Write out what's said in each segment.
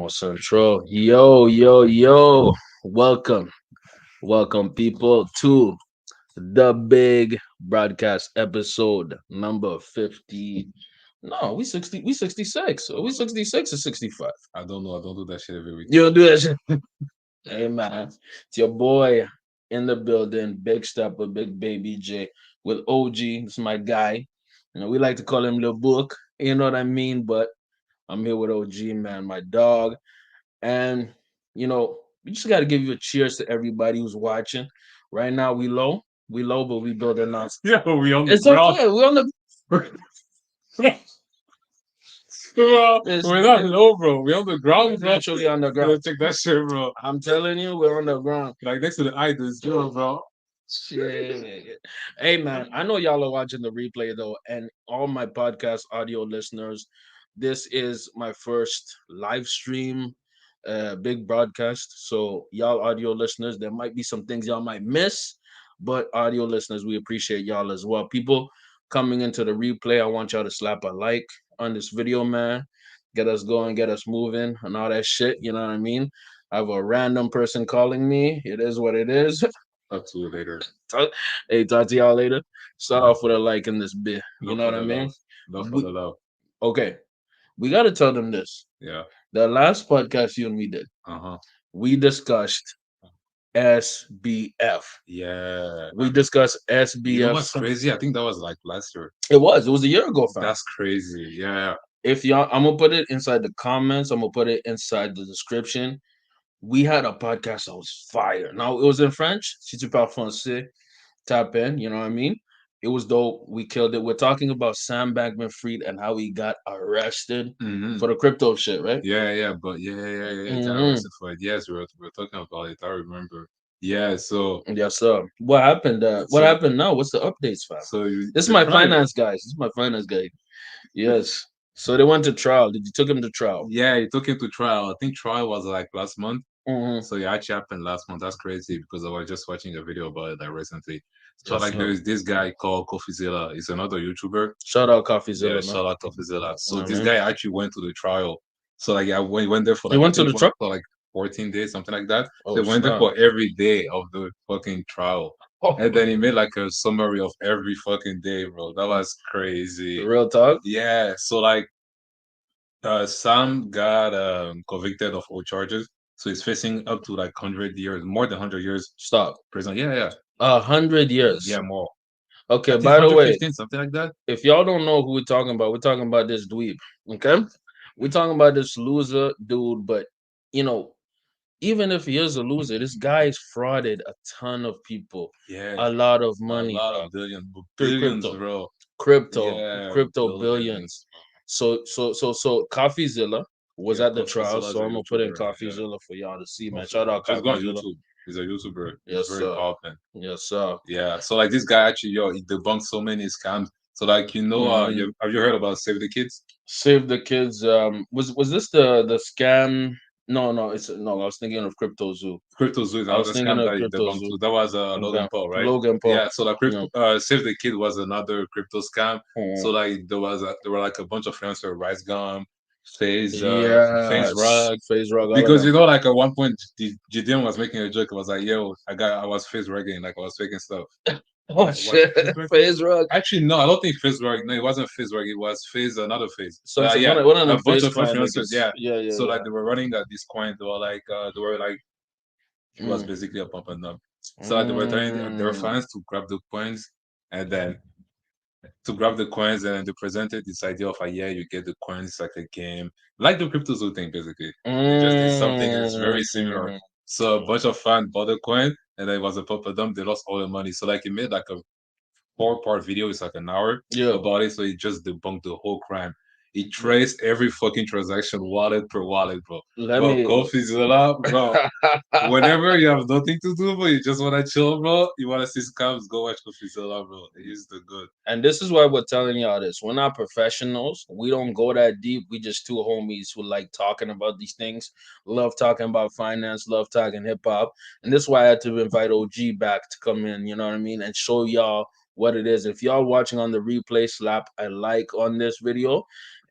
More Central. Yo. Welcome, people, to the big broadcast episode number 50. No, we 66. Are we 66 or 65? I don't know. I don't do that shit every week. You don't do that shit. Hey man, it's your boy in the building, Big Stepper, Big Baby J with OG. This is my guy. We like to call him Lil Book. You know what I mean? But I'm here with OG, man, my dog. And we just got to give you a cheers to everybody who's watching. Right now, we low, but we building up. Yeah, we on the It's ground. okay. We on the. Bro, It's we're not low, bro. We're on the ground, bro. literally on the Bro, ground. check that shit, bro. I'm telling you, we're on the ground. Like next to the idols, bro. Shit. Hey man, I know y'all are watching the replay though, and all my podcast audio listeners, this is my first live stream, big broadcast. So y'all audio listeners, there might be some things y'all might miss, but audio listeners, we appreciate y'all as well. People coming into the replay, I want y'all to slap a like on this video, man. Get us going, get us moving, and all that shit. You know what I mean? I have a random person calling me. It is what it is. Talk to you later. Talk to y'all later. Start off with a like in this bit. You Love know for what I the mean? love. Love for We, the love. okay, we got to tell them this. Yeah. The last podcast you and me did, Uh-huh. we discussed SBF. Yeah. We discussed You know SBF. what's crazy? I think that was like last year. It was. It was a year ago, fam. That's crazy. Yeah. If y'all, I'm gonna put it inside the comments. I'm gonna put it inside the description. We had a podcast that was fire. Now it was in French. Si tu parles français, tap in. You know what I mean? It was dope. We killed it. We're talking about Sam Bankman Fried and how he got arrested Mm-hmm. for the crypto shit, right? Yeah. But yeah. Got Hmm. arrested for it. Yes, we were talking about it. I remember. Yeah. So Yes, sir. What happened? What so happened now? What's the updates, fam? so This is the my trial. finance guys. This is my finance guy. Yes. So they went to trial. Did you took him to trial? Yeah, he took him to trial. I think trial was like last month. Hmm. So yeah, actually happened last month. That's crazy because I was just watching a video about it like recently. So Yes, like sir. there is this guy called CoffeeZilla. He's another YouTuber. Shout out Yeah, CoffeeZilla, man. shout out CoffeeZilla. You know So what I this mean? guy actually went to the trial. So like yeah, when he went there for He like I went to think the he went trial. for like 14 days, something like that. They Oh went there snap! for every day of the fucking trial. And then he made like a summary of every fucking day, bro. That was crazy. Real talk. Yeah. So like Sam got convicted of all charges, so he's facing up to like 100 years, more than 100 years Stop. prison. Yeah. 100 years. Yeah, more. Okay. I think By the way, 115, something like that. if y'all don't know who we're talking about this dweeb. Okay, we're talking about this loser dude. But you know, even if he is a loser, this guy's frauded a ton of people, Yeah, a lot of a money, lot fam, of billions, through billions, crypto, bro. crypto, Yeah, crypto billions. billions. So CoffeeZilla was Yeah, at the trial. CoffeeZilla is So a I'm gonna put in YouTuber. Yeah, CoffeeZilla for y'all to see, man. Shout CoffeeZilla. out Just go on CoffeeZilla. YouTube. He's a YouTuber. He's Yes, very sir. popping. Yes, sir. Yeah. So like this guy actually, yo, he debunked so many scams. So like Mhm. have you heard about Save the Kids? Save the kids. Was this the scam? No, it's no. I was thinking of Crypto Zoo. Crypto Zoo is I was another thinking scam of that he Crypto debunked Zoo. too. That was Okay. Logan Paul, right? Logan Paul. Yeah. So like Yeah. crypto, Save the Kid was another crypto scam. So Mhm. like there were like a bunch of freelancers, Rice Gum, Phase Yes. Rug. Phase Rug, all of Because them. like at one point Gideon was making a joke. It was like, "Yo, I was Phase Rugging, like I was faking stuff." Oh Like what? shit. Phase Rug. Actually, no, I don't think Phase Rug. No, it wasn't Phase Rug. It was Phase another Phase. Some Yeah, one of a them bunch face of clan influencers. niggas. Yeah. So Yeah. like they were running this coin. They were like it was Mm. basically a pump and dump. So like, they were Mm. fans to grab the coins and then to grab the coins and they presented this idea of yeah, you get the coins like a game, like the crypto zoo thing basically. They just did something that's very similar. Mm. So a bunch of fans bought the coin and then it was a pump and dump. They lost all the money. So like it made like a 4-part video. It's like an hour Yeah. about it. So he just debunked the whole crime. He traced every fucking transaction wallet per wallet, bro. Let Bro, me. Coffeezilla, bro. Whenever you have nothing to do, but you just want to chill, bro, you want to see scams, go watch Coffeezilla, bro. It is the good. And this is why we're telling y'all this. We're not professionals. We don't go that deep. We just two homies who like talking about these things, love talking about finance, love talking hip hop. And this is why I had to invite OG back to come in, you know what I mean, and show y'all what it is. If y'all watching on the replay, slap a like on this video.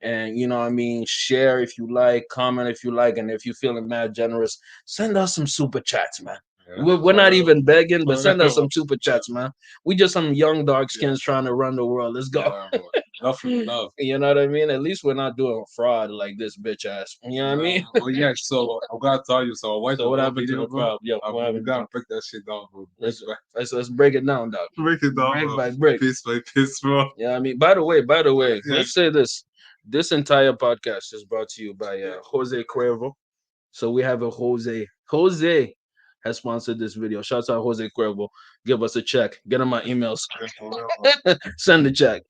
And you know what I mean, share if you like, comment if you like, and if you're feeling mad generous, send us some super chats, man. Yeah, We're not even begging, but for send us real. some super chats, man. We just some young dark skins trying to run the world. Let's go. Yeah, bro. Love for love. You know what I mean? At least we're not doing fraud like this bitch ass. You know what I mean? Oh yeah, so I'm gonna tell you. So I watched So the what whole happened to video, the bro. crowd? Yo, what We happened? gotta break that shit down, bro. Let's break it down, dog. Break it down, Break bro. by break. Piece by piece, bro. Yeah, I mean, by the way, Yeah. let's say this. This entire podcast is brought to you by Jose Cuervo. So we have a Jose. Jose has sponsored this video. Shout out Jose Cuervo. Give us a check. Get on my emails. Send the check.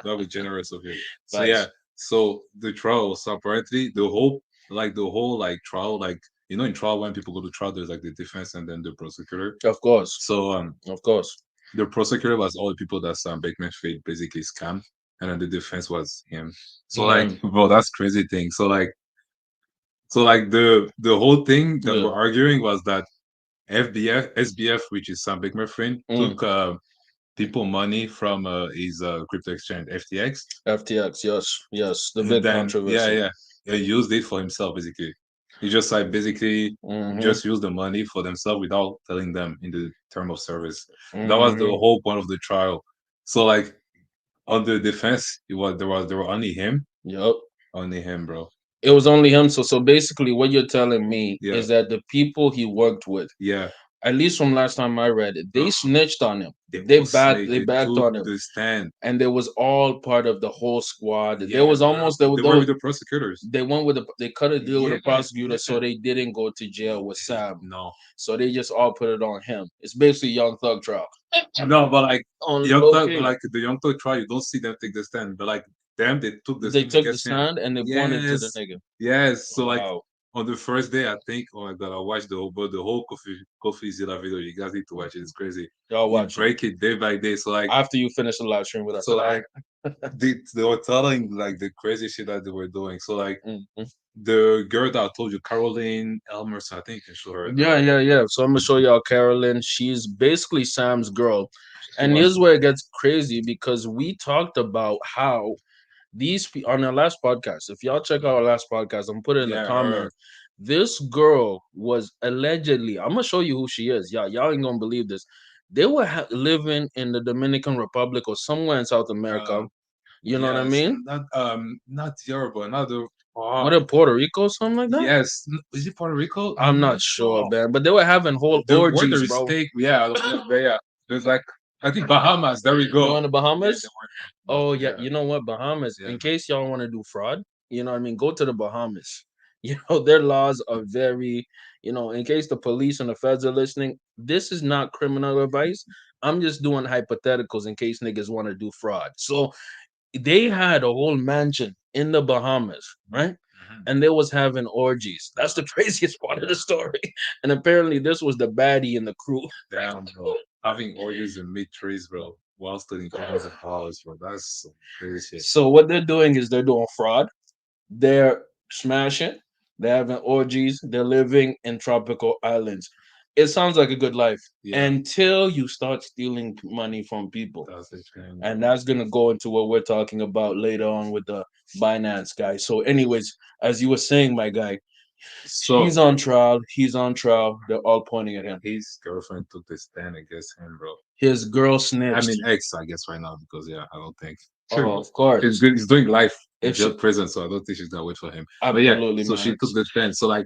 That'll be generous of you. So Thanks. yeah, so the trial. So apparently the whole like trial, like in trial when people go to trial, there's like the defense and then the prosecutor. Of course. So Of course. the prosecutor was all the people that Sam Bankman Fried basically scammed, and then the defense was him. So like, bro, that's crazy thing. So like the whole thing that Yeah. we're arguing was that SBF, which is Sam Bankman Fried, took people money from his crypto exchange FTX, FTX, yes, the and big then controversy. he used it for himself basically. He just like basically Mm-hmm. just used the money for themselves without telling them in the term of service. That was the Mm-hmm. whole point of the trial. So like on the defense, there were Yep. only him, bro. It was only him. So basically, what you're telling me Yeah, is that the people he worked with, yeah. at least from last time I read it, they snitched on him. They They all backed snake. they They backed took on him, the stand. and they was all part of the whole squad. There Yeah, was bro. almost there was They were those with the prosecutors. they went with they cut a deal with Yeah, the prosecutor, so yeah. they didn't go to jail with Sam. No, So they just all put it on him. It's basically Young Thug trial no, but like on young low thug, but key. like the young thug trial, you don't see them take the stand, but like them, they took the They stand took the against him. stand and they pointed to the Yes, nigga. yes. So like Wow. on the first day, I think, oh my god, I watched the whole Kofi Zilla video. You guys need to watch it. It's crazy. Y'all You watch it break it day by day. So like, after you finish the live stream with us. so like they were telling like the crazy shit that they were doing. So like Mhm. the girl that I told you, Caroline Elmerson, I think you can show her. Yeah. So I'm gonna show y'all Carolyn. She's basically Sam's girl. She And was, here's where it gets crazy because we talked about how on our last podcast. If y'all check out our last podcast, I'm put it in the yeah, her. comment. This girl was allegedly. I'm gonna show you who she is. Y'all ain't gonna believe this. They were living in the Dominican Republic or somewhere in South America. Um, You know what I yes, mean? not Yoruba, not the. What in Puerto Rico, something like that? Yes, is it Puerto Rico? I'm I'm not not sure, sure. man. But they were having whole The where orgies, there is bro. steak, yeah, yeah. There's like I think Bahamas. There we They go. were in the Yeah, Bahamas. they were. Oh yeah, Yeah, you know what, Bahamas. yeah. In case y'all want to do fraud, you know what I mean, go to the Bahamas. You know their laws are very, in case the police and the feds are listening, this is not criminal advice. I'm just doing hypotheticals in case niggas want to do fraud. So they had a whole mansion in the Bahamas, right? Mhm. And they was having orgies. That's the craziest part of the story. And apparently this was the baddie in the crew. Damn, bro. Having orgies and meat trees, bro, while studying thousands of dollars, bro. That's some crazy shit. So what they're doing is they're doing fraud. They're smashing. They're having orgies. They're living in tropical islands. It sounds like a good life Yeah, until you start stealing money from people. that's the thing, And bro. that's going to go into what we're talking about later on with the Binance guy. So, anyways, as you were saying, my guy, So he's on trial. He's on trial. They're all pointing at him. his girlfriend took the stand against him, bro. His girl I snitched. mean, ex, I guess, right now, because yeah, I don't think Oh, of course. he's good. He's doing life in If she, jail prison, so I don't think she's gonna wait for him. But yeah, absolutely, so she man. took the stand. So like,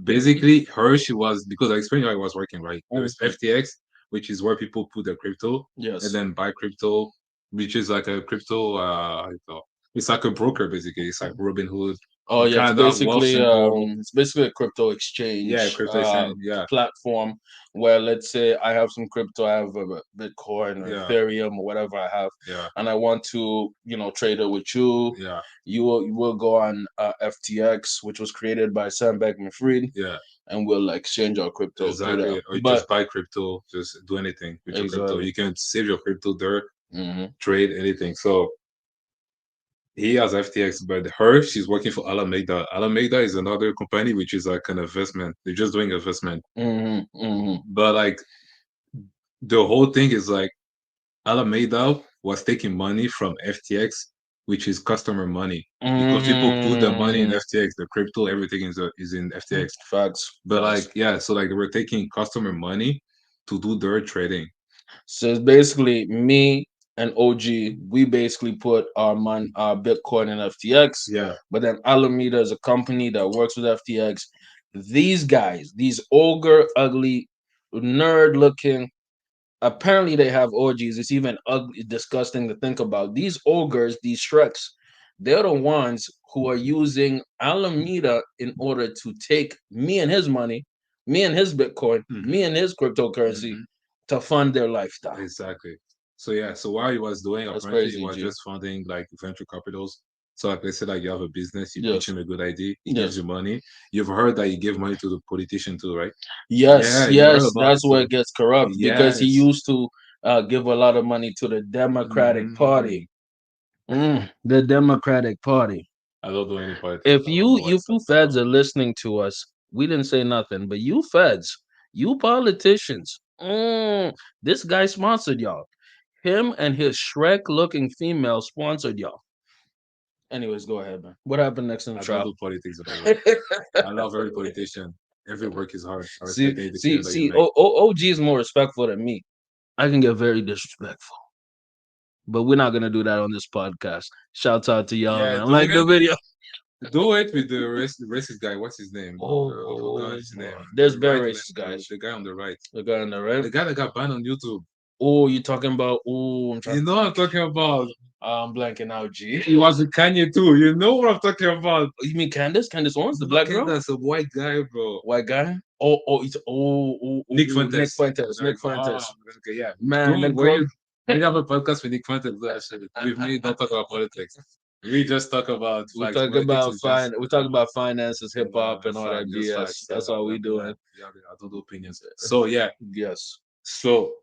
basically, she was because I explained how it was working, right? There's Mhm. FTX, which is where people put their crypto and Yes. then buy crypto, which is like a crypto. How you call- It's like a broker, basically. It's like Robinhood Oh in yeah, Canada, Wealthsimple. it's basically a crypto Yeah, exchange crypto exchange. Yeah, platform where let's say I have some crypto, I have a Bitcoin or yeah, Ethereum or whatever I have, yeah, and I want to trade it with you. yeah, You will go on FTX, which was created by Sam Bankman Fried, yeah. and we'll like exchange our crypto through that. Exactly. Or you But just buy crypto, just do anything with your crypto. exactly. You can save your crypto there, Hmm. trade anything. So he has FTX, but her, she's working for Alameda. Alameda is another company which is like an investment. They're just doing investment. Hmm. Hmm. But like the whole thing is like Alameda was taking money from FTX, which is customer money, because people put their money in FTX, the crypto, everything is in FTX. Facts. But Facts. like, yeah, so like they were taking customer money to do their trading. So it's basically me and OG. We basically put our Bitcoin in FTX. Yeah. But then Alameda is a company that works with FTX. These guys, these ogre, ugly, nerd looking. Apparently, they have orgies. It's even ugly, disgusting to think about. These ogres, these Shreks, they're the ones who are using Alameda in order to take me and his money, me and his Bitcoin, me and his cryptocurrency to fund their lifestyle. Exactly. So yeah, so what he was doing, That's apparently he crazy, was G. just funding like venture capitals. So like they said, like you have a business, you pitch Yes. him a good idea, he gives Yes. you money. You've heard that he gave money to the politician too, right? Yes, Yeah, you heard yes, about it. that's where So it gets corrupt because he yes. used to give a lot of money to the Democratic Mhm. Party. The Democratic Party. I don't do any politics. If I don't know what you stuff feds about. are listening to us, we didn't say nothing, but you feds, you politicians, this guy sponsored y'all. Him and his Shrek looking female sponsored y'all. Anyways, go ahead, man. What happened next in the I don't trial? do politics, by the way. I love every politician. Every work is hard. I see, respect any see, decision that you see. make. OG is more respectful than me. I can get very disrespectful, but we're not gonna do that on this podcast. Shout out to y'all, Yeah, man. do Like the it. video. Do it with the racist guy. What's his name? I forgot Oh, his name. there's The very right, racist guys. the guy on the right, The guy on the right. the guy that got banned on YouTube. Oh, you talking about? Oh, I'm trying. You know what I'm talking about. I'm blanking out. G. He was with Kanye too. You know what I'm talking about. You mean Candace? Candace Owens, the Look black at girl, that's a white guy, bro. white guy. Nick Nick Fuentes. Fuentes. Nick Oh, Fuentes. okay, yeah. Man, Don't the girl. we have a podcast with Nick Fuentes. With me, don't talk about politics. We just talk about We facts. talk Politics about is just We talk about finances, hip hop, and all that just BS. facts. That's all we Yeah, doing. yeah, I don't do opinions. So yeah, Yes. so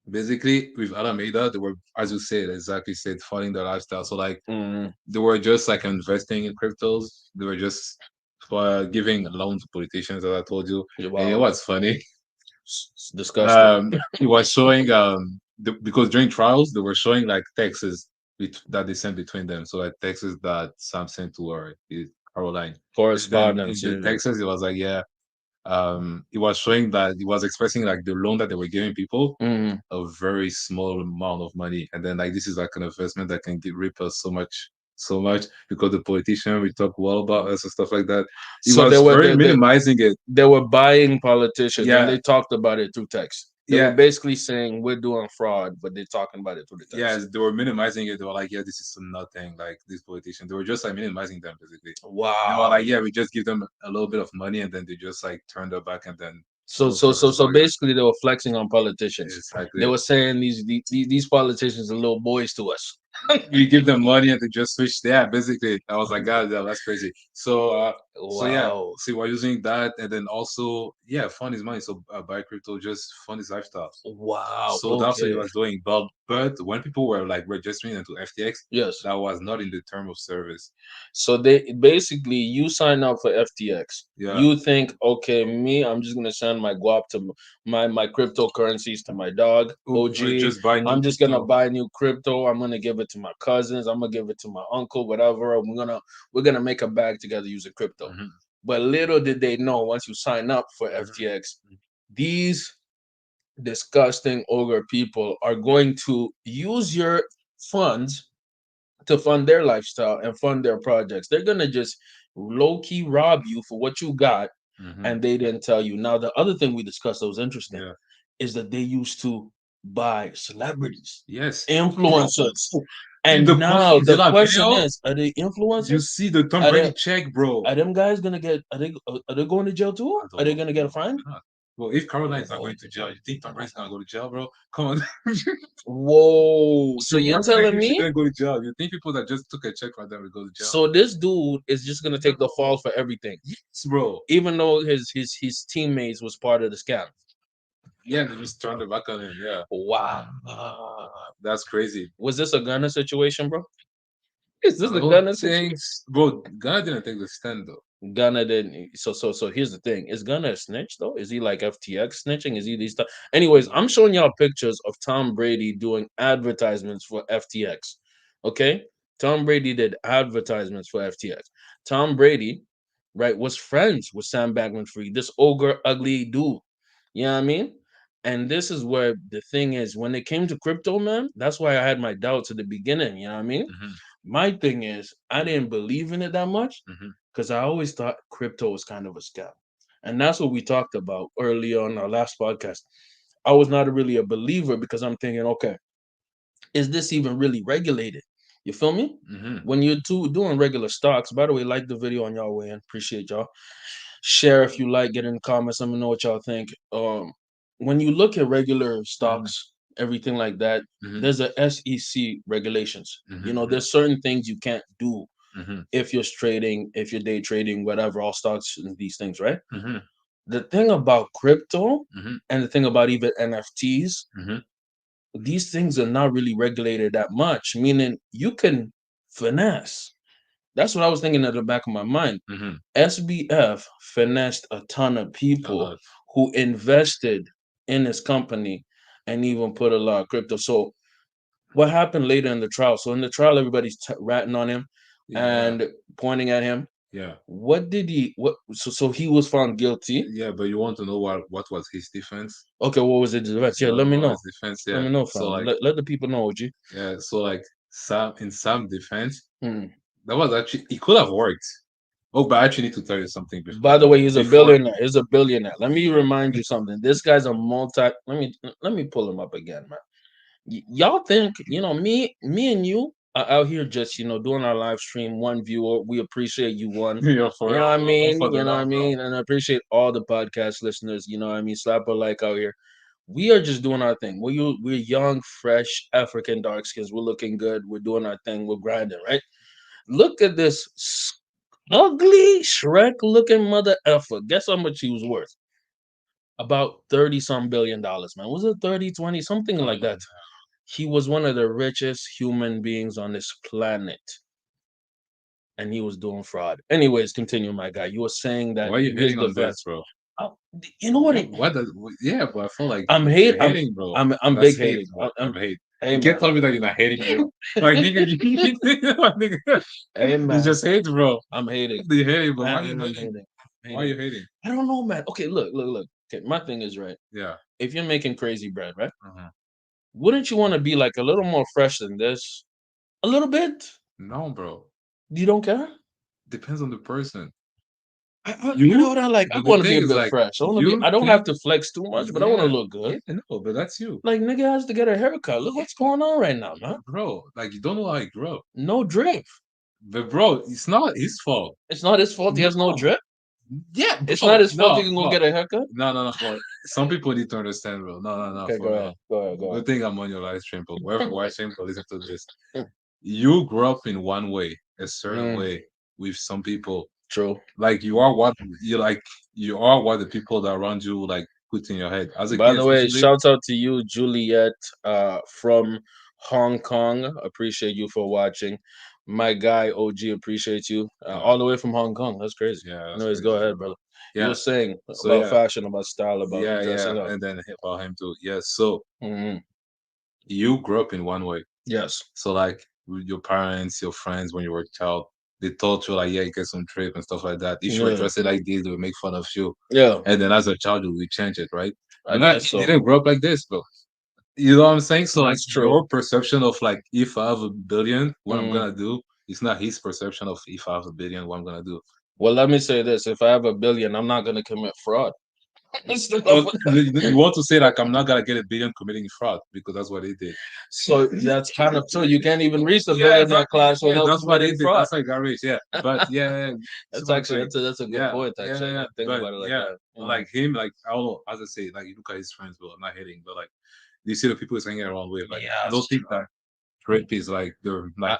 basically with Alameda, they were, as you said, exactly said, following their lifestyle. So like Mm. they were just like investing in cryptos. They were just for giving loans to politicians, as I told you. And you know Wow. what's funny? It's disgusting. It was showing because during trials they were showing like texts that they sent between them. So like texts that Sam sent to her, Caroline. And then in Correspondence. the Yeah. texts it was like, yeah, it was showing that it was expressing like the loan that they were giving people Mm. a very small amount of money, and then like this is like an investment that can rip us so much because the politician we talk well about us and stuff like that. It So was very minimizing it. they were buying politicians and Yeah, they talked about it through text. They were yeah, basically saying we're doing fraud, but they're talking about it through the yeah. text. They were minimizing it. They were like, yeah, this is nothing. Like these politicians, they were just like minimizing them basically. They were Wow. like, yeah, we just give them a little bit of money, and then they just like turn their back and then So look so for so us. so basically they were flexing on politicians. They Exactly. were saying these politicians are little boys to us. We give them money and they just switch. Yeah, basically, I was like, God, yeah, that's crazy. So yeah, Wow. see, we're using that, and then also, yeah, fund his money. So buy crypto, just fund his lifestyle. Wow. So that's what he Okay. was doing. But when people were like registering into FTX, Yes. that was not in the term of service. So they basically you sign up for FTX. Yeah, You think, okay, me, I'm just gonna send my guap to my cryptocurrencies to my dog, or OG. just buy new I'm just gonna crypto. buy new crypto. I'm gonna give it to my cousins. I'm gonna give it to my uncle, whatever. We're gonna make a bag together using crypto. Mhm. But little did they know once you sign up for Mhm. FTX, these disgusting ogre people are going to use your funds to fund their lifestyle and fund their projects. They're gonna just low key rob you for what you got, Mhm. and they didn't tell you. Now, the other thing we discussed that was interesting Yeah. is that they used to buy celebrities, Yes. influencers, In and the now in the that question video, is: are they you influencers? see the Tom Are Brady they check, bro. are them guys gonna get? Are they going to jail too? I Are don't they know. gonna get a fine? Well, if Caroline's not going to jail, you think Tom Brady's gonna go to jail, bro? Come on. Whoa! So You you're act like telling you me? shouldn't go to jail. You think people that just took a check from them will go to jail? So this dude is just gonna take the fall for everything, Yes, bro. even though his teammates was part of the scam. Yeah, they just turned their back on him. Yeah, Wow. that's crazy. Was this a Gunner situation, bro? Is this I a don't Gunner think, situation? bro. Ghana didn't take the stand though. Gunna didn't. So here's the thing: is Gunna a snitch though? Is he like FTX snitching? Is he these stuff? Anyways, I'm showing y'all pictures of Tom Brady doing advertisements for FTX. Okay, Tom Brady did advertisements for FTX. Tom Brady, right, was friends with Sam Bankman Fried, this ogre, ugly dude. You know what I mean? And this is where the thing is: when it came to crypto, man, that's why I had my doubts at the beginning. You know what I mean? Mm-hmm. My thing is, I didn't believe in it that much Mm-hmm. because I always thought crypto was kind of a scam. And that's what we talked about earlier on our last podcast. I was not really a believer because I'm thinking, okay, is this even really regulated? You feel me? Mm-hmm. When you're doing regular stocks, by the way, like the video on y'all way in. Appreciate y'all. Share if you like, get in the comments. Let me know what y'all think. When you look at regular Mm-hmm. stocks, everything like that, Mm-hmm. there's a SEC regulations. You know, Mm-hmm. there's certain things you can't do Mm-hmm. if you're trading, if you're day trading, whatever, all stocks and these things, right? Mm-hmm. The thing about crypto Mm-hmm. and the thing about even NFTs, Mm-hmm. these things are not really regulated that much, meaning you can finesse. That's what I was thinking at the back of my mind. Mm-hmm. SBF finessed a ton of A people lot. who invested in his company and even put a lot of crypto. So what happened later in the trial? So in the trial, everybody's ratting on him Yeah. and pointing at him. Yeah. What did he? What? So he was found guilty. Yeah, but you want to know what was his defense? Okay, what was the defense? Yeah, You want let to me know know. his defense? Let Yeah. me know, So fam. like, Let the people know, OG. yeah, so like Sam defense, Hmm. that was actually it could have worked. Oh, but I actually need to tell you something By the way, he's a before billionaire. He's a billionaire. Let me remind you something. This guy's a multi. Let me pull him up again, man. Y'all think me and you are out here just doing our live stream, one viewer. We appreciate you, one. yeah, for You know real, what I bro. Go mean? for the You know what I love, bro. mean? And I appreciate all the podcast listeners. You know what I mean? Slap a like out here. We are just doing our thing. We're young, fresh African dark skins. We're looking good. We're doing our thing. We're grinding, right? Look at this ugly Shrek looking mother effer. Guess how much he was worth? About 30 some $billion, man. Was it 30, 20, something like that? He was one of the richest human beings on this planet, and he was doing fraud. Anyways, continue, my guy. You were saying that Why are you his hating on this, defense. bro? Oh, you know what? What does? Yeah, but I feel like I'm you're hate. I'm hating, bro. I'm That's big hate, hating. bro. I'm hate. Hey You can't man. tell me that you're not hating, bro. Like nigga, my nigga, Hey you man. just hate, bro. I'm hating. You hating, but why are Man, you I'm hating? hating. Why are Hating. you hating? I don't know, man. Okay, look. Okay, my thing is right. Yeah. If you're making crazy bread, right? Uh-huh. Wouldn't you want to be like a little more fresh than this? A little bit? No, bro. You don't care? Depends on the person. You know You, what I like? I but the want to be thing a is, bit like, fresh. I want to be. you I don't have think, to flex too much, but I want to yeah, look good. yeah, no, but that's you, Like nigga has to get a haircut. Look what's going on right now, man. bro. Like, you don't know how I grew up, No drip. but bro, it's not his fault. It's not his fault. He has no No, drip. yeah, It's not bro, his fault. He can go no, get a haircut. no, bro. Some people need to understand, bro. No, Okay, for go real. ahead. Go ahead. Go Good thing I'm on your live stream, but whoever ahead. watching, but listen to this. You grew up in one way, a certain Mm, way, with some people. true. Like you are what you like. You are what the people that around you like put in your head. As a By kid, the way, especially. shouts out to you, Juliet, from Hong Kong. Appreciate you for watching. My guy OG, appreciate you. Uh, All the way from Hong Kong. That's crazy. yeah, that's Anyways, go crazy, ahead, bro. brother. You were Yeah. saying So about yeah, fashion, about style, about yeah, dressing up. and then about him too. Yeah. So Hmm. you grew up in one way. Yes. So like with your parents, your friends when you were a child, they taught you like, yeah, you get some trip and stuff like that. If you were Yeah. dressing like this, they would make fun of you. Yeah. And then as a child, you will change it, right? I But guess you so. didn't grow up like this, bro. You know what I'm saying? So like That's true. your perception of like if I have a billion, what I'm Mm. gonna do, it's not his perception of if I have a billion, what I'm gonna do. Well, let me say this: if I have a billion, I'm not gonna commit fraud. Oh, you want to say like I'm not gonna get a billion committing fraud because that's what they did. So that's kind of true. You can't even reach the Yeah, billionaire exactly. class Yeah, without that's what they committing did. fraud. That's like garbage. Yeah, but yeah, see That's what I'm actually saying? that's a good Yeah, point. Actually, I yeah. didn't think But about it like yeah, that. like him, like I don't know. As I say, like you look at his friends, but I'm not hating. But like you see the people he's hanging around with, like Yeah, I it's don't think true. that trip is like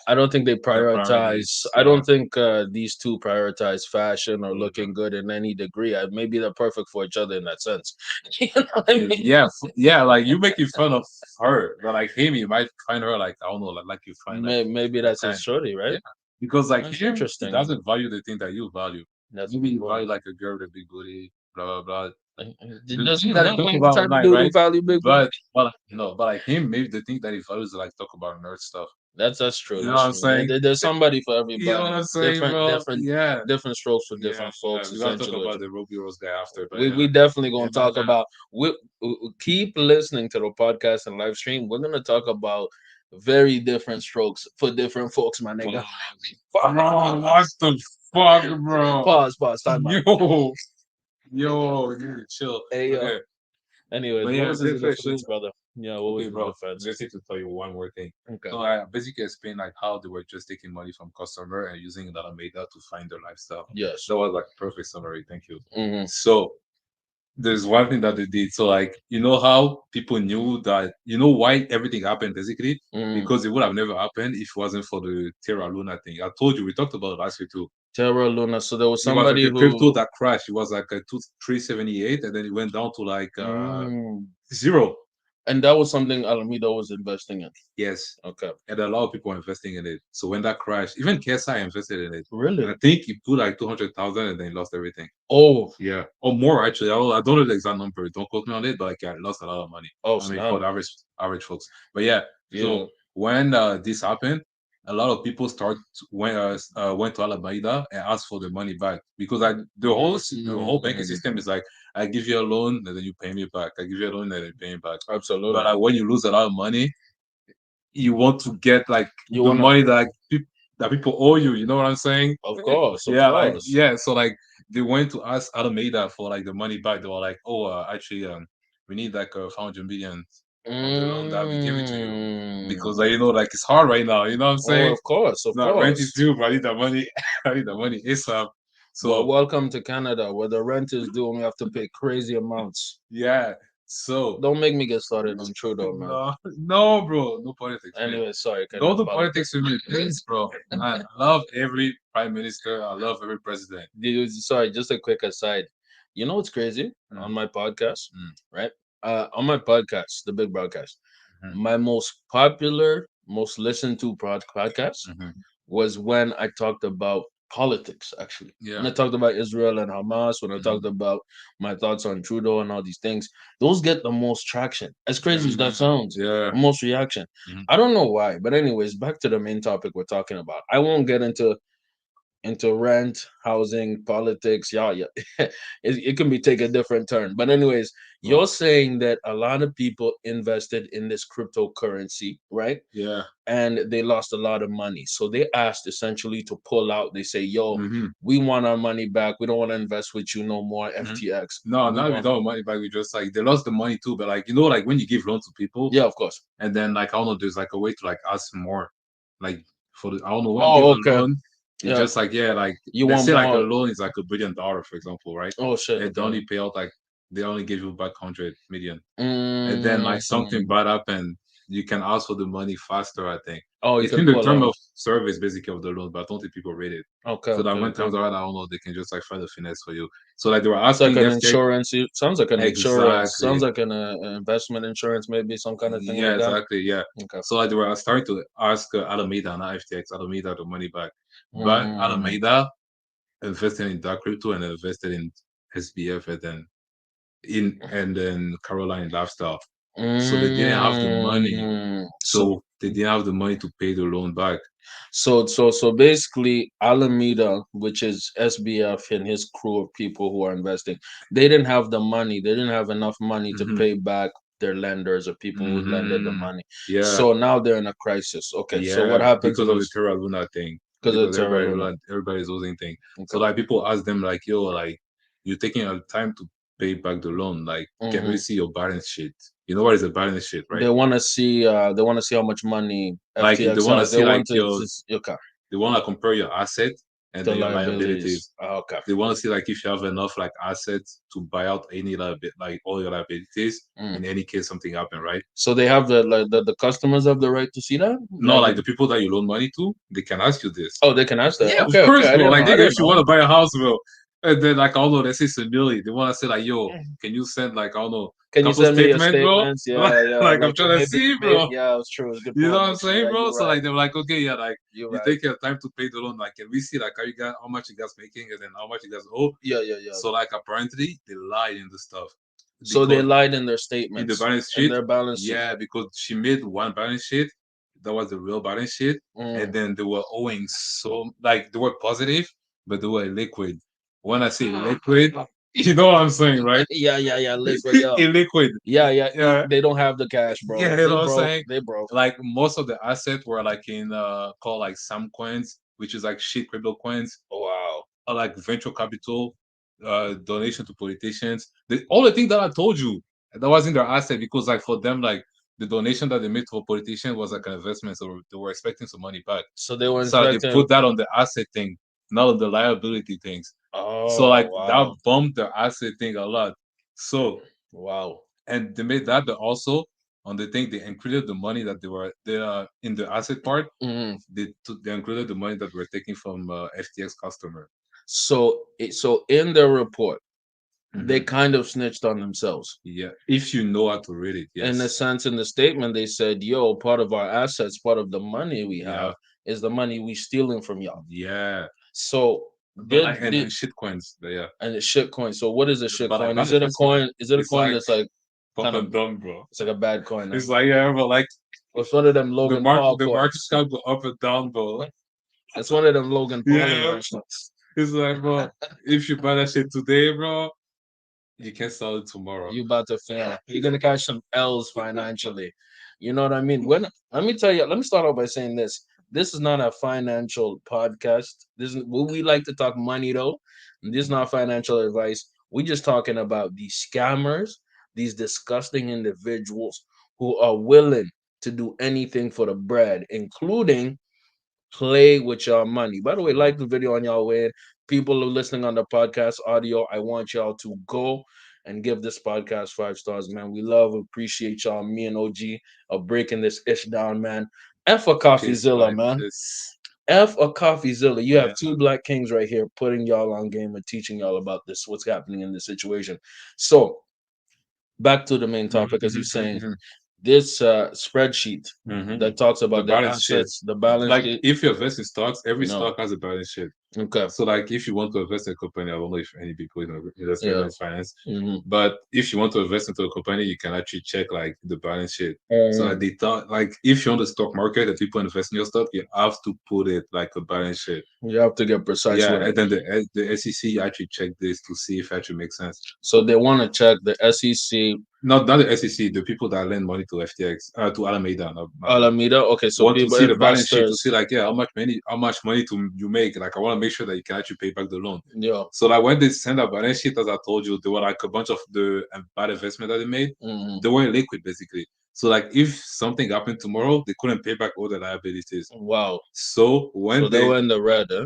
I don't think they their prioritize. priorities. I Yeah, don't think these two prioritize fashion or yeah. looking good in any degree. Maybe they're perfect for each other in that sense. You know what I mean? Yeah, yeah, like you making fun of her, but like him, you might find her like I don't know, like you find like Maybe your that's his kind. shorty, right? Yeah, because like That's him, he interesting. doesn't value the thing that you value. That's maybe you cool. value like a girl with a big booty, blah blah blah. Does he That they not talk like about type of online, dude who right? value big booty? But no, but like him, maybe the thing that he values is like talk about nerd stuff. That's true. You know That's what I'm true. saying? There's somebody for You know what everybody. I'm saying, Different, bro? different, Yeah, different strokes for yeah. different folks. We gotta talk Essentially, about the Ruby Rose guy after, but we yeah. definitely gonna talk Imagine, about. We keep listening to the podcast and live stream. We're gonna talk about very different strokes for different folks, my nigga. bro, what the fuck, bro? Pause. Time out. Yo, you need to chill. Hey yo. Okay, Anyways, but what yeah, was his this shit. defense, brother? Yeah, what was Okay, his bro. defense? Just need to tell you one more thing. Okay. So I basically explained like how they were just taking money from customer and using that Alameda to find their lifestyle. Yes. That was like a perfect summary. Thank you. Mm-hmm. So there's one thing that they did. So like you know how people knew that you know why everything happened basically Mm-hmm. because it would have never happened if it wasn't for the Terra Luna thing. I told you we talked about it last week too. Terra Luna. So there was It was like somebody a crypto who. that crashed. It was like a 378 and then it went down to like Mm. zero. And that was something Alameda was investing in. Yes. Okay. And a lot of people are investing in it. So when that crashed, even KSI invested in it. Really? I think he put like 200,000 and then he lost everything. Oh. Yeah. Or more actually. I don't know the exact number. Don't quote me on it, but like I lost a lot of money. Oh, I mean snap. for the average folks. But yeah. Yeah. So when this happened, a lot of people went to Alameda and asked for the money back because like the whole banking system is like I give you a loan and then you pay me back. I give you a loan and then you pay me back. Absolutely. But like when you lose a lot of money, you want to get like You the wanna, money that like that people owe you. You know what I'm saying? of course, of Yeah, like course. yeah. So like they went to ask Alameda for like the money back. They were like, oh, actually, we need like 500 million of the loan that we give it to you because like you know like it's hard right now. You know what I'm Oh, saying? of course, of No, rent is course. due, but I need that money. I need that money ASAP. Well, So welcome to Canada, where the rent is due and we have to pay crazy amounts. yeah. So Don't make me get started on Trudeau, man. no, bro, no politics, man. Anyway, sorry, Don't do politics. politics with me, please, bro. I love every prime minister. I love every president. Sorry, just a quick aside. You know what's crazy? Mm. On my podcast, Mm. right? On my podcast, the big broadcast, Mhm. my most popular, most listened to podcast Mhm. was when I talked about politics, actually. When Yeah. I talked about Israel and Hamas, when I Mhm. talked about my thoughts on Trudeau and all these things, those get the most traction. As crazy as that Mhm. sounds, Yeah. the most reaction. Mhm. I don't know why, but anyways, back to the main topic we're talking about. I won't get into rent, housing, politics. Yeah. It can be take a different turn. But anyways, Well, you're saying that a lot of people invested in this cryptocurrency, right? yeah. And they lost a lot of money. So they asked essentially to pull out. They say, yo, Mhm. we want our money back. We don't want to invest with you no more, Mhm. FTX. No, We not want without money back. We just like they lost the money too. But like you know, like when you give loan to people, Yeah, of course. and then like I don't know, there's like a way to like ask more, like for the I don't know when you give Oh, a okay. loan, it's Yeah. just like yeah, like You let's want say like a more. loan is like $1 billion, for example, right? Oh shit. And they Okay. only pay out like they only give you back 100 million. And then like something Mm. bad happened, you can ask for the money faster. I think Oh, you it's in can the pull term out. of service basically of the loan, but I don't think people read it. Okay, So that okay, when okay. times are right, I don't know, they can just like find a finesse for you. So like they were It's like asking an FTX insurance. Sounds like an insurance. Sounds exactly, like an investment insurance, maybe some kind of thing yeah, like that. exactly, yeah. Okay. So like they were starting to ask Alameda, not FTX, Alameda the money back, but Mm. Alameda invested in dark crypto and invested in SBF and then Caroline lifestyle. So they didn't have the money So so they didn't have the money to pay the loan back. so basically Alameda, which is SBF and his crew of people who are investing, they didn't have the money. They didn't have enough money to Hmm. pay back their lenders or people who lended the Hmm. money. Yeah, So now they're in a crisis. Okay, so what yeah, happens because of the was Terra Luna thing, because of because Terra Luna. everybody's losing thing. So Okay. like people ask them like, yo, like you're taking your time to pay back the loan. Like, can we Hmm. see your balance sheet? You know what is a balance sheet, right? They want to see how much money Like they FTX want to has. They see like want to your just okay, they want to compare your asset and the then your liabilities. liabilities. Okay. They want to see like if you have enough like assets to buy out any like all your liabilities Mm. in any case something happened, right? So they have the customers have the right to see that? No, Like like the people that you loan money to, they can ask you this. oh, they can ask that. Yeah, of Okay, okay. course, I bro. didn't know. Like I nigga, didn't if you know. want to buy a house, bro, and then like I don't know, let's say it's a million, they want to say like, yo, can you send like I don't know Can you couple send me your statements, bro. statements? Yeah, yeah. Like I'm Like trying to maybe, see, maybe. bro. Yeah, it's true. It's a good You know point, what I'm actually. saying, Yeah, bro? you're So right. like they're like, okay, yeah, like You're you right. take your time to pay the loan. Like can we see like how much you guys making and then how much you guys owe? Yeah, yeah, yeah. So like apparently they lied in the stuff So they because lied in their in the statements, balance in sheet, their balance sheet. yeah, because she made one balance sheet that was the real balance sheet, and Mm. then they were owing so like they were positive, but they were liquid. When I say liquid, you know what I'm saying, right? Yeah, yeah, yeah. Liquid, yeah. Illiquid. Yeah, yeah. Yeah, They don't have the cash, bro. yeah, you They know what I'm broke. saying? They broke. Like most of the assets were like in called like some coins, which is like shit crypto coins, Wow. or like venture capital, donation to politicians. All the things that I told you that was in their asset because like for them like the donation that they made for politicians was like an investment, so they were expecting some money back. So they were So they expecting. put that on the asset thing, not on the liability things. So Oh like that wow, bumped the asset thing a lot. So wow. and they made that, but also on the thing they included the money that they are in the asset part. Mm. They included the money that we're taking from FTX customer. So in their report, they Hmm. kind of snitched on themselves. Yeah, if you know how to read it, In a yes. sense, in the statement, they said, "Yo, part of our assets, part of the money we Yeah, have, is the money we stealing from y'all." yeah. So But like did and shit coins, yeah. and the shit coin. So what is a shit But like coin? not Is the it a first one. coin? Is it a It's coin like that's like pop kind of? and dumb, bro. It's like a bad coin. Huh? It's like yeah, but like It's one of them Logan Paul the market coins. can go up and down, bro. It's one of them Logan Paul Yeah, investments. it's like bro, if you buy that shit today, bro, you can sell it tomorrow. You about to fail. You're gonna catch some L's financially. You know what I mean? When let me tell you, let me start off by saying this. This is not a financial podcast. This is we like to talk money though. And this is not financial advice. We just talking about these scammers, these disgusting individuals who are willing to do anything for the bread, including play with your money. By the way, like the video on your way. People who are listening on the podcast audio, I want y'all to go and give this podcast 5 stars, man. We love, appreciate y'all. Me and OG are breaking this ish down, man. F a Peace, CoffeeZilla, man. man. Peace. F a CoffeeZilla. You have Yeah. two black kings right here putting y'all on game and teaching y'all about this, what's happening in this situation. So back to the main topic, as you're saying, this spreadsheet Hmm. that talks The about the balance sheet. assets, the balance Like sheet. if you invest in stocks, every No. stock has a balance sheet. Okay. So like if you want to invest in a company, I don't know if any people invest in Yeah. finance, Hmm. but if you want to invest into a company, you can actually check like the balance sheet. So like Mm. they thought like if you're on the stock market and people invest in your stock, you have to put it like a balance sheet. You have to get precise Yeah, with it. and then the SEC actually check this to see if it actually makes sense. So they want to check the SEC. Not the SEC, the people that lend money to FTX, to Alameda, not them. Alameda. Okay, so Want to people, see the balance sheet to see investors. like yeah how much money to you make. Like I want to make sure that you can actually pay back the loan. Yeah. So like when they send a balance sheet, as I told you, there were like a bunch of the bad investment that they made. Hmm. They were liquid basically. So like if something happened tomorrow, they couldn't pay back all the liabilities. Wow. So So when they they were in the red, huh?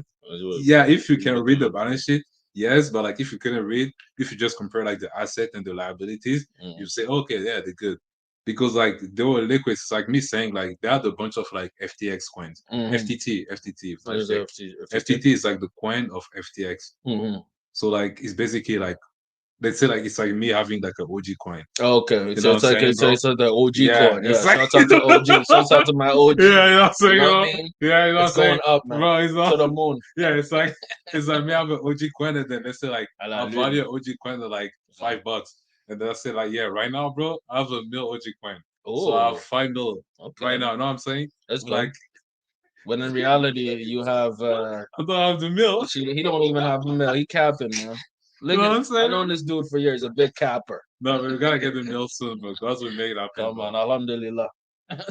yeah, if you can read the balance sheet, yes, but like if you couldn't read, if you just compare like the asset and the liabilities, you Mm. say okay, yeah, they're good because like they were liquids. It's like me saying like they had a bunch of like FTX coins, Hmm. FTT, if What I is check. FTT? FTT is like the coin of FTX. Hmm. So like it's basically like let's say like it's like me having like an OG coin. Okay, You know what I'm it's like saying, bro? it's like the OG Yeah, coin. Yeah, it's like shouts out to OG. Shouts out to my OG. yeah, you know what I'm You saying, know what I bro? mean? Yeah, you know what I'm It's saying, going up, man, bro. It's to not. the moon. Yeah, it's like me having an OG coin, and then let's say like À la I lune. value an OG coin at like Mm. $5, and then I say like yeah, right now, bro, I have a mil OG coin, so I have Oh, 5 mil right okay, now. You know what I'm saying? that's good. Like When in reality, you have I don't have the mil. he don't even have a mill. He capping, man. You Look know at what I'm I saying? known this dude for years, a big capper. No, but we gotta get the mil soon, bro. God's will make it happen, Come bro. on, Alhamdulillah.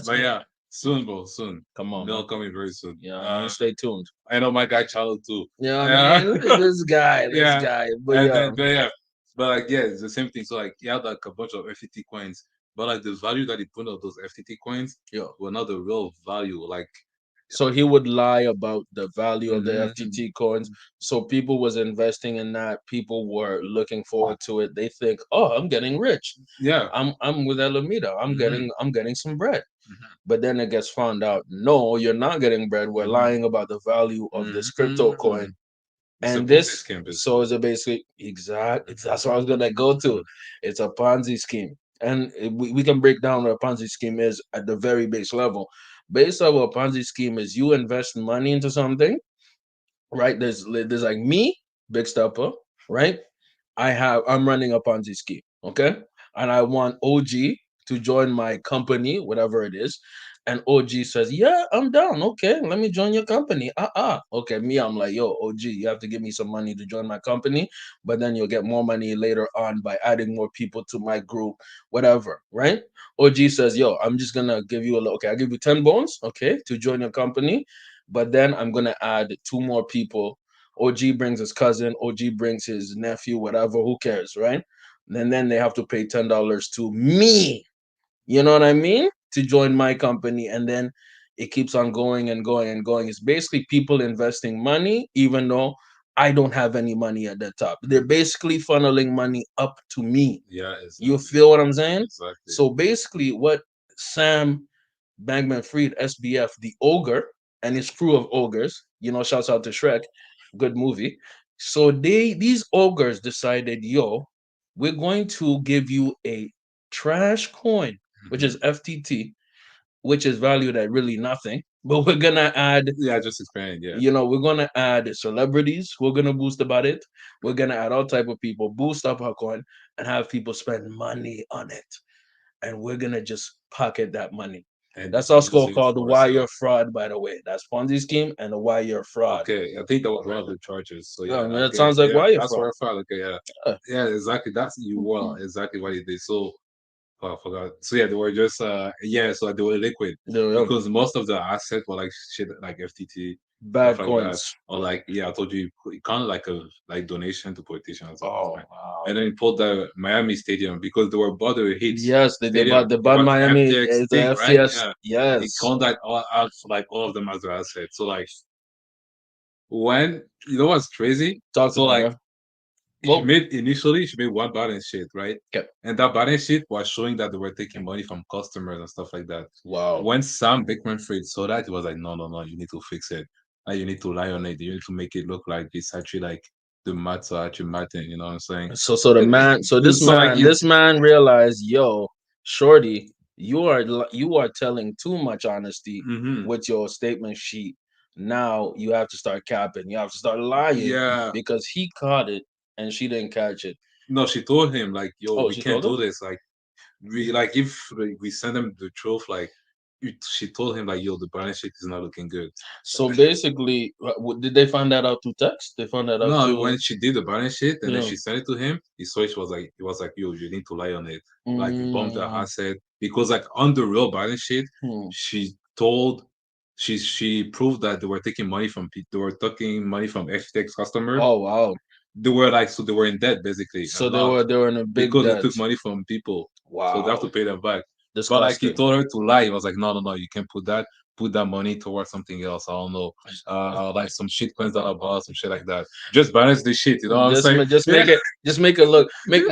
But yeah, soon, bro, soon. Come on, man. Mil coming very soon. Yeah, I mean, stay tuned. I know my guy Charlo too. Yeah, I Yeah. mean, look at this guy, this Yeah, guy. But and yeah, then but yeah, but like yeah, it's the same thing. So like he had like a bunch of FTT coins, but like the value that he put on those FTT coins yeah. were not the real value. Like So he would lie about the value of the mhm, FTT coins. So people was investing in that. People were looking forward to it. They think, oh, I'm getting rich. yeah, I'm with Alameda. hmm I'm getting some bread. hmm But then it gets found out, no, you're not getting bread. We're hmm lying about the value of this crypto coin. hmm it's a And Ponzi this, scheme so basically. is it basically exact? That's what I was gonna go to. It's a Ponzi scheme. And we can break down what a Ponzi scheme is at the very base level. Base level, a Ponzi scheme is you invest money into something, right? There's like me, Big Stepper, right? I'm running a Ponzi scheme, okay? And I want OG to join my company, whatever it is. And OG says, "Yeah, I'm down. Okay, let me join your company." Okay, me, I'm like, "Yo, OG, you have to give me some money to join my company, but then you'll get more money later on by adding more people to my group, whatever." Right? OG says, "Yo, I'm just gonna give you a little. Okay, I'll give you 10 bones, okay, to join your company, but then I'm gonna add two more people. OG brings his cousin, OG brings his nephew, whatever, who cares, right? And then they have to pay $10 to me. You know what I mean? To join my company. And then it keeps on going and going and going. It's basically people investing money, even though I don't have any money at the top. They're basically funneling money up to me. Yeah, You exactly. feel what I'm saying? Exactly. So basically, what Sam Bankman Fried, SBF, the ogre, and his crew of ogres, shouts out to Shrek, good movie. So these ogres decided, yo, we're going to give you a trash coin, which Mhm. is FTT, which is valued at really nothing. But we're gonna add, Yeah, just explain. Yeah. we're gonna add celebrities who are gonna boost about it. We're gonna add all type of people, boost up our coin, and have people spend money on it, and we're gonna just pocket that money. And That's also use it called the for stuff. wire fraud, by the way. That's Ponzi scheme and the wire fraud. Okay, I think that was one of the charges. So Yeah, yeah, I mean, it okay, sounds like yeah, wire that's fraud. what I thought. Okay, yeah, Yeah. yeah, exactly. That's you were exactly what it is. So oh, I forgot. So yeah, they were just yeah, so they were liquid Yeah. because most of the assets were like shit like FTT stuff Bad like that, coins. or like yeah, I told you kind of like a like donation to politicians or Oh something. wow. And then he pulled the Miami Stadium because they were about to hit Yes, stadium. they They bought bought the Miami. FTX It's a thing, right? FTS. Yeah, he Yes. called that all out for like all of them as their assets. So like when you know what's crazy? Talk to So me, like bro. Well, she made one balance sheet, right? okay. And that balance sheet was showing that they were taking money from customers and stuff like that. Wow. When Sam Bankman Fried saw that, he was like, no, no, no, you need to fix it. Like, you need to lie on it. You need to make it look like it's actually like the maths are actually mathing, you know what I'm saying? So the man, so So like it, this man realized, yo, shorty, you are telling too much honesty mhm. with your statement sheet. Now you have to start capping. You have to start lying Yeah. because he caught it and she didn't catch it. No, she told him like, yo, Oh, we she can't told him. do this. Like we like if like, we send him the truth, like she told him like, yo, the balance sheet is not looking good. So basically, did they find that out through text? They found that out No, through, when she did the balance sheet and then yeah. she sent it to him, he saw it was like, yo, you need to lie on it. Like you bumped the Mm, asset because like on the real balance sheet, hmm. she told she proved that they were taking money from they were taking money from FTX customer. Oh wow. They were like so they were in debt basically a So lot they were in a big because they debt. took money from people. So they have Wow. to pay them back. But like he Disgusting. told her to lie. He was like, no, no, no, you can put that money towards something else. I don't know. Like some shit coins that I bought, some shit like that. Just balance the shit, you know what I'm saying? Just Yeah. make it look make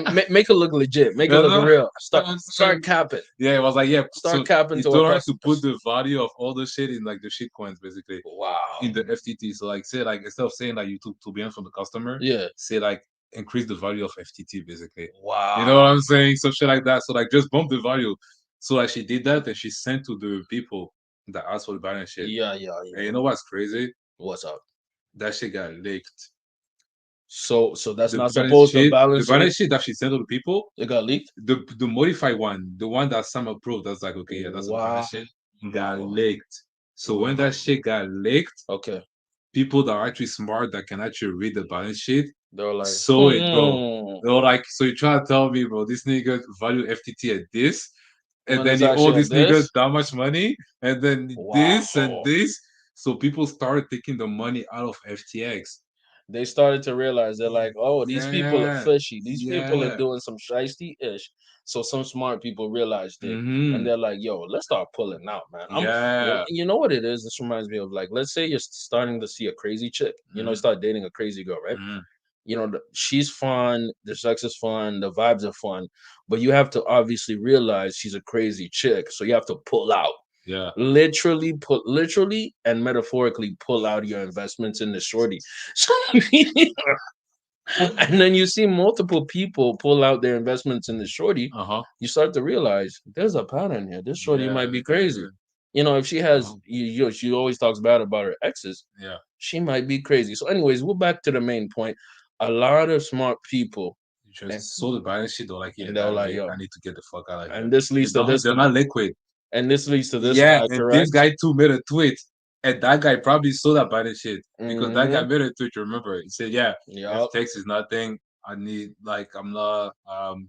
it look legit. Make it You look know? real. I'm Start saying? capping. Yeah, it was like, yeah. Start So capping he to our told her to put customers. the value of all the shit in like the shit coins, basically, Wow. in the FTT. So like, say like instead of saying like you took 2 billion from the customer, Yeah. say like increase the value of FTT, basically. You know what Wow. I'm saying? Some shit like that. So like, just bump the value. So like, she did that and she sent to the people that asked for the balance sheet. Yeah, yeah, And yeah. you know what's crazy? What's up? That shit got leaked. So that's not supposed to The balance sheet. balance sheet that she sent to the people, It got leaked. the modified one, the one that some approved, that's like, okay, yeah, that's a Wow. balance sheet, got leaked. So when that shit got leaked, Okay. people that are actually smart that can actually read the balance sheet They were like, saw it, bro. They were like, so you try to tell me, bro, this nigga value FTT at this, and when then it's he owe actually at this nigga this. that much money, and then this and Wow. this. So people started taking the money out of FTX. They started to realize they're like, oh, these people are Yeah, fishy. These people are yeah. doing some shisty ish. So some smart people realized it, and Mm-hmm. they're like, yo, let's start pulling out, man. Yeah. You know what it is? This reminds me of like, let's say you're starting to see a crazy chick. You Mm-hmm. start dating a crazy girl, right? Mm-hmm. She's fun, the sex is fun, the vibes are fun, but you have to obviously realize she's a crazy chick, so you have to pull out. Yeah. Literally and metaphorically pull out your investments in the shorty. So, And then you see multiple people pull out their investments in the shorty. You start to realize there's a pattern here. This shorty might be crazy. You know, if she has, she always talks bad about her exes. Yeah. She might be crazy. So, anyways, we're back to the main point. A lot of smart people You just saw the balance sheet, they're like, yeah, and they're like, I yo, need to get the fuck out of here. and this leads to this, They're not liquid. and this leads to this Yeah, guy, and this correct? guy too made a tweet, and that guy probably saw that balance sheet because that guy Mm-hmm. made a tweet. You remember? He said, "Yeah, Yep. FTX is nothing. I need I'm not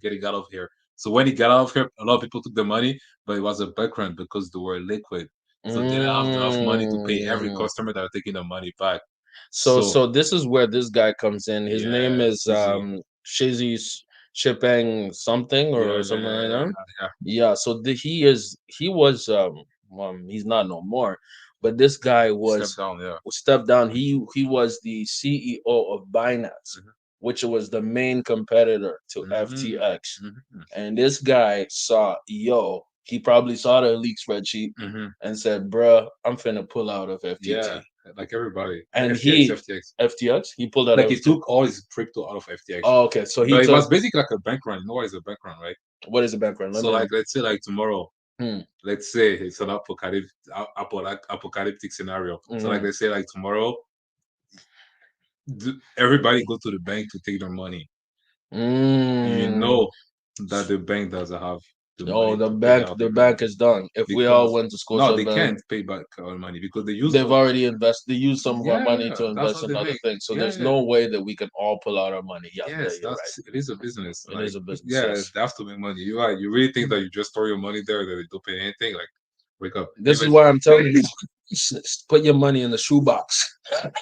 getting out of here." So when he got out of here, a lot of people took the money, but it was a background because they were liquid, so they didn't have enough money to pay every Mm. customer that are taking the money back. So this is where this guy comes in. His name Yeah, is it's easy. Shizi Chipeng something Yeah, or yeah, something like yeah, that. yeah. Yeah, so he was he's not no more, but this guy Step was down. Yeah. stepped down. He was the CEO of Binance, which was the main competitor to Mm-hmm. FTX. Mm-hmm. And this guy saw, he probably saw the leak spreadsheet Mm-hmm. and said, "Bruh, I'm finna pull out of Yeah, FTT." like everybody. And FTX, he FTX. FTX, he pulled out Like he FTX. took all his crypto out of FTX. Oh, okay. So he But it took, was basically like a bank run. You know what is a bank run, right? what is the background? Let So me know. like let's say like tomorrow, Hmm. let's say it's an apocalyptic scenario. So like Hmm. let's say like tomorrow, everybody go to the bank to take their money. You Mm. know that the bank doesn't have the Oh, money to pay out the everybody bank is done. If we all because went to no, they Scotiabank, can't pay back our money because they use they've some. already invested. They used some of our Yeah, money yeah, to that's invest how in they other make. things. So Yeah, there's yeah. no way that we can all pull out our money. Yeah, yeah, Yes, you're right. it is a business. It Like, is a business. yeah, Yes. they have to make money. You're right. You really think that you just throw your money there that they don't pay anything? Like, wake up. This is Anyways, why I'm telling you, put your money in the shoebox. but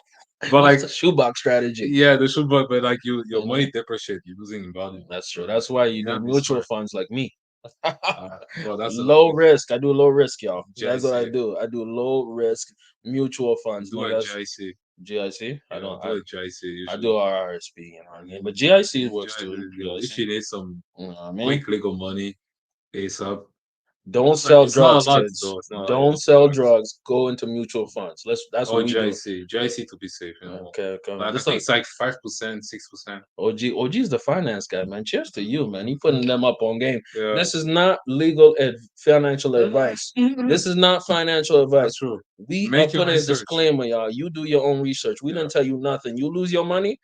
It's like, a shoebox strategy. yeah, they should, but like, your Mhm. money depreciate. You're losing in value. That's true. So That's why you you need gotta be mutual smart. funds like me. Well, that's a Low risk. I do low risk, y'all. That's what I GIC. do. I do low risk mutual funds. Do No, a that's GIC. GIC. I Yeah, don't. do a GIC I do usually. RRSP, you know what I mean. But GIC works too. If GIC. you need some You know what I mean? quick legal money, ASAP. Don't sell It's not a drugs, lot kids. though. It's not a lot. Yeah, Don't it's not a sell lot. drugs. Go into mutual funds. That's what Or we do. GIC to be safe. Okay, okay. Like I This think one, it's like 5%, 6%. OG's the finance guy, man. Cheers to you, man. You putting them up on game. Yeah, This is not legal financial advice. This is not financial advice. that's true. We are Make your putting a research. disclaimer, y'all. You do your own research. We Yeah. didn't tell you nothing. You lose your money,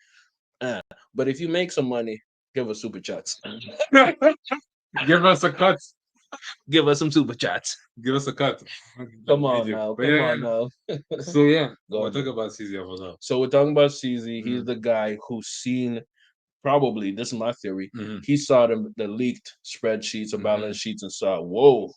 but if you make some money, give us super chats. Give us a cut. Give us some super chats. Give us a cut. Come We need on you. now. But Come yeah, on yeah. now. So yeah, Go we'll ahead. talk about CZ for now. So we're talking about CZ. He's Mm-hmm. the guy who's seen, probably, this is my theory. Mm-hmm. He saw the leaked spreadsheets or Mm-hmm. balance sheets and saw, whoa,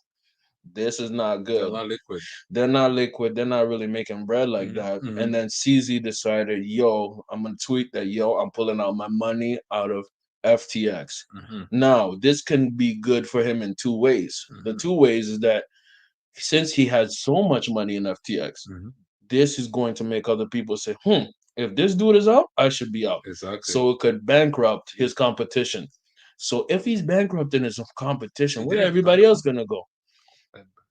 this is not They're good. not liquid. They're not liquid. They're not really making bread like that. Mm-hmm. Mm-hmm. And then CZ decided, yo, I'm gonna tweet that, yo, I'm pulling out my money out of FTX. Mm-hmm. Now, this can be good for him in two ways. The Mm-hmm. two ways is that since he has so much money in FTX, Mm-hmm. this is going to make other people say, if this dude is out, I should be out. Exactly. So it could bankrupt his competition. So if he's bankrupting his competition, where Yeah. everybody else gonna go?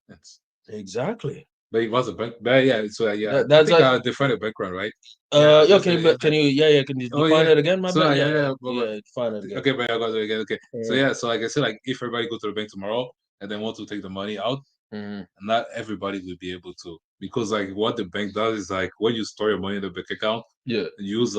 That's- Exactly. But it was a bank. But yeah, so yeah, I That's think like, I defined a background, right? Yeah, yeah, just can you, yeah, can you oh define yeah. it again? My So bad. yeah, Yeah, yeah. yeah, define it again. Okay, but I got it again. Okay, so Mhm. yeah, so like I said, like if everybody go to the bank tomorrow and then want to take the money out, Mhm. not everybody will be able to because like what the bank does is like when you store your money in the bank account, Yeah. they use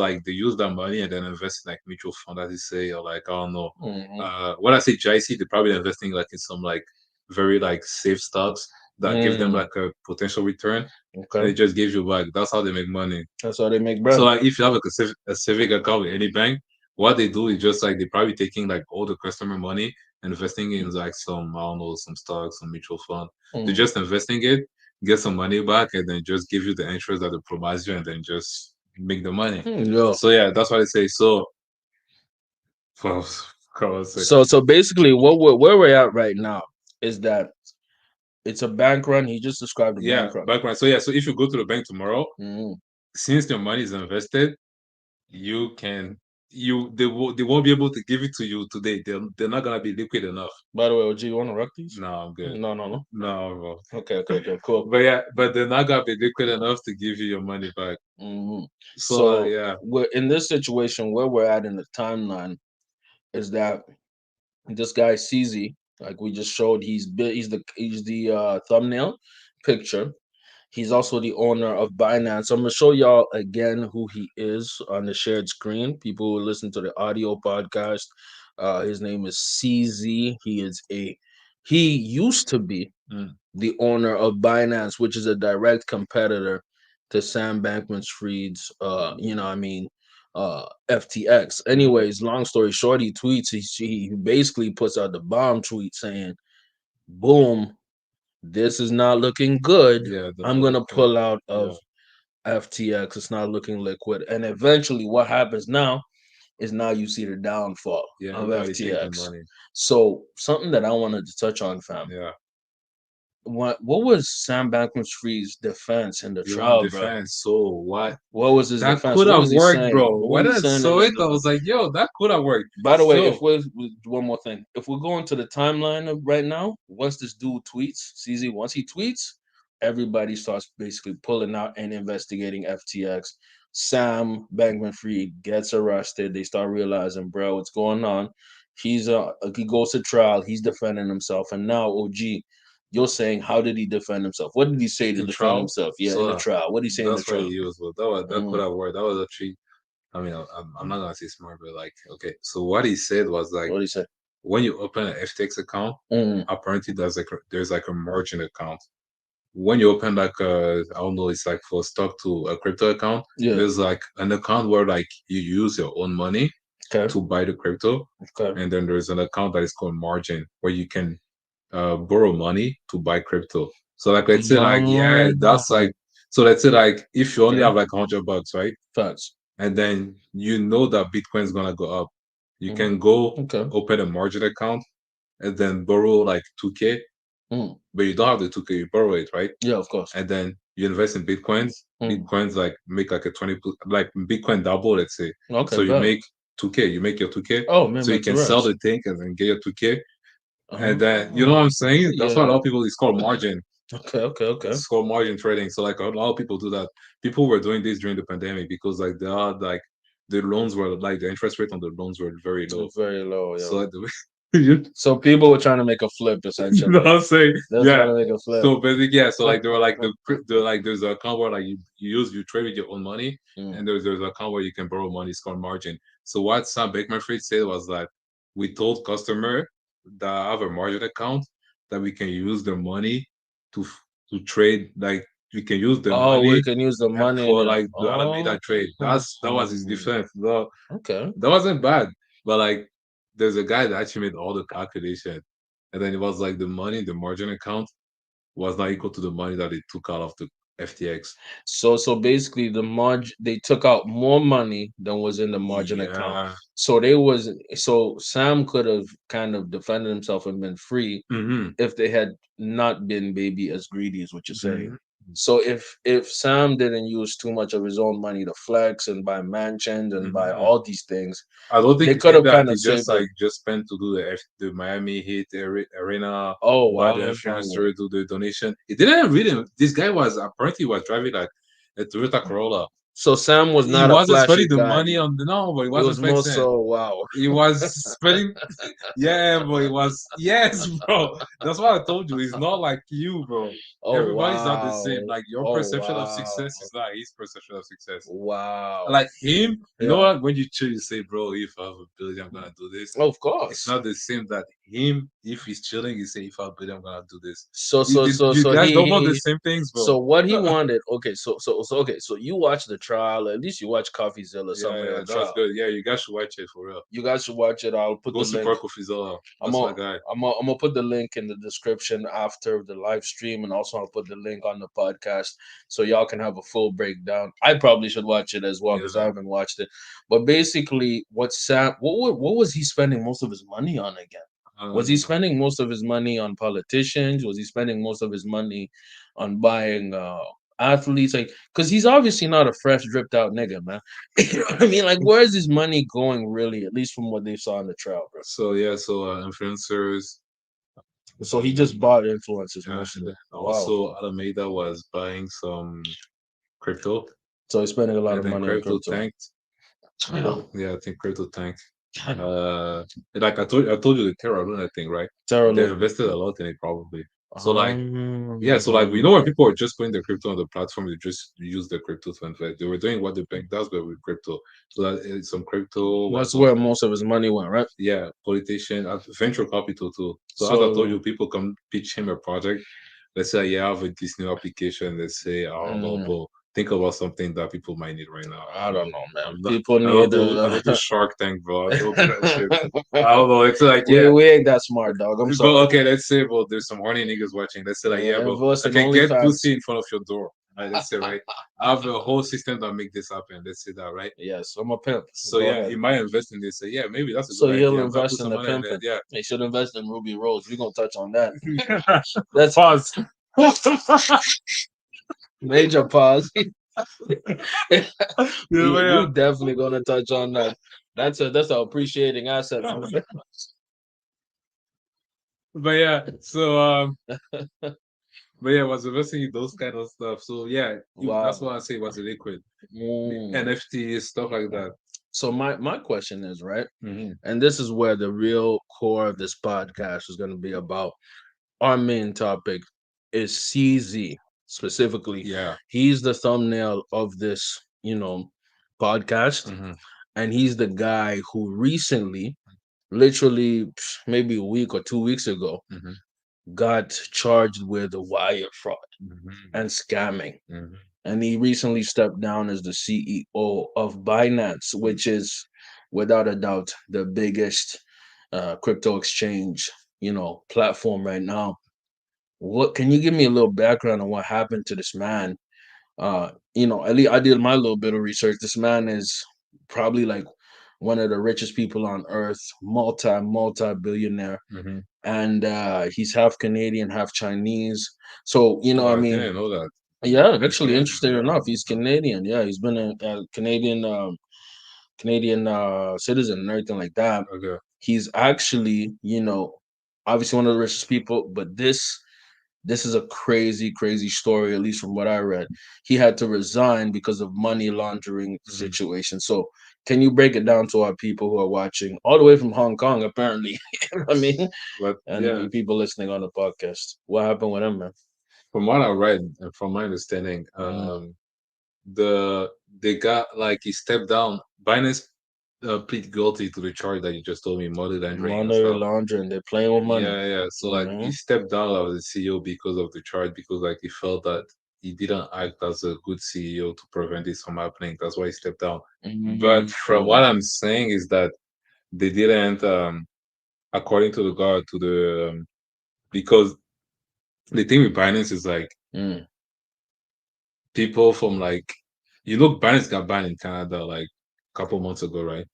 that money and then invest in like mutual fund, as you say, or like I don't know. Mhm. When I say GIC, they're probably investing like in some like very like safe stocks that give them Mm. like a potential return and Okay. it just gives you back. That's how they make money. That's how they make So bread. like if you have like a civic account with any bank, what they do is just like they probably taking like all the customer money and investing in like some I don't know some stocks, some mutual fund. They're Mm. just investing it, get some money back, and then just give you the interest that they promise you, and then just make the money. Yeah. So yeah, that's what I say. So, well, come on, say So basically, where we're at right now is that it's a bank run. He just described a yeah, bank run. background. So yeah, so if you go to the bank tomorrow, Mhm. since your money is invested, you can they won't be able to give it to you today. They're not gonna be liquid enough. By the way, OG, you want to rock these? No, I'm good. No, no, no. No, bro. Okay, cool. But yeah, but they're not gonna be liquid enough to give you your money back. hmm So So yeah. we're in this situation where we're at in the timeline is that this guy CZ, like we just showed, he's the thumbnail picture. He's also the owner of Binance. I'm gonna show y'all again who he is on the shared screen. People who listen to the audio podcast, his name is CZ. He used to be Mm. the owner of Binance, which is a direct competitor to Sam Bankman Fried's, FTX. Mhm. Anyways, long story short, he tweets. He basically puts out the bomb tweet saying, "Boom, this is not looking good. Yeah, that's I'm not gonna looking. pull out Yeah, of FTX. It's not looking liquid." And eventually, what happens now is now you see the downfall yeah. of Look how he take the FTX. money. So something that I wanted to touch on, fam. Yeah, What was Sam Bankman Fried's defense in the your trial, bro? defense. So what? What was his That defense? could What have was he worked, saying? bro. What When was he I saying in saw his it, I defense? was like, yo, that could have worked. By the way, if So we one more thing, if we're going to the timeline of right now, once this dude tweets, CZ, once he tweets, everybody starts basically pulling out and investigating FTX. Sam Bankman Fried gets arrested. They start realizing, bro, what's going on. He goes to trial. He's defending himself, and now OG, you're saying, how did he defend himself? What did he say to in defend trial, himself? Yeah, in the so trial. What did he say in the that's what he trial? used. But that could Mm, have worked. That was actually. I mean, I'm not gonna say smart, but like, okay. So what he said was like, what did he say? when you open an FTX account, Mm, apparently there's like a margin account. When you open like I don't know, it's like for stock to a crypto account. yeah. There's like an account where like you use your own money Okay. to buy the crypto, Okay. and then there's an account that is called margin where you can borrow money to buy crypto. So like let's say like yeah, Ah, that's like so let's say like if you only okay. have like $100, right? Facts. And then you know that Bitcoin's gonna go up, you Mm, can go okay. open a margin account and then borrow like 2K, Mm, but you don't have the 2K, you borrow it, right? yeah, of course. And then you invest in Bitcoins. Mm, Bitcoins like make like a 20, like Bitcoin double, let's say. okay, So you bet. make 2K, you make your 2K, Oh, man, so you back to can sell rest. the thing and then get your 2K. And then you know Oh, what I'm saying? That's yeah. why a lot of people it's called margin. Okay. It's called margin trading. So like a lot of people do that. People were doing this during the pandemic because like they are like the loans were like the interest rate on the loans were very low. It's very low, So yo. like, you So people were trying to make a flip, know what essentially. I'm saying? They're trying Yeah. to make a flip. So basically, yeah. So like they were like the like there's an account where like you trade with your own money, Mm. and there's an account where you can borrow money. It's called margin. So what Sam Bankman Fried said was that we told customer that have a margin account that we can use the money to to trade. Like we can use the Oh, we money can use the money for to. like the Oh, Alameda trade. That was his defense. No, okay. that wasn't bad. But like there's a guy that actually made all the calculation. And then it was like the money, the margin account was not equal to the money that they took out of the FTX. So basically the margin, they took out more money than was in the margin account. Yeah. So they was so Sam could have kind of defended himself and been free Hmm. if they had not been maybe as greedy as what you're saying. Hmm. So if Sam didn't use too much of his own money to flex and buy mansions and buy Hmm. all these things, I don't think they he could did have that. kind He of just saved like him. just spent to do the Miami Heat arena, Oh buy the wow. influencer, do the donation. He didn't really. This guy was apparently he was driving like a Toyota Corolla. So Sam was He not a wasn't spending flashy the guy. money on the no, but he It wasn't was more flexing. so wow. He was spending. Yeah, bro. It was yes, bro. That's what I told you. It's not like you, bro. Oh Everybody's not the same. wow. Like your Oh perception of wow. success is not his perception of success. Wow. Like him, you know Yeah. what? When you chill, you say, "Bro, if I have a billion, I'm gonna do this." Of It's course. not the same that him. If he's chilling, he say, "If I have a billion, I'm gonna do this." So You, so you, so you so guys he don't want the he same things, so bro. what he wanted, okay, so you watch the trial, at least you watch CoffeeZilla Yeah, summary yeah, of the that was trial. good. Yeah, you guys should watch it for real. You guys should watch it. I'll put Go the link. support Kofizola. I'm That's gonna my guy. I'm gonna put the link in the description after the live stream, and also I'll put the link on the podcast so y'all can have a full breakdown. I probably should watch it as well because I Yeah, haven't watched it. But basically, what was he spending most of his money on again? I Was don't he know. spending most of his money on politicians? Was he spending most of his money on buying athletes, like, because he's obviously not a fresh, dripped out nigga, man. You know what I mean? Like, where is his money going, really? At least from what they saw in the trial, bro. So yeah, so influencers. So he just bought influencers And mostly. then Wow. also Alameda was buying some crypto, So he's spending a lot and of then money on crypto crypto. tanked. Yeah, I think crypto tanked. Like I told you the Terra Luna thing, right? Terra They Luna. invested a lot in it probably. So like, yeah, so like we know when Um, people are just putting their crypto on the platform, they just use the crypto to invest. They were doing what the bank does, but with crypto. So that some crypto was that's where most of his money went, right? yeah, politician, venture capital too. So as I told So, you, people come pitch him a project. Let's say, yeah, I have this new application. Let's say, oh, mm, but think about something that people might need right now. I I don't don't know. know, man. I'm not. People need I don't do Shark Tank, bro. I don't do that shit. I we don't know. It's like, yeah, we ain't that smart, dog. I'm but sorry. okay, let's say, well, there's some horny niggas watching. Let's say, like, yeah, but Invest I in can get OnlyFans. pussy in front of your door. Right, let's say, right. I have a whole system that make this happen. Let's say that, right. Yes, I'm a pimp. So Go yeah, ahead. he might invest in this. Say, yeah, maybe that's a So good he'll idea. I'm gonna put invest in some the money in it. pimping. Yeah. He should invest in Ruby Rose. We're gonna touch on that. That's Pause. major pause. Yeah, but We yeah, definitely gonna touch on that. That's a appreciating asset. but yeah. So but yeah, was investing in those kind of stuff. So yeah, that's Wow. why I say it was a liquid. Mm. NFT stuff like that. So my question is, right, Hmm. and this is where the real core of this podcast is going to be about. Our main topic is CZ specifically. Yeah. He's the thumbnail of this, podcast, Hmm. and he's the guy who recently, literally maybe a week or 2 weeks ago, Hmm. got charged with wire fraud Hmm. and scamming. Hmm. And he recently stepped down as the CEO of Binance, which is without a doubt the biggest crypto exchange, platform right now. What can you give me a little background on what happened to this man? At least I did my little bit of research. This man is probably like one of the richest people on earth, multi billionaire, Hmm. and he's half Canadian, half Chinese. So Oh, I I mean, didn't know that. yeah, He's actually, Canadian. interesting Yeah. enough, he's Canadian. Yeah, he's been a Canadian citizen and everything like that. Okay. He's actually, obviously one of the richest people, but this is a crazy, crazy story, at least from what I read. He had to resign because of money laundering Hmm. situation. So, can you break it down to our people who are watching all the way from Hong Kong, apparently? I mean, But and yeah, people listening on the podcast. What happened with him, man? from what I read and from my understanding, Mm. the they got like he stepped down. Binance plead guilty to the charge that you just told me, money laundering and Money stuff. laundering. They're playing with money. Yeah, yeah. So like he Hmm. stepped down as the CEO because of the charge, because like he felt that he didn't act as a good CEO to prevent this from happening. That's why he stepped down. But from what I'm saying is that they didn't, according to the guard, to the because the thing with Binance is like Mm. people from like Binance got banned in Canada like a couple months ago, right?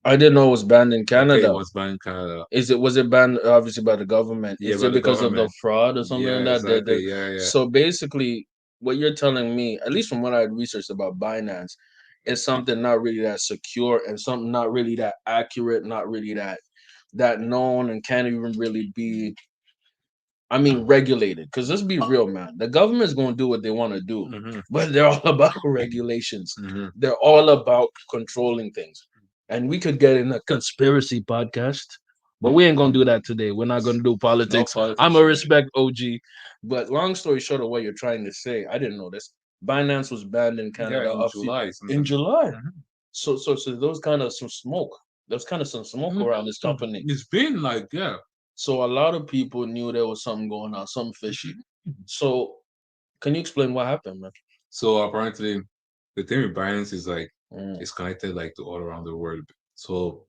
I didn't know it was banned in Okay, it Canada. was banned in Canada. Was it banned obviously by the government? Yeah, Is by it the because of the government. fraud or something Yeah, like that? exactly. Yeah, yeah. So basically, what you're telling me, at least from what I had researched about Binance, is something not really that secure and something not really that accurate, not really that known, and can't even really be, I mean, regulated. Because let's be real, man. The government's going to do what they want to do, Hmm. but they're all about regulations. Hmm. They're all about controlling things. And we could get in a conspiracy podcast, but we ain't going to do that today. We're not going to do No politics. I'm politics a today. respect OG. But long story short of what you're trying to say, I didn't know this. Binance was banned in Yeah, Canada in July, in something. July. Mhm. So those kind of some smoke. There's kind of some smoke around this company. It's been like, yeah. So a lot of people knew there was something going on, something fishy. Mhm. So can you explain what happened, man? So apparently, the thing with Binance is like Mm, it's connected like to all around the world. So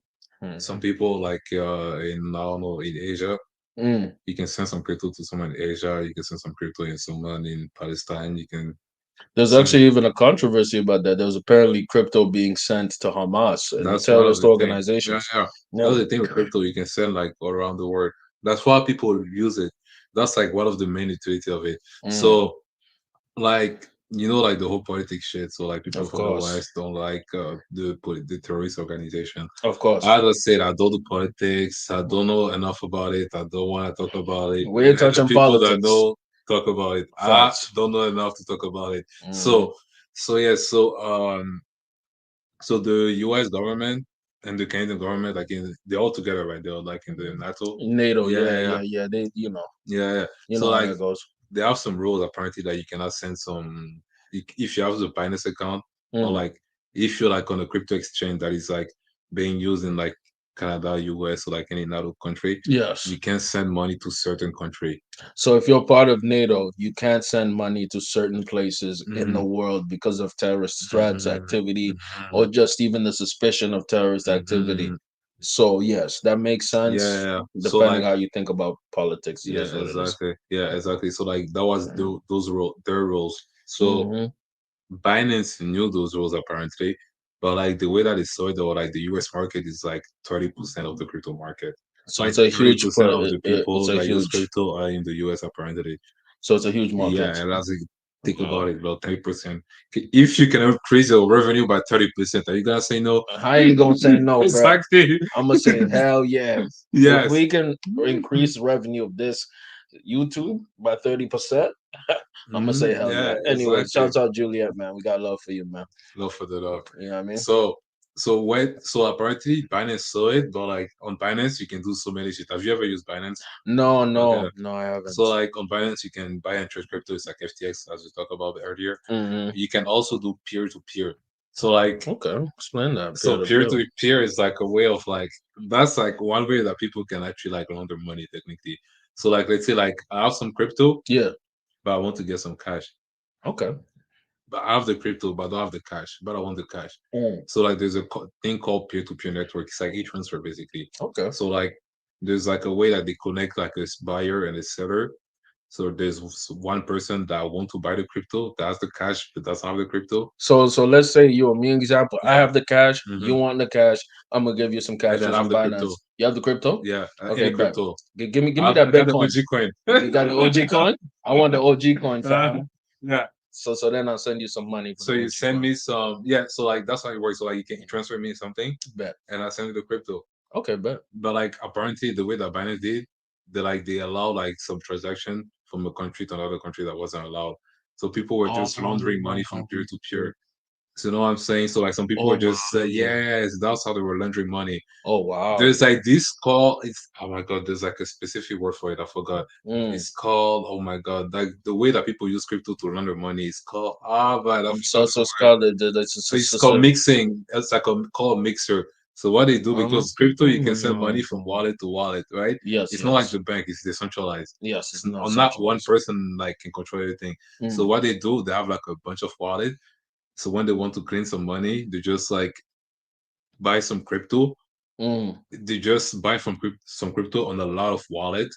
some mhm, people like in I don't know in Asia, mm. you can send some crypto to someone in Asia. You can send some crypto in someone in Palestine. You can There's send. actually even a controversy about that. There was apparently crypto being sent to Hamas and That's one of terrorist the things. Yeah, organizations. yeah. That's Yeah. the thing with crypto. You can send like all around the world. That's why people use it. That's like one of the main utility of it. Mm, So like you know, like the whole politics shit. So like people Of from the course. West don't like the terrorist organization. Of course. I just said I don't do politics. I don't know enough about it. I don't want to talk about it. We ain't Let the touching people that politics. know talk about it. I Facts. don't know enough to talk about it. Hmm. So yeah, so the U.S. government and the Canadian government, like they're all together, right? They're like in the NATO. NATO, Yeah, yeah, yeah, yeah, yeah, yeah. They, yeah, yeah. you So know how like that goes. they have some rules apparently that you cannot send some if you have the Binance account or Mm. like if you're like on a crypto exchange that is like being used in like Canada, US, or like any NATO country, Yes. you can send money to certain country. So if you're part of NATO, you can't send money to certain places in the Hmm. world because of terrorist threats, Hmm. activity, or Hmm. just even the suspicion of terrorist activity. Hmm. So yes, that makes Yeah, sense. yeah, yeah. So Depending like how you think about politics, it yeah, is what it is. exactly. Yeah, exactly. So like that was those their rules. So Mm-hmm. Binance knew those rules apparently, but like the way that it's sold, or like the US market is like 30% of the crypto market. So Like it's a huge 30% of the it's people a that use huge crypto are in the US apparently. so it's a huge Yeah, market. and that's like, think Uh, about it, about 30%. If you can increase your revenue by 30%, are you gonna say no? I ain't gonna say no, bro. Exactly. I'm gonna say hell yeah. If Yes. we can increase revenue of this YouTube by 30%, I'm gonna say hell yeah. Yeah, Anyway, exactly. shouts out Juliet, man. We got love for you, man. Love for the love. You know what I mean? So so apparently Binance saw it, but like on Binance you can do so many shit. Have you ever used Binance? No, Okay. no, no, I So haven't. like on Binance you can buy and trade crypto. It's like FTX as we talked about earlier. Hmm. You can also do peer to peer. So like Okay, explain that. Peer so to peer peer. to peer is like a way of like that's like one way that people can actually like launder money technically. So like let's say like I have some crypto, Yeah. but I want to get some cash. Okay. But I have the crypto, but I don't have the cash. But I want the cash. Mm. So like there's a thing called peer-to-peer network. It's like e-transfer basically. Okay. So like there's like a way that they connect like this buyer and a seller. So there's one person that want to buy the crypto, that has the cash, but doesn't have the crypto. So let's say you and me example. I Yeah. have the cash. You Hmm. want the cash. I'm gonna give you some And cash then through I have some the Binance. crypto. You have the crypto? Yeah, Okay, any bet. crypto. Give me that I got the Bitcoin. OG coin. You got the OG coin? I want the OG coin, Uh, fam. yeah. So then I'll send you some money for So the you OG send coin. me some, yeah. So like that's how it works. So like you can transfer me something, Bet. and I send you the crypto. Okay, bet. But like apparently the way that Binance did, they allow like some transaction from a country to another country that wasn't allowed. So people were Oh, just laundering money from peer to peer. So you know what I'm saying? So like some people oh were just wow. yes, that's how they were laundering money. Oh wow. There's like this call. It's oh my god. There's like a specific word for it. I forgot. Mm. It's called oh my god. Like the way that people use crypto to launder money is called man. I So forgot the so it's word. called It's called mixing. It's like a called mixer. So what they do because crypto you can send money from wallet to wallet, right? Yes, It's not like yes. the bank; it's decentralized. Yes, it's not Not one centralized. person like can control everything. So Mm. what they do, they have like a bunch of wallet. So when they want to clean some money, they just like buy some crypto. Mm. They just buy from some crypto on a lot of wallet.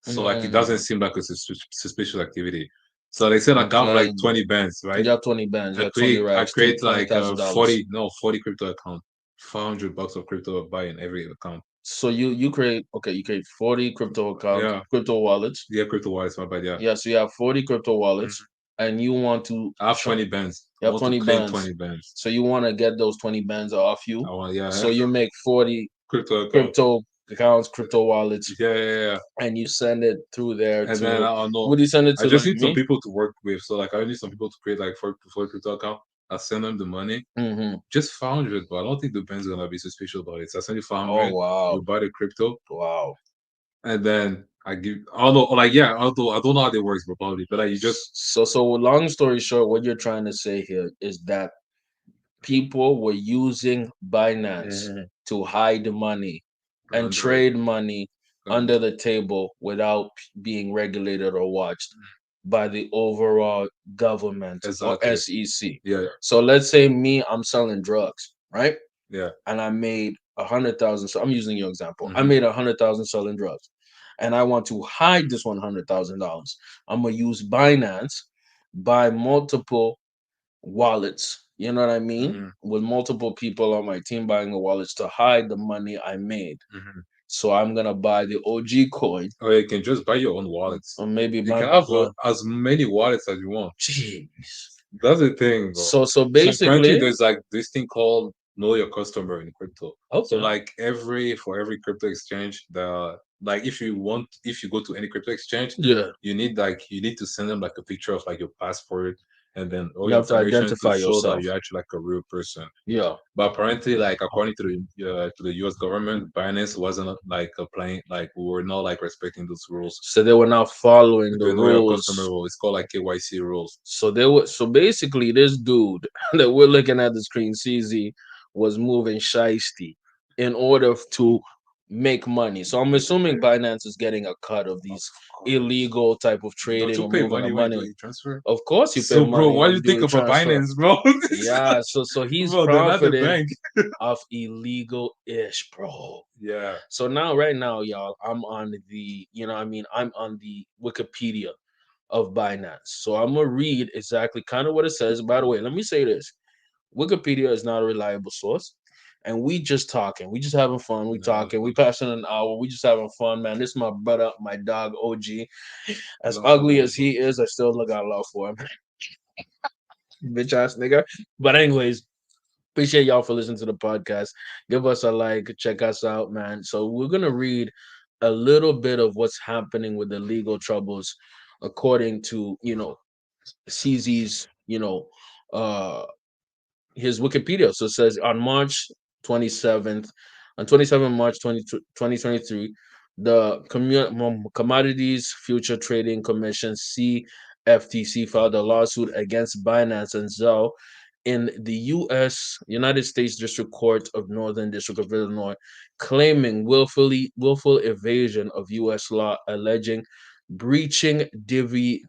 So like it doesn't Mm. seem like a suspicious activity. So they say like I have like Okay. 20 bands, right? You have 20 bands, you have 20 I racks, create hundred like thousand dollars. 40 no 40 crypto account. $500 of crypto I buy in every account. So you create okay, you create 40 crypto accounts, Yeah. crypto wallets. Yeah, crypto wallets, my bad, yeah. Yeah, so you have 40 crypto Mhm. wallets and you want to I have 20 bands. you I have want to 20 claim bands. 20 bands. So you want to get those 20 bands off you. I want yeah. So you make 40 Crypto account. crypto accounts, crypto wallets, Yeah, yeah, yeah. and you send it through there And then to I don't know. who do you send it I to, just like need some me? people to work with. So like I need some people to create like for crypto account. I send them the money. Hmm. Just 500, but I don't think the bank's gonna be suspicious about it. So I send you Oh 500, wow. you buy the crypto, Wow. and then I give I don't know, like yeah, although I don't know how they works, but probably. But like you just So long story short, what you're trying to say here is that people were using Binance Mhm. to hide money and laundering. trade money under the table without being regulated or watched by the overall government or Exactly. SEC. Yeah, So let's say me, I'm selling drugs, right? yeah. And I made 100,000. So I'm using your example. I Hmm. made 100,000 selling drugs, and I want to hide this $100,000. I'm gonna use Binance, buy multiple wallets. You know what I mean? Hmm. With multiple people on my team buying the wallets to hide the money I made. Hmm. So I'm gonna buy the OG coin, Or you can just buy your own wallets. or maybe You buy can my have own. as many wallets as you want. Jeez. That's the thing, bro. So So apparently basically, there's like this thing called know your customer in crypto. So okay. like every crypto exchange, the like if you go to any crypto exchange, Yeah. you need to send them like a picture of like your passport and then all You your have to information to identify show that yourself. you're actually like a real person. Yeah. But apparently, like according to the U.S. government, Binance wasn't like applying like we were not like respecting those rules. So they were not following the The know your customer rules. rule. It's called like KYC rules. So they were so basically this dude that we're looking at the screen, CZ, was moving shiesty in order to make money. So I'm assuming Binance is getting a cut of Of these course. illegal type of Don't trading you or pay moving money of when you do money. a transfer? Of course you pay So, bro, money what when do you you do think a about transfer. Binance, bro? Yeah, so he's Bro, they're not the profiting bank. off illegal ish, bro. Yeah. So now, right now, y'all, I'm on the, I mean, I'm on the Wikipedia of Binance. So I'm gonna read exactly kind of what it says. By the way, let me say this: Wikipedia is not a reliable source, and we just talking, we just having fun, we No, talking, we passing an hour, we just having fun, man. This is my brother, my dog, OG. As love for ugly them, as bro. he is, I still got love for him, bitch ass nigga. But anyways, appreciate y'all for listening to the podcast. Give us a like, check us out, man. So we're gonna read a little bit of what's happening with the legal troubles, according to CZ's uh his Wikipedia. So it says on March 27th, on 27th March 2023, the Commodities Future Trading Commission CFTC filed a lawsuit against Binance and Zhao in the United States District Court of Northern District of Illinois, claiming willful evasion of US law, alleging breaching Derivative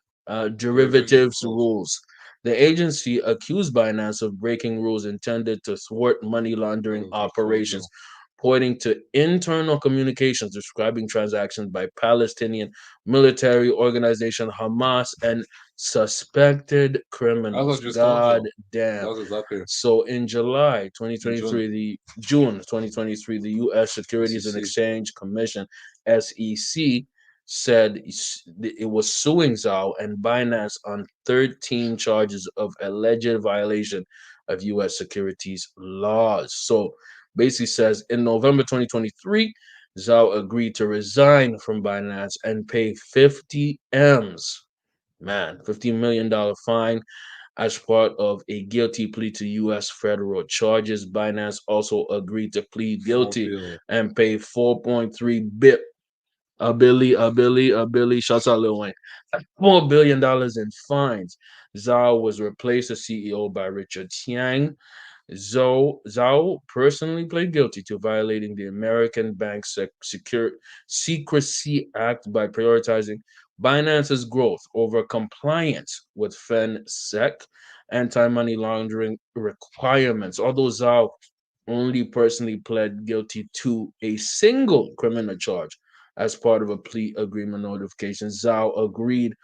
derivatives rules. rules. The agency accused Binance of breaking rules intended to thwart money Out laundering of the operations, photo. pointing to internal communications describing transactions by Palestinian military organization Hamas and suspected As I criminals. just told God you. damn. That's exactly So in July in June. 2023, the June 2023, the U.S. Securities and SEC. Exchange Commission (SEC) said it was suing Zhao and Binance on 13 charges of alleged violation of U.S. securities laws. So basically says in November 2023, Zhao agreed to resign from Binance and pay 50 M's, man, $50 million fine as part of a guilty plea to U.S. federal charges. Binance also agreed to plead For guilty bill. and pay 4.3 bit a Billy. Shouts out Lil Wayne. $4 billion in fines. Zhao was replaced as CEO by Richard Chiang. Zhao personally pled guilty to violating the American Bank Secrecy Act by prioritizing Binance's growth over compliance with FinSec anti-money laundering requirements. Although Zhao only personally pled guilty to a single criminal charge as part of a plea agreement notification, Zhao agreed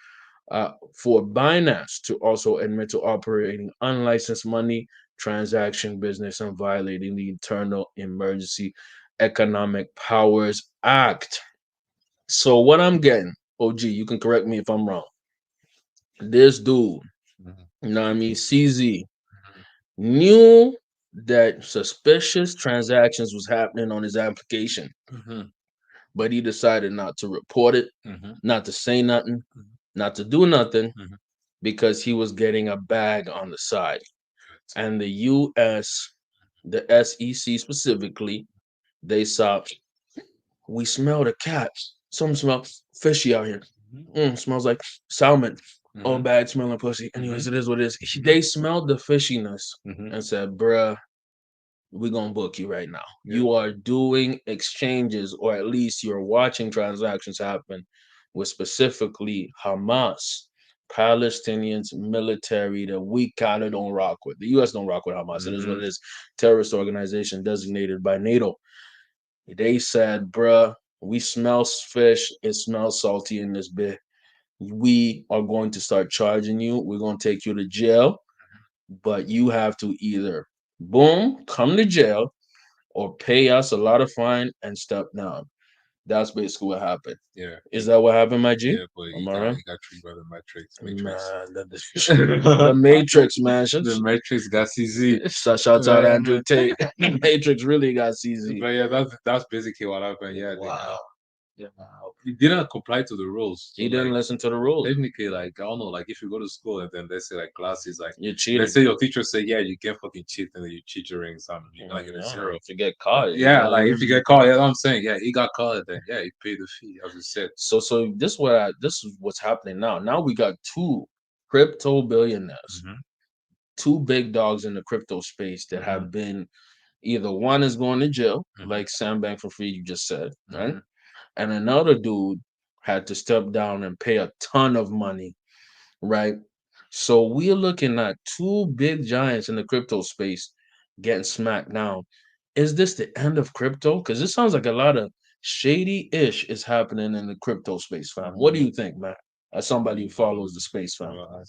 for Binance to also admit to operating unlicensed money transaction business and violating the Internal Emergency Economic Powers Act. So what I'm getting, OG, you can correct me if I'm wrong. This dude, Mhm. you know what I mean, CZ, knew that suspicious transactions was happening on his application, Mhm. but he decided not to report it, Mhm. not to say nothing, Mhm. not to do nothing Mhm. because he was getting a bag on the side. And the US, the SEC specifically, they saw we smelled a cat. Something smells fishy out here. Mhm. Smells like salmon. Oh, Mhm. bad smelling pussy. Anyways, Mhm. it is what it is. Mhm. They smelled the fishiness Mhm. and said, bruh, we're gonna book you right now. Yeah. You are doing exchanges, or at least you're watching transactions happen with specifically Hamas, Palestinians military that we kind of don't rock with. The US don't rock with Hamas. It is what Mhm. it is. Terrorist organization designated by NATO. They said, bruh, we smell fish. It smells salty in this bit. We are going to start charging you. We're going to take you to jail, but you have to either boom, come to jail or pay us a lot of fine and step down. That's basically what happened. Yeah. Is that what happened, my G? Yeah, but Am I right? he got tricked by the Matrix. Man, the Matrix, man. The Matrix got CZ. Shout out Andrew Tate. The Matrix really got CZ. But yeah, that's basically what happened. Yeah, Wow. yeah, he didn't comply to the rules. So He didn't like listen to the rules. technically, like I don't know, like if you go to school and then they say like classes, like You're cheating. let's say your teacher say, yeah, you can fucking cheat and then you cheat during exam, you're gonna get a zero. If you get caught, Yeah, like if you get caught, yeah, I'm saying, yeah, he got caught, then yeah, he paid the fee, as you said. So this is what's happening now. Now we got two crypto billionaires, two big dogs in the crypto space that have been either one is going to jail, like Sam Bankman Fried you just said, right? And another dude had to step down and pay a ton of money, right? So we're looking at two big giants in the crypto space getting smacked down. Is this the end of crypto? Because it sounds like a lot of shady ish is happening in the crypto space, fam. What do you think, man? As somebody who follows the space, fam. Well,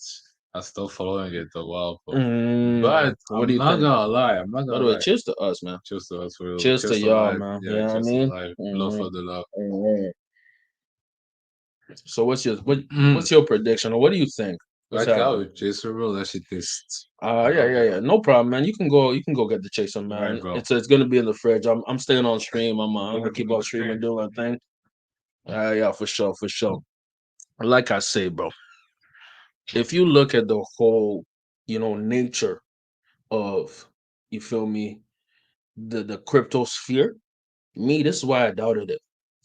I still following it a while, but What do I'm you not think? gonna lie. I'm not By the gonna way, lie. cheers to us, man. Cheers to us, for real. Cheers to Cheers to y'all, life. man. You Yeah, know what I cheers to mean? life. Love for the love. So what's your prediction or what do you think? What's Like happening? how cheers for real. That shit tastes. Yeah. No problem, man. You can go get the chaser, Right, man. bro. It's gonna be in the fridge. I'm staying on stream. I'm gonna keep on streaming, doing my thing. Yeah, for sure, for sure. Like I say, bro, if you look at the whole, nature of, you feel me, the crypto sphere, me, this is why I doubted it.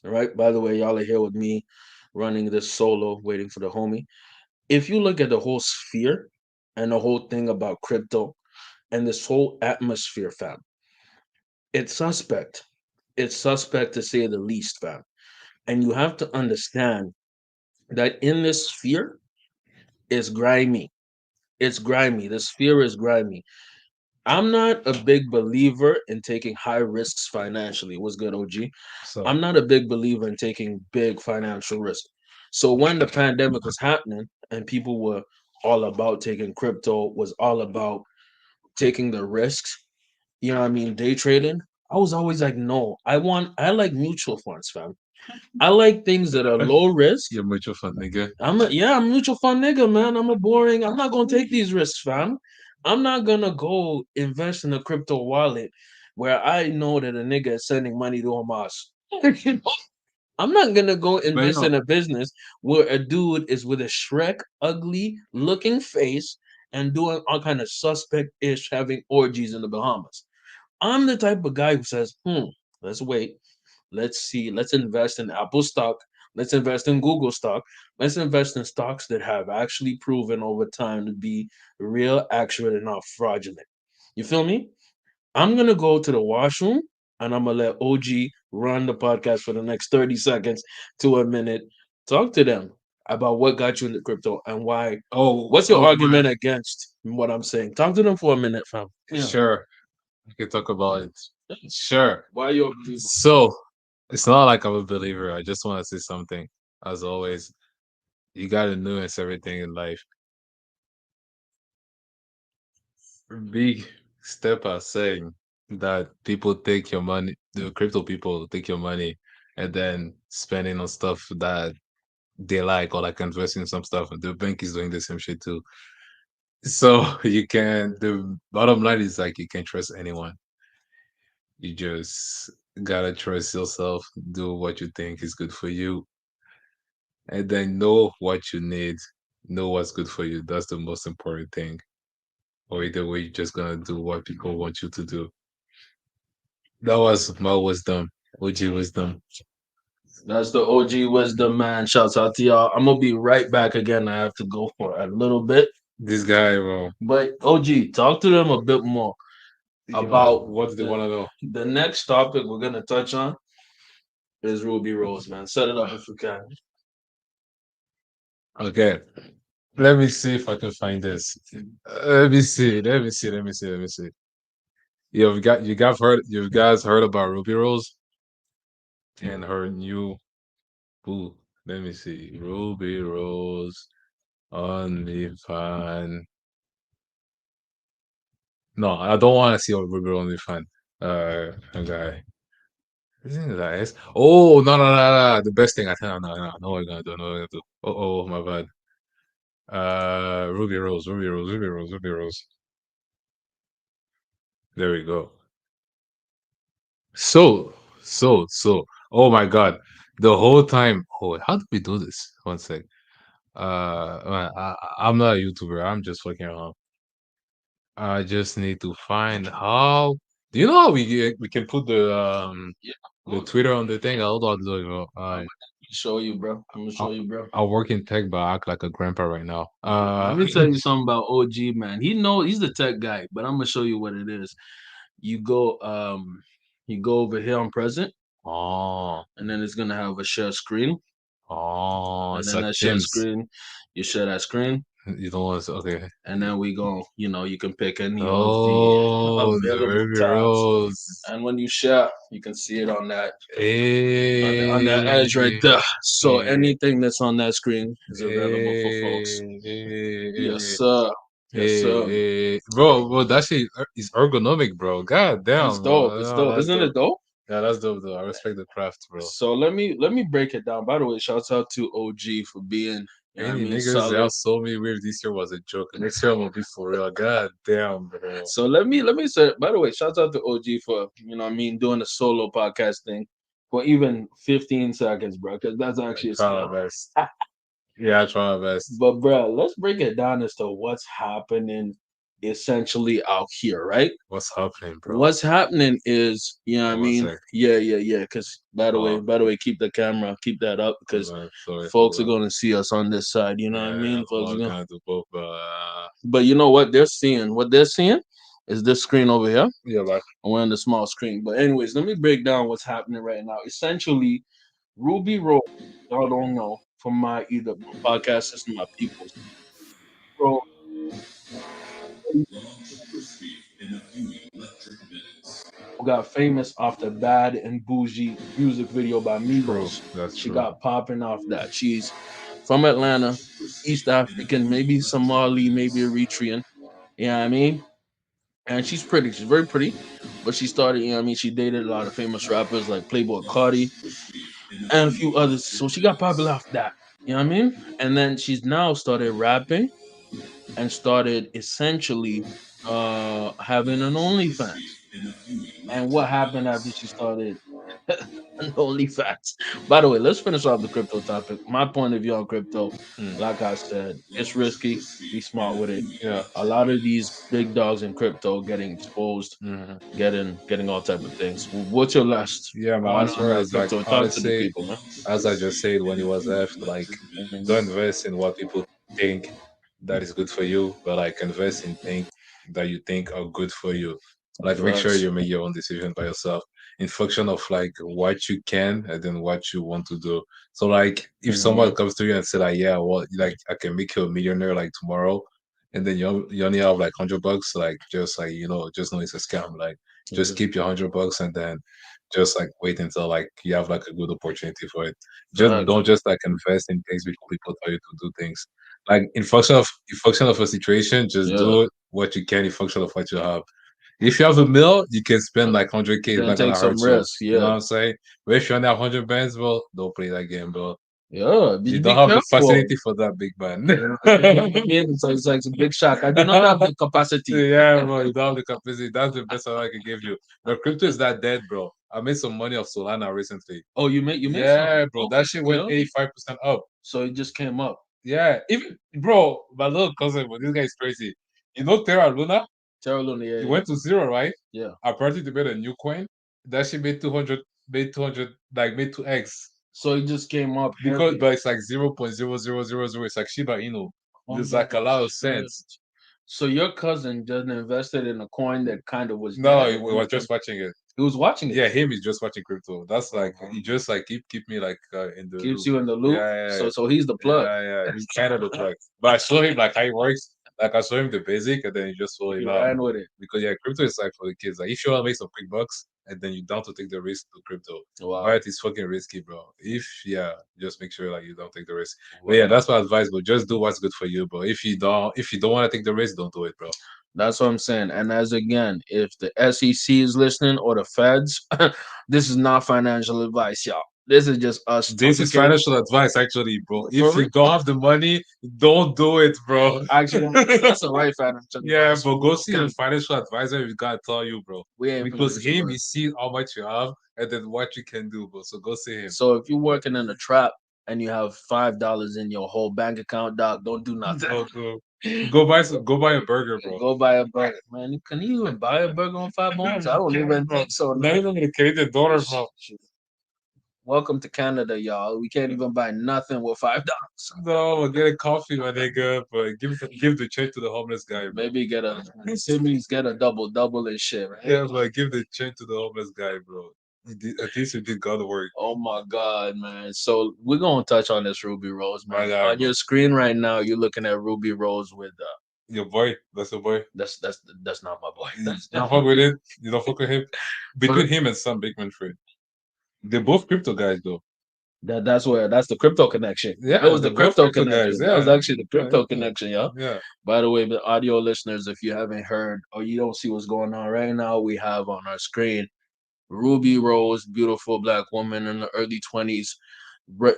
All right. By the way, y'all are here with me running this solo, waiting for the homie. If you look at the whole sphere and the whole thing about crypto and this whole atmosphere, fam, it's suspect. It's suspect to say the least, fam. And you have to understand that in this sphere, it's grimy. It's grimy. The sphere is grimy. I'm not a big believer in taking high risks financially. What's good, OG? So I'm not a big believer in taking big financial risks. So when the pandemic was happening and people were all about taking crypto, was all about taking the risks, you know what I mean, day trading, I was always like, no, I like mutual funds, fam. I like things that are low risk. you're mutual fund nigga. I'm a mutual fund nigga, man. I'm not gonna take these risks, fam. I'm not gonna go invest in a crypto wallet where I know that a nigga is sending money to Hamas. I'm not gonna go But you invest know, in a business where a dude is with a Shrek ugly looking face and doing all kind of suspect ish having orgies in the Bahamas. I'm the type of guy who says, let's wait. Let's see. Let's invest in Apple stock. Let's invest in Google stock. Let's invest in stocks that have actually proven over time to be real, accurate, and not fraudulent. You feel me? I'm gonna go to the washroom and I'm gonna let OG run the podcast for the next 30 seconds to a minute. Talk to them about what got you into crypto and why. What's your argument against what I'm saying? Talk to them for a minute, fam. Yeah. sure, we can talk about it. Sure. Why you a believer? So it's not like I'm a believer. I just want to say something. As always, you gotta nuance everything in life. Big step are saying that people take your money, the crypto people take your money and then spending on stuff that they like or like investing in some stuff. And the bank is doing the same shit too. So the bottom line is like you can't trust anyone. You just gotta trust yourself, do what you think is good for you, and then know what you need, know what's good for you. That's the most important thing. Or either way, you're just gonna do what people want you to do. That was my wisdom, OG wisdom. That's the OG wisdom, man. Shouts out to y'all. I'm gonna be right back again. I have to go for a little bit, This guy, bro. but OG, talk to them a bit more about What do they want to know? the next topic we're gonna touch on is Ruby Rose, man. Set it up if you can. Okay, let me see if I can find this. Let me see. Let me see. You guys heard about Ruby Rose and her new boo. Let me see. Ruby Rose OnlyFans. No, I don't want to see a Ruby OnlyFans. Okay. Isn't it nice? Oh no, no, no, no! The best thing I tell no, no, no, we're gonna do, no, we're gonna do. Oh, my bad. Ruby Rose, Ruby Rose, Ruby Rose, Ruby Rose. There we go. So. Oh my God! The whole time. Oh, how do we do this? One sec. I'm not a YouTuber. I'm just fucking around. I just need to find how. Do you know how we can put Yeah, the Twitter on the thing? I'll do it, bro. I'm gonna show you, bro. I'm gonna show I you, bro. I work in tech, but I act like a grandpa right now. Let me tell you something about OG, man. He's the tech guy, but I'm gonna show you what it is. You go you go over here on present, Oh, and then it's gonna have a share screen, and it's then like that share Tim's. screen, you share that screen, You don't want to, okay. and then we go, you can pick any of the Oh, the available Ruby tabs. Rose. And when you share, you can see it on that on that edge right Hey, there. So hey, anything that's on that screen is available for folks. hey, Yes, hey, sir. Yes, hey, sir. hey. Bro, that shit is ergonomic, bro. God It's damn, dope. bro. It's No, dope. that's Isn't dope. it dope? Yeah, that's dope, though. I respect the craft, bro. So let me break it down. By the way, shouts out to OG for being, Any niggas solid. that told me weird this year was a joke. Next year I'm gonna be for real. God damn, bro. So let me say. By the way, shouts out to OG for doing a solo podcast thing for even 15 seconds, bro. Because that's I actually a try skill. my best. Yeah, I try my best. But bro, let's break it down as to what's happening essentially out here, right? What's happening, bro? What's happening is, One sec. yeah. Because Oh, by the way, keep the camera, keep that up hold because on. Sorry, hold folks are on. going to see us on this side. You know what I Yeah, mean? well, Folks are I'm going. gonna do both, but But you know what they're seeing? What they're seeing is this screen over here. yeah, like And we're on the small screen. But anyways, let me break down what's happening right now. Essentially, Ruby Rose, y'all don't know from my either podcast system, my people's Rose got famous off the Bad and Bougie music video by true. Migos. That's She true. got popping off that. She's from Atlanta, East African, maybe Somali, maybe Eritrean. You know what I mean? And she's pretty. She's very pretty. But she started, she dated a lot of famous rappers like Playboy Cardi and a few others. So she got popular off that. You know what I mean? And then she's now started rapping and started essentially having an OnlyFans. And what happened after she started an OnlyFans? By the way, let's finish off the crypto topic. My point of view on crypto, Mm. like I said, it's risky. Be smart with it. Yeah. A lot of these big dogs in crypto getting exposed, Hmm. getting all type of things. What's your last Yeah, my on answer is like crypto? Talk to the honestly, people, man. as I just said when it was left, like Mhm. don't invest in what people think that is good for you, but like invest in things that you think are good for you. Like make sure Facts. you make your own decision by yourself in function of like what you can and then what you want to do. So like if someone Mhm. comes to you and say like, yeah, well, like I can make you a millionaire like tomorrow, and then you only have like $100, like just like just know it's a scam. Like just Mhm. keep your $100 and then just like wait until like you have like a good opportunity for it. Just Facts. don't just like invest in things because people tell you to do things. Like in function of a situation, just Yeah. do what you can in function of what you have. If you have a mill, you can spend like 100K. It's Then not take gonna hurt some you. risks. You know Yeah. what I'm saying? But if you only have 100 bands, bro, don't play that game, bro. Yeah. You Be don't have the careful. facility for that big man. Again, it's like a big shock. I do not have the capacity. Yeah, bro, you don't have the capacity. That's the best I can give you. But crypto is that dead, bro. I made some money off Solana recently. Oh, you made some. Yeah, bro, Okay. that shit went Yeah. 85% up. So it just came up. Yeah, even bro, my little cousin, but this guy is crazy. You know Terra Luna? Terra Luna. Yeah. It Yeah. went to zero, right? Yeah. Apparently, they made a new coin. That shit made 200, like made 2x. So it just came up Because, heavy. but it's like 0.0000. It's like Shiba Inu. Oh There's like a lot of shit. sense. So your cousin just invested in a coin that kind of was No, dead, we and were just watching it. he was watching it. Yeah, him is just watching crypto. That's like Uh-huh. he just like keep me like in the Keeps loop. you in the loop. Yeah, So he's the yeah, plug. yeah, yeah. He's kind of the track. But I show him like how it works. Like I show him the basic, and then you just follow He him out. ran with it. Because yeah, crypto is like for the kids. Like if you want to make some quick bucks, and then you don't to take the risk to crypto. Wow. But it's fucking risky, bro. If yeah, just make sure like you don't take the risk. But yeah, Wow. that's my advice. But just do what's good for you, bro. If you don't want to take the risk, don't do it, bro. That's what I'm saying. And as again, if the SEC is listening or the feds, this is not financial advice, y'all. This is just us This is talking. financial advice, actually, bro. For If real. you don't have the money, don't do it, bro. Actually, that's the right financial Yeah, advice. but go see a Can financial advisor. You gotta tell you, bro, we ain't finna because him, disclose. he sees how much you have and then what you can do, bro. So go see him. So if you're working in a trap and you have $5 in your whole bank account, doc, don't do nothing. Go, go, go buy a burger, bro. Go buy a burger, man. Can you even buy a burger on $5? I don't even think so. Not even the Canadian dollar, bro. Welcome to Canada, y'all. We can't even buy nothing with $5. No, get a coffee, my nigga. But give the change to the homeless guy, bro. Maybe get a Simmy's get a double and shit, right? Yeah, but give the change to the homeless guy, bro. At least you did God work. Oh my God, man. So we're gonna touch on this Ruby Rose, My man. guy, On bro. your screen right now, you're looking at Ruby Rose with Your boy, that's your boy. that's not my boy. You don't fuck with it. You don't fuck with him. Between him and Sam Bankman Fried, they're both crypto guys, though. That's the crypto connection. Yeah, That was they're the both crypto crypto connection. guys. That was Yeah, actually the crypto connection, y'all. yeah. By the way, the audio listeners, if you haven't heard or you don't see what's going on right now, we have on our screen Ruby Rose, beautiful black woman in the early 20s,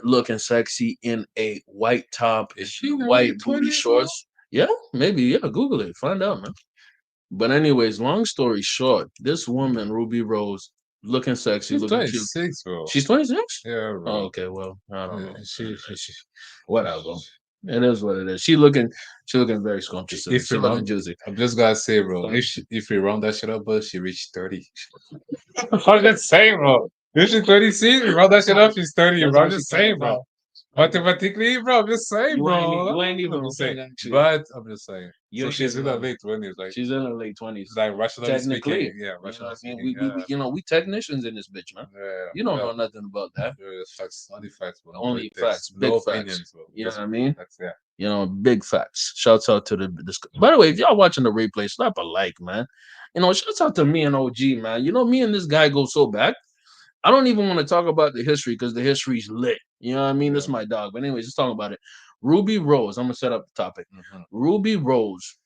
looking sexy in a white top, Is she in her white early booty 20s, bro? shorts. Yeah, maybe. Yeah, Google it. Find out, man. But anyways, long story short, this woman, Ruby Rose, looking sexy, She's looking cute. 26, bro. She's 26? Yeah, Oh, bro. okay. Well, I don't know. She, Whatever. It is what it is. She looking very scrumptious. if She we looking round, juicy. I'm just gonna say, bro, if we round that shit up, but she reached 30. I'm just saying, bro. If she's 26, we round that shit up, she's 30, That's bro. how I'm she just coming saying, down. bro. Mathematically, bro, I'm just saying, You ain't bro. you ain't even I'm just saying. lying, actually. But I'm just saying. You So ain't she's even in her lying. late 20s, like She's in her late 20s. rationally Technically. speaking. Yeah, You know what rationally I mean? speaking. We we technicians in this bitch, man. Yeah, You don't yeah. know nothing about that. Yeah, facts, only facts, but no Only politics, facts, big no facts. opinions, bro. You know Just what I mean? facts, yeah. Big facts. Shouts out to the this. By the way, if y'all watching the replay, slap a like, man. Shouts out to me and OG, man. Me and this guy go so back. I don't even want to talk about the history because the history's lit. You know what I mean? This is Yeah. my dog. But anyways, let's talk about it. Ruby Rose. I'm gonna set up the topic. Ruby Rose,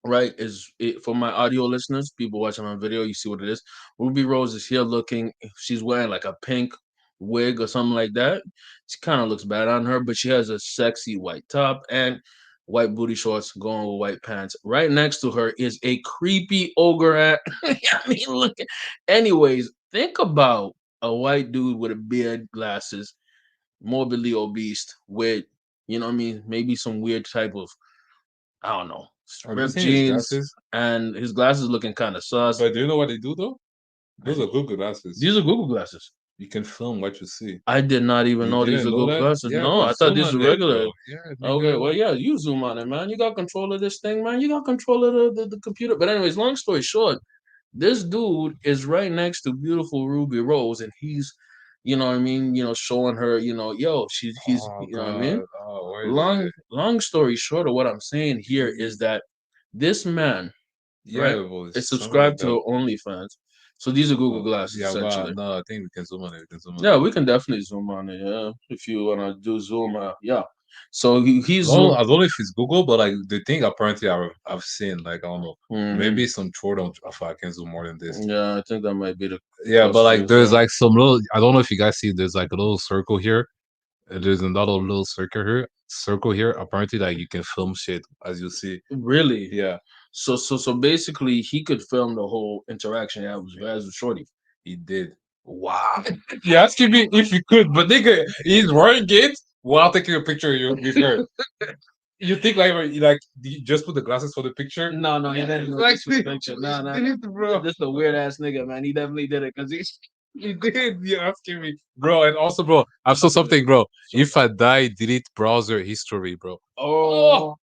right, is it for my audio listeners, people watching on video, you see what it is. Ruby Rose is here looking, she's wearing like a pink wig or something like that. She kind of looks bad on her, but she has a sexy white top and white booty shorts going with white pants. Right next to her is a creepy ogre hat. I mean, look. Anyways, think about a white dude with a beard, glasses, morbidly obese, with what I mean, maybe some weird type of, I don't know, Have you ripped seen his jeans, glasses? and his glasses looking kind of sus. But do you know what they do though? Those are Google glasses. These are Google glasses. You can film what you see. I did not even You know these didn't are know Google that? glasses. Yeah, No, bro. I thought Zoom these on were it, regular. bro. Yeah, Okay, nigga. well, yeah, you zoom on it, man. You got control of this thing, man. You got control of the computer. But anyways, long story short, this dude is right next to beautiful Ruby Rose, and he's, what I mean, showing her, yo, he's, Oh what I mean. God. Oh, where is Long it? long story short of what I'm saying here is that this man, Yeah, right, well, is it's something like subscribed that. to OnlyFans. So these are Google Oh, glasses yeah, but essentially. no, I think we can zoom on it. We can zoom on Yeah, it. we can definitely zoom on it. Yeah, if you wanna do zoom, yeah. So he's No, I don't know if it's Google, but like the thing apparently I've seen, like I don't know, Mhm. maybe some Twitter if I can zoom more than this. Yeah, I think that might be the Yeah, but closest like as there's well. like some little. I don't know if you guys see. There's like a little circle here. And there's another little circle here. Circle here. Apparently, like you can film shit as you see. Really? Yeah, So basically, he could film the whole interaction as with Shorty. he did. Wow. You asking me if you could, but nigga, he's wearing it while taking a picture of you with her. You think like you just put the glasses for the picture? No, no, he didn't do Like, this for picture. No, no. bro. This is a weird ass nigga, man. He definitely did it because he's. You did. You're asking me, bro. And also, bro, I saw something, bro. If I die, delete browser history, bro. Oh,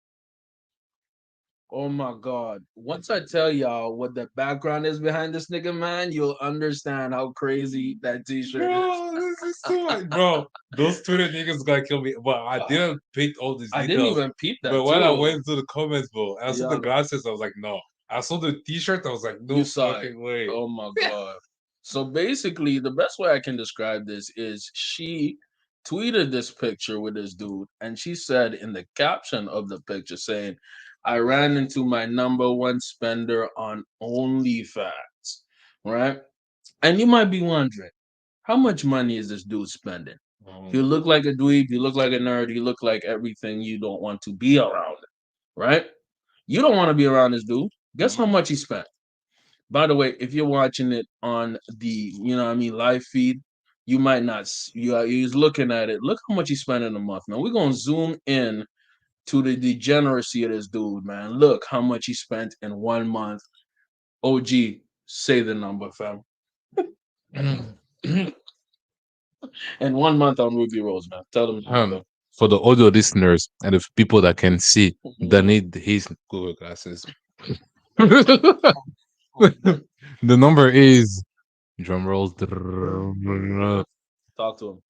oh my God. Once I tell y'all what the background is behind this nigga, man, you'll understand how crazy that t-shirt is. Bro, this is too much, bro. Those Twitter niggas gonna kill me. But I didn't pick all these I didn't details. even peep that But when I too. went to the comments, bro, I saw the Yeah, glasses, I was like, no. I saw the T-shirt, I was like, you no saw it. fucking way. Oh my God. So basically, the best way I can describe this is she tweeted this picture with this dude, and she said in the caption of the picture saying, I ran into my number one spender on OnlyFans, right? And you might be wondering, how much money is this dude spending? You look like a dweeb, you look like a nerd, you look like everything you don't want to be around, right? You don't want to be around this dude. Guess how much he spent? By the way, if you're watching it on the, live feed, you might not. You're looking at it. Look how much he spent in a month, man. We're gonna zoom in to the degeneracy of this dude, man. Look how much he spent in 1 month. OG, say the number, fam. In 1 month on Ruby Rose, man. Tell them the number. For the audio listeners and the people that can see, that need his Google glasses. The number is drum rolls Talk to him.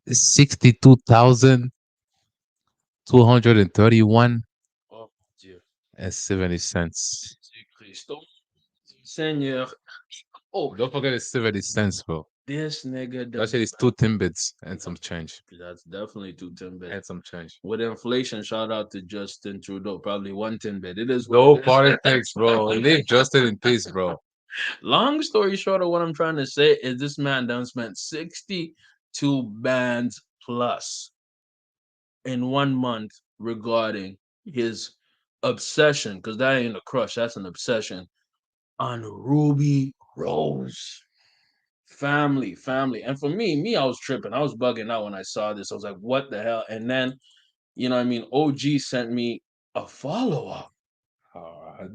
62,231 Oh, dear. and 70 cents. Cristo. Seigneur. Oh, Don't forget it's 70 cents, bro. this nigga. Actually, it's 2 Timbits and some change. That's definitely 2 10 bit. And some change. With inflation, shout out to Justin Trudeau. Probably 1 10 bit. It is No politics, bro. Leave Justin in peace, bro. Long story short of what I'm trying to say is this man done spent 62 bands plus in 1 month regarding his obsession, because that ain't a crush, that's an obsession, on Ruby Rose. Family. And for me, I was tripping. I was bugging out when I saw this. I was like, what the hell? And then, OG sent me a follow-up.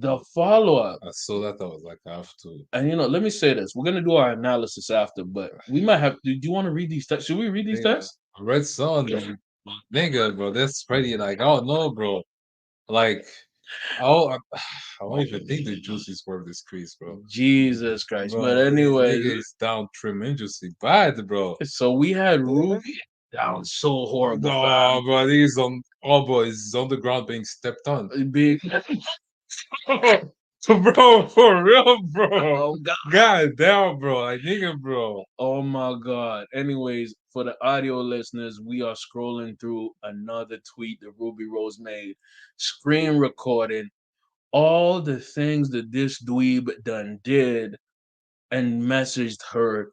The follow-up. I saw that. I was like, I have to. And let me say this. We're gonna do our analysis after, but we might have do you want to read these texts? Should we read these texts? Red Sun, nigga, bro. That's pretty like, oh no, bro. Like, oh, I don't even think the juice is worth this crease, bro. Jesus Christ. Bro, But anyway, it's down tremendously bad, bro. so we had Ruby down so horrible. No, bro, he's on. Oh, bro, he's on the ground being stepped on. Big. Bro, for real, bro. Oh God. God damn, bro. Like, nigga, bro. Oh my God. Anyways, for the audio listeners, we are scrolling through another tweet that Ruby Rose made, screen recording all the things that this dweeb done did and messaged her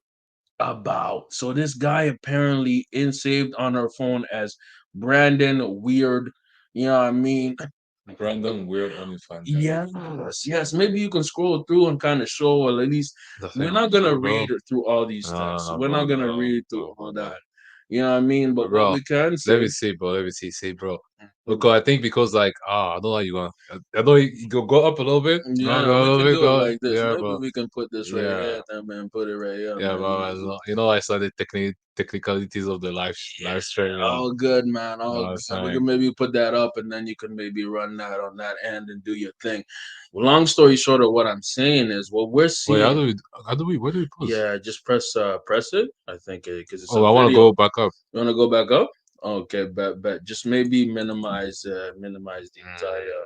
about. So this guy apparently in saved on her phone as Brandon Weird. You know what I mean? Brandon Weird OnlyFans. Yes. Maybe you can scroll through and kind of show, or at least we're not gonna read through all these texts. We're not gonna read through all that. You know what I mean? But bro, what we can say. Let me see, bro. Let me see, bro. Because I think because like I don't know how you gonna. I know you go up a little bit. Yeah, go a we little can bit, do it go. like this. Yeah, Maybe bro. we can put this right here, and then put it right here. Yeah, man. bro. I saw the technicalities of the live stream. All good, man. All No, good. We can maybe put that up, and then you can maybe run that on that end and do your thing. Long story short of what I'm saying is, what we're seeing. Wait, where do we post? Yeah, just press it. I think because it's. Oh, I want to go back up. You want to go back up? Okay, but just maybe minimize the entire.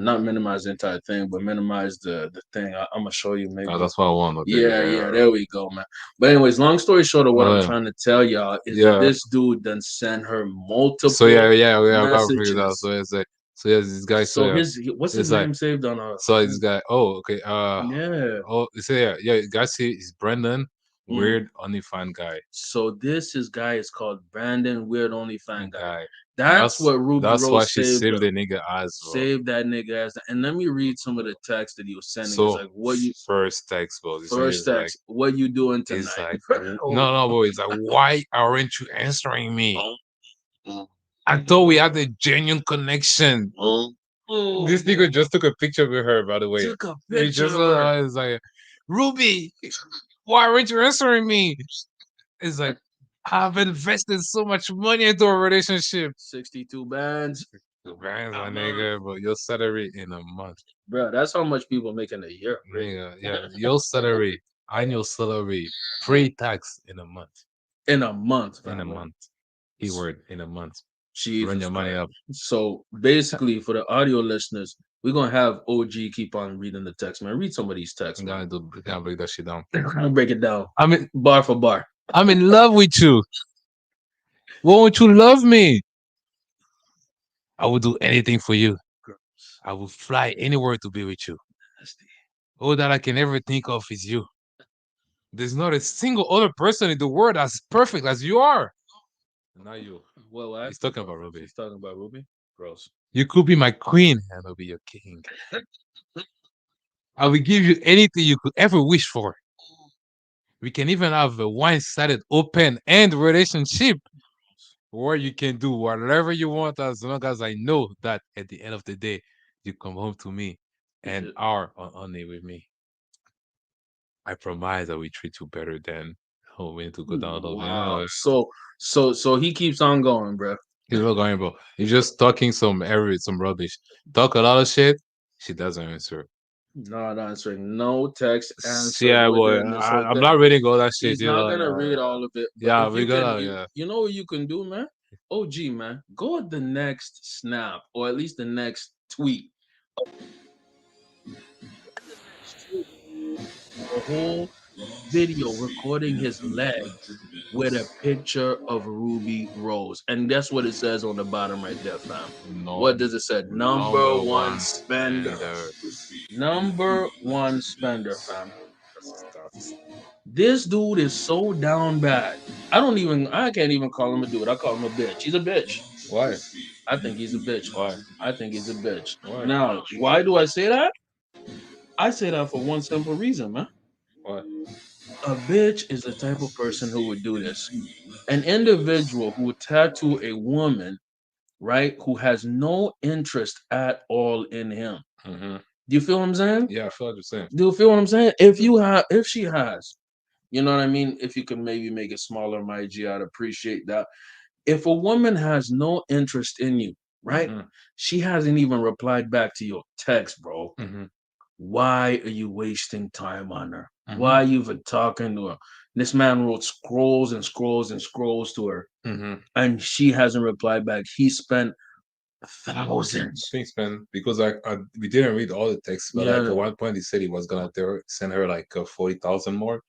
Not minimize the entire thing, but minimize the thing. I'm gonna show you maybe. Oh, that's what I want. Okay, yeah, there we go, man. But anyways, long story short of what I'm trying to tell y'all is that this dude then sent her multiple. So yeah, I got messages. figured out. So it's like, so yeah, this guy. So what's his name saved on a? So this guy. Oh, okay. Yeah. Oh, so yeah. Guys, he's Brendan. Weird OnlyFans guy. So this guy is called Brandon Weird OnlyFans guy. That's what Ruby Rose. That's why she saved the nigga ass. Bro. Save that nigga ass. And let me read some of the text that he was sending. So it's like, what you first text, bro. First text. Like, what you doing tonight? It's like, no, bro. It's like, why aren't you answering me? I thought we had a genuine connection. This nigga just took a picture with her, by the way. Took a picture. It's like, Ruby, why aren't you answering me? It's like, I've invested so much money into a relationship. 62 bands. 62 bands, my nigga, bro. Your salary in a month. Bro, that's how much people make in a year. Nigga, yeah. Your salary, annual salary, pre-tax in a month. In a month. In a month. Keyword, in a month. Jesus, run your money up. So basically, for the audio listeners, we're gonna have OG keep on reading the text, man. Read some of these texts. I'm gonna break that shit down. I'm gonna break it down. I mean, bar for bar. I'm in love with you. Won't you love me? I would do anything for you. I will fly anywhere to be with you. All that I can ever think of is you. There's not a single other person in the world as perfect as you are. Not you. Well, He's talking about Ruby. he's talking about Ruby. Gross. You could be my queen, and I'll be your king. I will give you anything you could ever wish for. We can even have a one-sided open end relationship where you can do whatever you want as long as I know that at the end of the day, you come home to me and are on it with me. I promise I will treat you better than we need to go down the Wow. way. So he keeps on going, bro. He's not going, bro. He's just talking some rubbish. Talk a lot of shit. She doesn't answer. Not answering no text answered Yeah, boy. within this whole I'm thing. not reading all that shit. He's You not know. gonna read Yeah, all of it, but yeah, if we you can, gotta. Yeah. you know what you can do, man. Oh, gee, man, go at the next snap or at least the next tweet. The next tweet, a whole video recording his legs with a picture of Ruby Rose, and that's what it says on the bottom right there, fam. No, What does it say? Number number one one spender. spender. Number one spender, fam. That's tough. This dude is so down bad. I can't even call him a dude. I call him a bitch. He's a bitch. Why? I think he's a bitch. Why? I think he's a bitch. Why? Now, why do I say that? I say that for one simple reason, man. Why? A bitch is the type of person who would do this. An individual who would tattoo a woman, right, who has no interest at all in him. Mm-hmm. Do you feel what I'm saying? Yeah, I feel like you're saying. Do you feel what I'm saying? If she has, you know what I mean? If you can maybe make it smaller, my G, I'd appreciate that. If a woman has no interest in you, right? Mm-hmm. She hasn't even replied back to your text, bro. Mm-hmm. Why are you wasting time on her? Mm-hmm. Why are you even talking to her? This man wrote scrolls and scrolls and scrolls to her, Mm-hmm. and she hasn't replied back. He spent I thousands. think, man, because we didn't read all the texts, but like Yeah. at one point he said he was gonna send her like 40,000 more.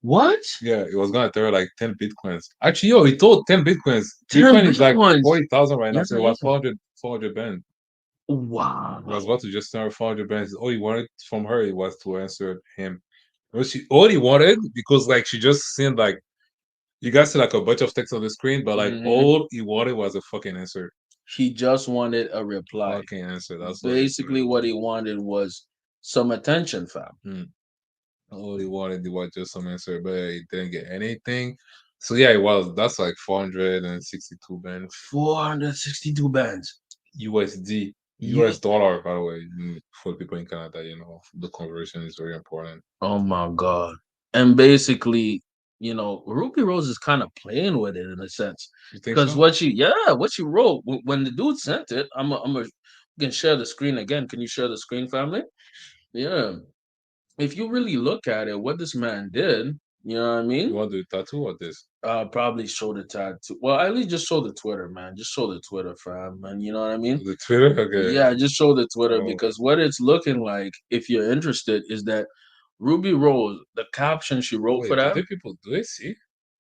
What? Yeah, he was gonna throw like 10 bitcoins. Actually, yo, he told 10 bitcoins. 10 Bitcoin is like bitcoins. 40,000 right now, Yes, so it yes. was 400 band. Wow. He was about to just send her 400 bands. All he wanted from her it was to answer him. All he wanted because like she just sent like you guys see like a bunch of text on the screen, but like Mhm. all he wanted was a fucking answer. He just wanted a reply. Fucking answer. That's what Basically, what he wanted was some attention, fam. all he wanted was just some answer, but he didn't get anything. So yeah, it was that's like 462 band 462 bands. USD. You, US dollar, by the way, for people in Canada, the conversion is very important. oh my God. And basically, Ruby Rose is kind of playing with it in a sense. You think Because so? what she wrote, when the dude sent it, you can share the screen again. Can you share the screen, family? Yeah. If you really look at it, what this man did, you know what I You mean? want to do tattoo or this? Probably show the tattoo. Well, at least just show the Twitter, man. Just show the Twitter, fam, man. You know what I mean? The Twitter? Okay. Yeah, just show the Twitter Oh, because what it's looking like, if you're interested, is that Ruby Rose, the caption she wrote for wait, that. do they see?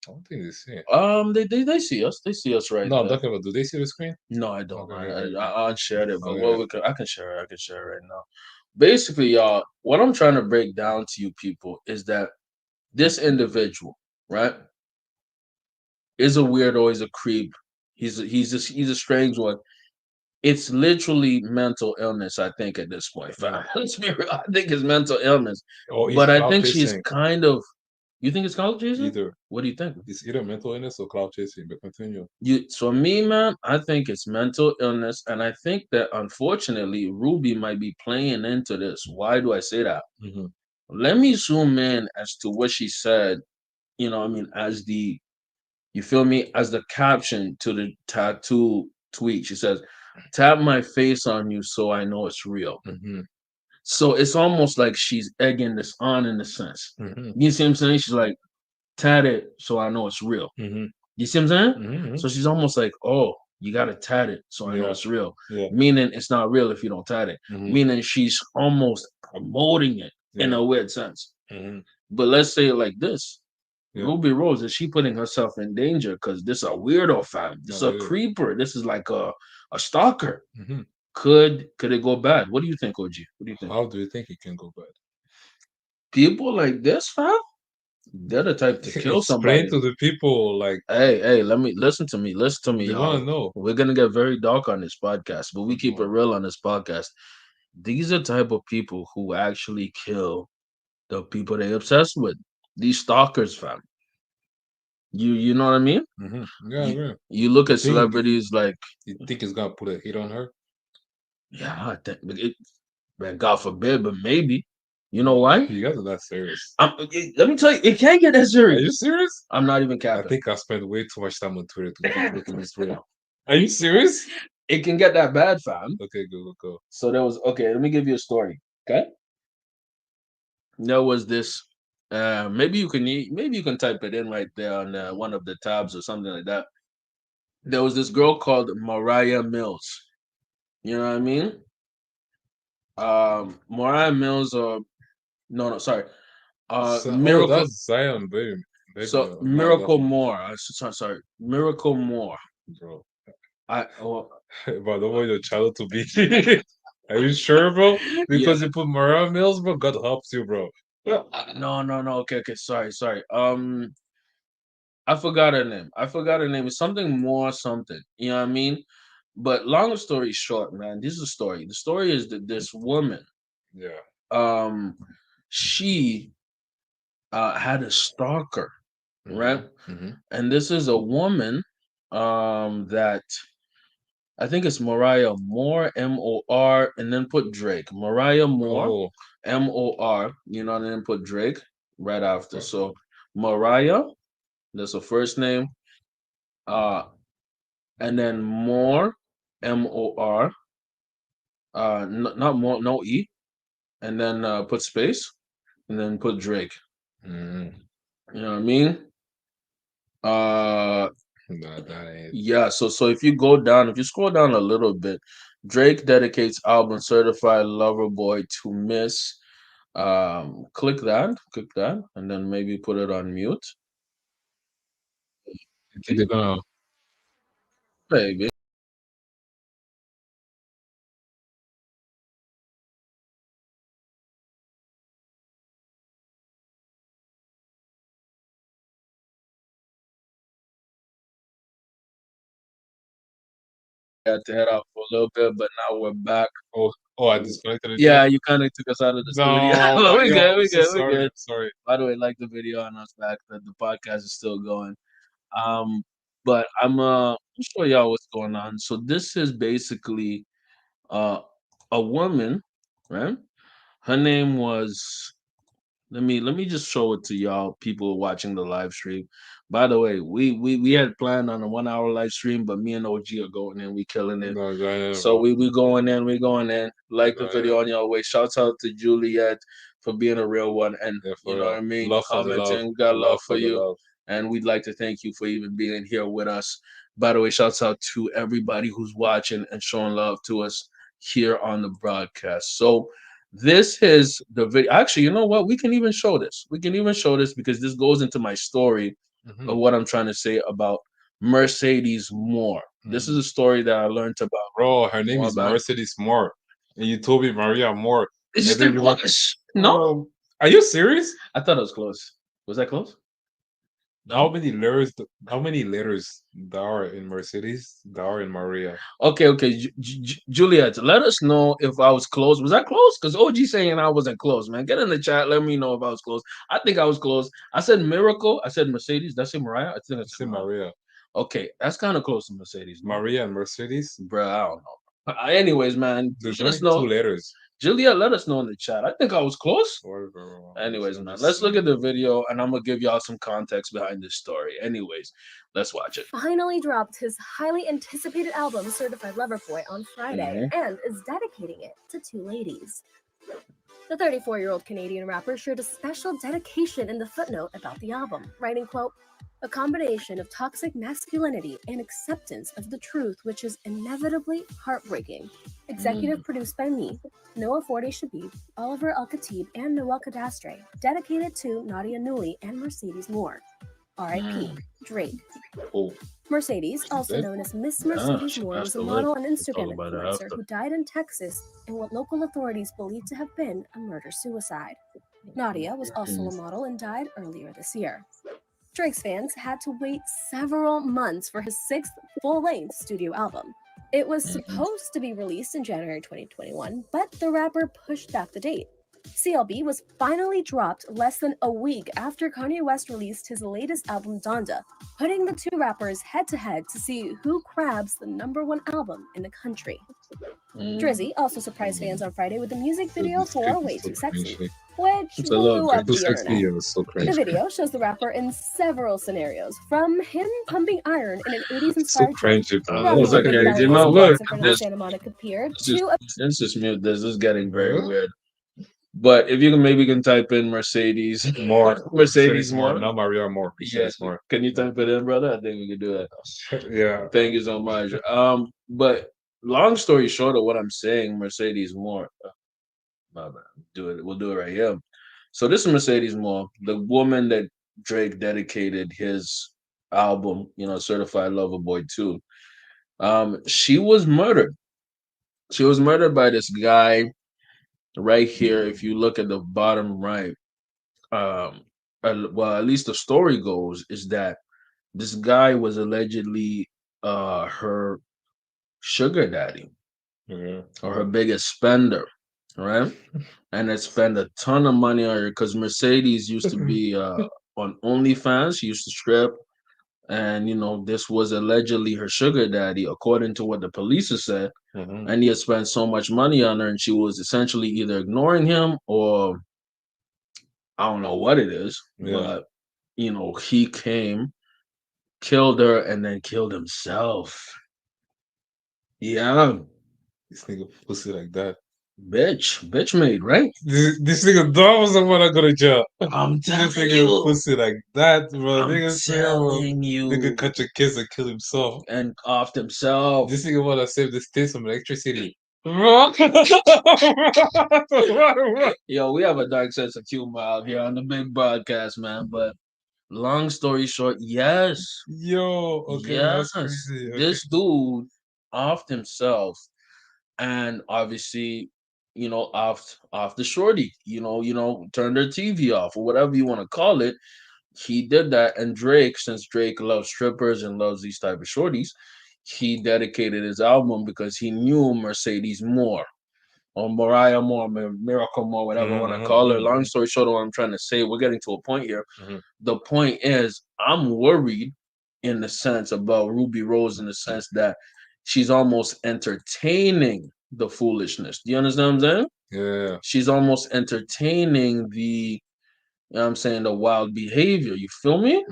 I don't think they see it. They see us. They see us right No, I'm there. talking about do they see the screen? No, I don't. Okay, I okay, I, okay. I unshared it, but Okay. I can share it. I can share it right now. Basically, y'all, what I'm trying to break down to you people is that this individual, right, is a weirdo. He's a creep. He's a strange one. It's literally mental illness, I think, at this point. Yeah. Let's be real. I think it's mental illness. Or it's But I cloud think she's chasing. kind of. You think it's cloud chasing? Either What do you think? it's either mental illness or cloud chasing, but continue. So me, man, I think it's mental illness, and I think that unfortunately Ruby might be playing into this. Why do I say that? Mm-hmm. Let me zoom in as to what she said. I mean, you feel me, as the caption to the tattoo tweet. She says, "Tap my face on you so I know it's real." Mm-hmm. So it's almost like she's egging this on in a sense. Mm-hmm. You see what I'm saying? She's like, tat it so I know it's real. Mm-hmm. You see what I'm saying? Mm-hmm. So she's almost like, oh, you gotta tat it so I know Yeah. it's real. Yeah. Meaning it's not real if you don't tat it. Mm-hmm. Meaning she's almost promoting it in Yeah. a weird sense. Mm-hmm. But let's say it like this. Yeah. Ruby Rose, is she putting herself in danger? Because this is a weirdo, fam. This is No, a it is. creeper. This is like a stalker. Mm-hmm. Could it go bad? What do you think, OG? What do you think? How do you think it can go bad? People like this, fam, they're the type to kill Explain somebody. to the people, like, Hey, let me listen to me. Listen to me, they want y'all. to know. We're gonna get very dark on this podcast, but we keep it real on this podcast. These are type of people who actually kill the people they obsessed with. These stalkers, fam. You know what I mean? Yeah, yeah. You look You at think celebrities like, you think it's gonna put a hit on her? yeah, I think it, man, God forbid, but maybe. You know why? You guys are not serious. Let me tell you, it can't get that Are serious. you serious? I'm not even I capping. think I spent way too much time on Twitter to keep looking this way. Are you serious? It can get that bad, fam. Okay, go. So there was okay. Let me give you a story. Okay, there was this. Maybe you can type it in right there on one of the tabs or something like that. There was this girl called Mariah Mills. You know what I mean? Mariah Mills or no, sorry. Oh, Miracle. that's Zion, baby, So not that Miracle one, More. Sorry, Miracle More. bro. I oh, But I don't want your child to be. Are you sure, bro? yeah. Because you put Mariah Mills, bro. God helps you, bro. No. Okay. Sorry. I forgot her name. It's something more something. You know what I mean? But long story short, man, this is a story. The story is that this woman, Yeah. um, she had a stalker, right? Mm-hmm. And this is a woman, that I think it's Mariah Moore, Mor, and then put Drake. Mariah Moore, Oh, Mor. You know, and then put Drake right after. So Mariah, that's her first name. Uh, and then More, Mor. Not more, no E, and then put space, and then put Drake. mm, You know what I mean? Uh, nah, that ain't. yeah. So if you go down, if you scroll down a little bit, Drake dedicates album "Certified Lover Boy" to Miss. Click that, and then maybe put it on mute, You think they're gonna? baby. Had to head out for a little bit, but now we're back. Oh, I disconnected it too. Yeah, you kind of took us out of the studio, No, but we yo, good, I'm we so good, we sorry. good. I'm sorry. By the way, like the video on us back. The podcast is still going. Um, but I'm show y'all what's going on. So this is basically uh a woman, right? Her name was let me just show it to y'all people watching the live stream. By the way, we had planned on a 1 hour live stream, but me and OG are going in, we killing it. No, go ahead, So bro. we going in. Like Go the ahead. video on your way. Shouts out to Juliet for being a real one, and Yeah, you for know what real. I mean. Love for the love. Commenting, we got love Love for for the you, love. and we'd like to thank you for even being here with us. By the way, shouts out to everybody who's watching and showing love to us here on the broadcast. So this is the video. Actually, you know what? We can even show this. We can even show this because this goes into my story Mm-hmm. of what I'm trying to say about Mercedes Moore. This is a story that I learned about Bro, her a name while is back. Mercedes Moore, and you told me Maria Moore, It's and just then a you went. close. No, Are you serious? I thought it was close. Was that close? How No. many letters? How many letters there are in Mercedes? There are in Maria. Okay. Juliet, let us know if I was close. Was I close? Because OG saying I wasn't close, man. Get in the chat. Let me know if I was close. I think I was close. I said Miracle. I said Mercedes. Did I say Mariah? I think I I said say Mariah. Maria. Okay, that's kind of close to Mercedes, no? Maria and Mercedes. Bruh, I don't know. Anyways, man, There's let only us two know. letters. Juliet, let us know in the chat. I think I was close. Whatever. Anyways, Let me man, let's look see. at the video and I'm gonna give y'all some context behind this story. Anyways, let's watch it. Finally dropped his highly anticipated album, Certified Lover Boy, on Friday and is dedicating it to two ladies. The 34-year-old Canadian rapper shared a special dedication in the footnote about the album, writing, quote, "A combination of toxic masculinity and acceptance of the truth, which is inevitably heartbreaking. Executive produced by me, Noah Forte Shabib, Oliver Al Khatib, and Noel Cadastre, dedicated to Nadia Newley and Mercedes Moore. R.I.P. Drake. Oh, Mercedes, also dead? known as Miss Mercedes She Moore, passed was a away. model and We'll talk Instagram about it influencer after. who died in Texas in what local authorities believe to have been a murder-suicide. Nadia was also a model and died earlier this year. Drake's fans had to wait several months for his sixth full-length studio album. It was supposed to be released in January 2021, but the rapper pushed back the date. CLB was finally dropped less than a week after Kanye West released his latest album, Donda, putting the two rappers head-to-head to see who grabs the #1 album in the country. Drizzy also surprised fans on Friday with a music So video this clip for is Way so Too Sexy, cringy. which It's a little blew up Too the sexy, internet. yeah, so The cringy. video shows the rapper in several scenarios, from him pumping iron in an 80s It's so inspired gym, cringy, bro. rocking It's a okay. big belly You as know he what? walks in front of the This Santa Monica Pier, just to a let's just mute this. This is getting very Huh? weird. But if you can maybe can type in Mercedes More. Mercedes More. Moore. Not Maria more. Yeah, Mercedes more. can you type it in, brother? I think we can do that. Yeah. Thank you so much. But long story short of what I'm saying, Mercedes Moore. My bad. Do it. We'll do it right here. So this is Mercedes Moore, the woman that Drake dedicated his album, Certified Lover Boy to. She was murdered. She was murdered by this guy right here. If you look at the bottom right, um, well, at least the story goes is that this guy was allegedly her sugar daddy Yeah. or her biggest spender, right? And had spent a ton of money on her because Mercedes used to be on OnlyFans. She used to strip, and this was allegedly her sugar daddy, according to what the police have said. Mhm. And he had spent so much money on her, and she was essentially either ignoring him or I don't know what it is, Yeah. but he came, killed her, and then killed himself. Yeah, This nigga pussy like that. bitch made, right? This nigga dog was the one that go to jail. I'm This telling nigga you. pussy like that, bro. I'm Nigga say, bro. telling Nigga you. catch a kiss and kill himself. And off himself. This nigga wanna save the state from electricity. Bro. Yo, we have a dark sense of humor out here on the big broadcast, man. But long story short, yes, Yo, okay, yes, that's crazy. Okay. this dude offed himself, and obviously, off the shorty, turned their TV off or whatever you want to call it. He did that, and Drake, since Drake loves strippers and loves these type of shorties, he dedicated his album because he knew Mercedes Moore or Mariah Moore, Miracle Moore, whatever I want to call her. Long story short, what I'm trying to say, we're getting to a point here. The point is, I'm worried in the sense about Ruby Rose in the sense that she's almost entertaining the foolishness. Do you understand what I'm saying? Yeah. She's almost entertaining what I'm saying, the wild behavior. You feel me?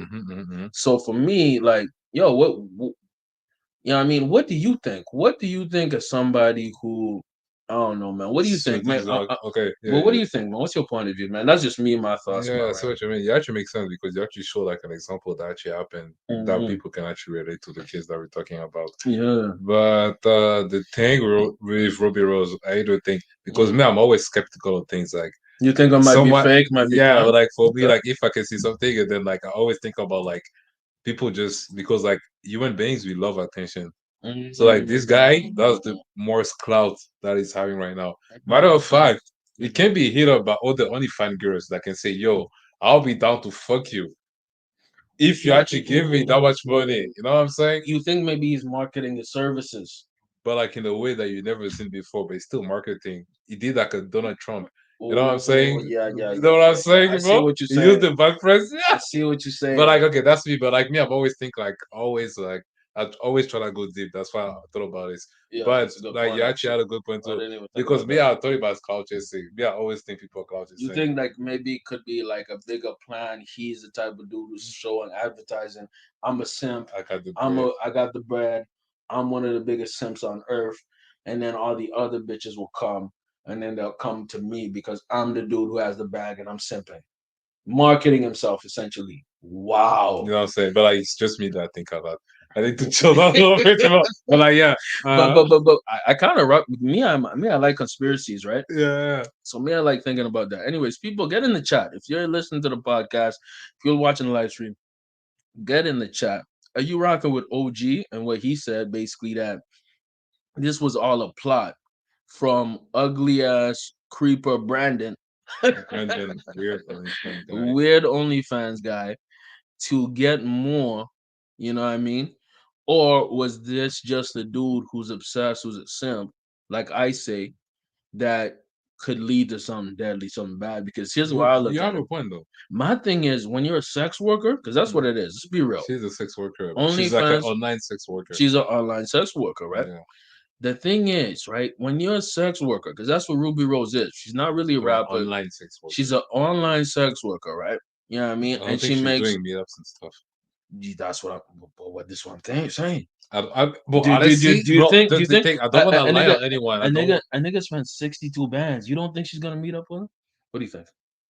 So for me, like, yo, what I mean? What do you think? What do you think of somebody who I don't know, man? What do you So think, man? this is okay. Yeah, Well, what do yeah. you think, man? What's your point of view, man? That's just me, my thoughts, my Yeah, I see rant. what you mean. You actually make sense because you actually show like an example that actually happened that Mhm. people can actually relate to the case that we're talking about. Yeah. But the thing with Ruby Rose, I do think because me, I'm always skeptical of things like You think it might be somewhat. fake, might be Yeah, planned? like for me, Okay. like if I can see something, and then like I always think about like people just because like human beings we love attention. So like this guy, that's the most clout that he's having right now. Matter of fact, it can be hit up by all the OnlyFans girls that can say, "Yo, I'll be down to fuck you if you actually give me that much money." You know what I'm saying? You think maybe he's marketing his services? But like in a way that you never seen before, but it's still marketing. He did like a Donald Trump. You know what I'm saying? Yeah, yeah, You know what I'm saying, I see bro? what you're He used saying. the bad press. I see what you're saying. But like, okay, that's me. But like me, I've always think like always like I always try to go deep. That's why I thought about this. Yeah, But that's a good like point, you actually had actually. a good point I too. didn't even think Because about me, that. I thought about cloud chasing. Me, I always think people are cloud You chasing. think like maybe it could be like a bigger plan? He's the type of dude who's showing advertising. I'm a simp. I got the I got the bread. I'm one of the biggest simps on earth. And then all the other bitches will come, and then they'll come to me because I'm the dude who has the bag and I'm simping. Marketing himself essentially. Wow. You know what I'm saying? But like it's just me that think about. I need to chill out a little bit more. But like yeah. But I kind of rock with me. I like conspiracies, right? Yeah. So me, I like thinking about that. Anyways, people, get in the chat if you're listening to the podcast. If you're watching the live stream, get in the chat. Are you rocking with OG and what he said? Basically, that this was all a plot from ugly ass creeper Brandon, And then weird OnlyFans guy. weird OnlyFans guy, to get more. You know what I mean? Or was this just a dude who's obsessed, who's a simp, like I say, that could lead to something deadly, something bad? Because here's why I look You at have it. a point though. My thing is, when you're a sex worker, because that's what it is. Let's be real. She's a sex worker. She's like an OnlyFans, online sex worker. she's an online sex worker, right? Yeah. The thing is, right, when you're a sex worker, because that's what Ruby Rose is. She's not really a Yeah, rapper. online sex worker. She's an online sex worker, right? You know what I mean? I don't And think she she's makes. doing meetups and stuff. That's what I'm. But what this one thing saying? But Do honestly, you bro, think? Do that's you the think thing. I don't want to a lie nigga on anyone. I a don't. nigga a nigga spent 62 bands? You don't think she's gonna meet up with him? What do you think?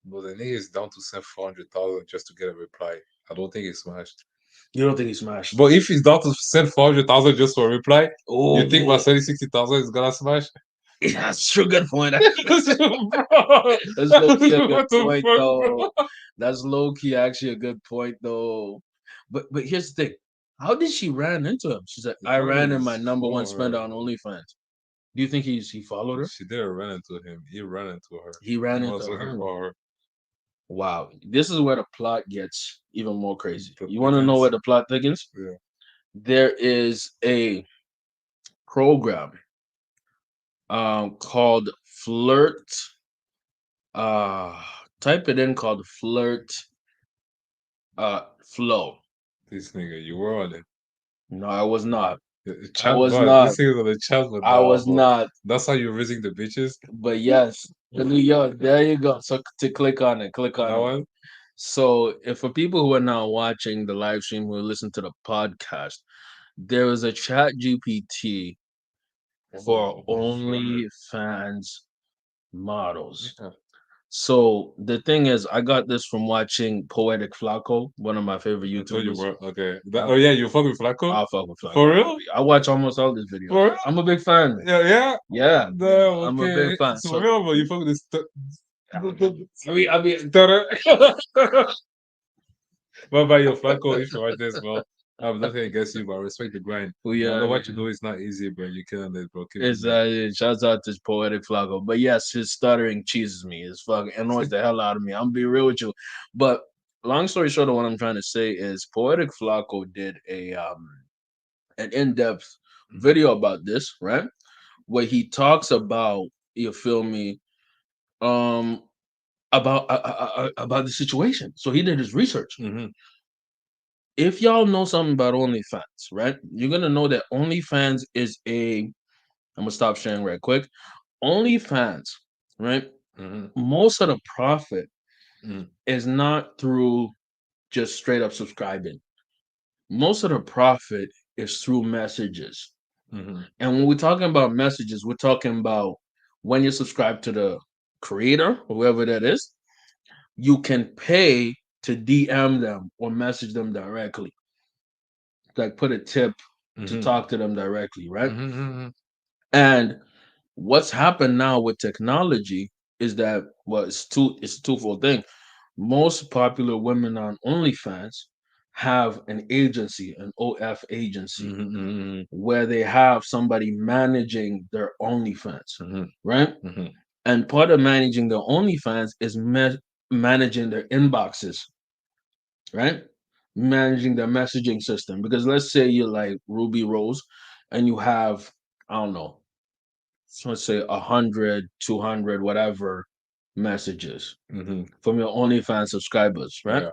But the nigga is down to send 400,000 just to get a reply. I don't think it's smashed. You don't think he smashed? But if he's down to send 400,000 just for a reply, Oh, you think by sending 60,000 is gonna smash? yeah, that's a good point. Bro, That's low key a good what the point, fuck, though. bro? That's low key actually a good point, though. But here's the thing: how did she ran into him? She said, He "I probably ran in my just number one follow spender her. on OnlyFans." Do you think he followed her? She didn't run into him. He ran into her. He ran He into was looking her. for her. Wow, this is where the plot gets even more crazy. The You want to know thickens. where the plot thickens? Yeah. There is a program called Flirt. Uh, type it in, called Flirt Flow. This nigga, you were on it. No, I was not. I Chat was bot. not. This nigga's on the chat bot I now, was bro. not. That's how you're raising the bitches. But yes, yo, there you go. So to click on it, click on That it. one? So if for people who are now watching the live stream, who listen to the podcast, there is a chat GPT for OnlyFans models. Yeah. So the thing is, I got this from watching Poetic Flacco, one of my favorite I thought you YouTubers. were okay. Oh yeah, you fuck with Flacco? I fuck with Flacco. For real? I watch almost all his videos. For real? I'm a big fan. Yeah, yeah. Yeah, Damn, I'm a okay. big fan. So So real, but you fuck with this. I mean, What about your Flacco? If you watch this, bro, I have nothing against you, but I respect the grind. oh, I yeah, know what you do is not easy, bro. You killing it, bro. Keep it's it up. shouts out to Poetic Flacco. But yes, his stuttering cheeses me. It's fucking annoys the hell out of me. I'm be real with you. But long story short, of what I'm trying to say is Poetic Flacco did an in-depth video about this, right? Where he talks about, you feel me, um about the situation. So he did his research. Mm-hmm. If y'all know something about OnlyFans, right? You're gonna know that OnlyFans is a. I'm gonna stop sharing right quick. OnlyFans, right? Mm-hmm. Most of the profit Mm-hmm. is not through just straight up subscribing. Most of the profit is through messages. Mm-hmm. And when we're talking about messages, we're talking about when you subscribe to the creator, whoever that is, you can pay to DM them or message them directly. Like put a tip to Mm-hmm. talk to them directly, right? Mm-hmm. And what's happened now with technology is that, well, it's a twofold thing. Most popular women on OnlyFans have an agency, an OF agency, Mm-hmm. where they have somebody managing their OnlyFans, Mm-hmm. right? Mm-hmm. And part of managing their OnlyFans is managing their inboxes, right? Managing their messaging system. Because let's say you're like Ruby Rose and you have, I don't know, so let's say 100, 200, whatever messages Mm-hmm. from your OnlyFans subscribers, right? Yeah,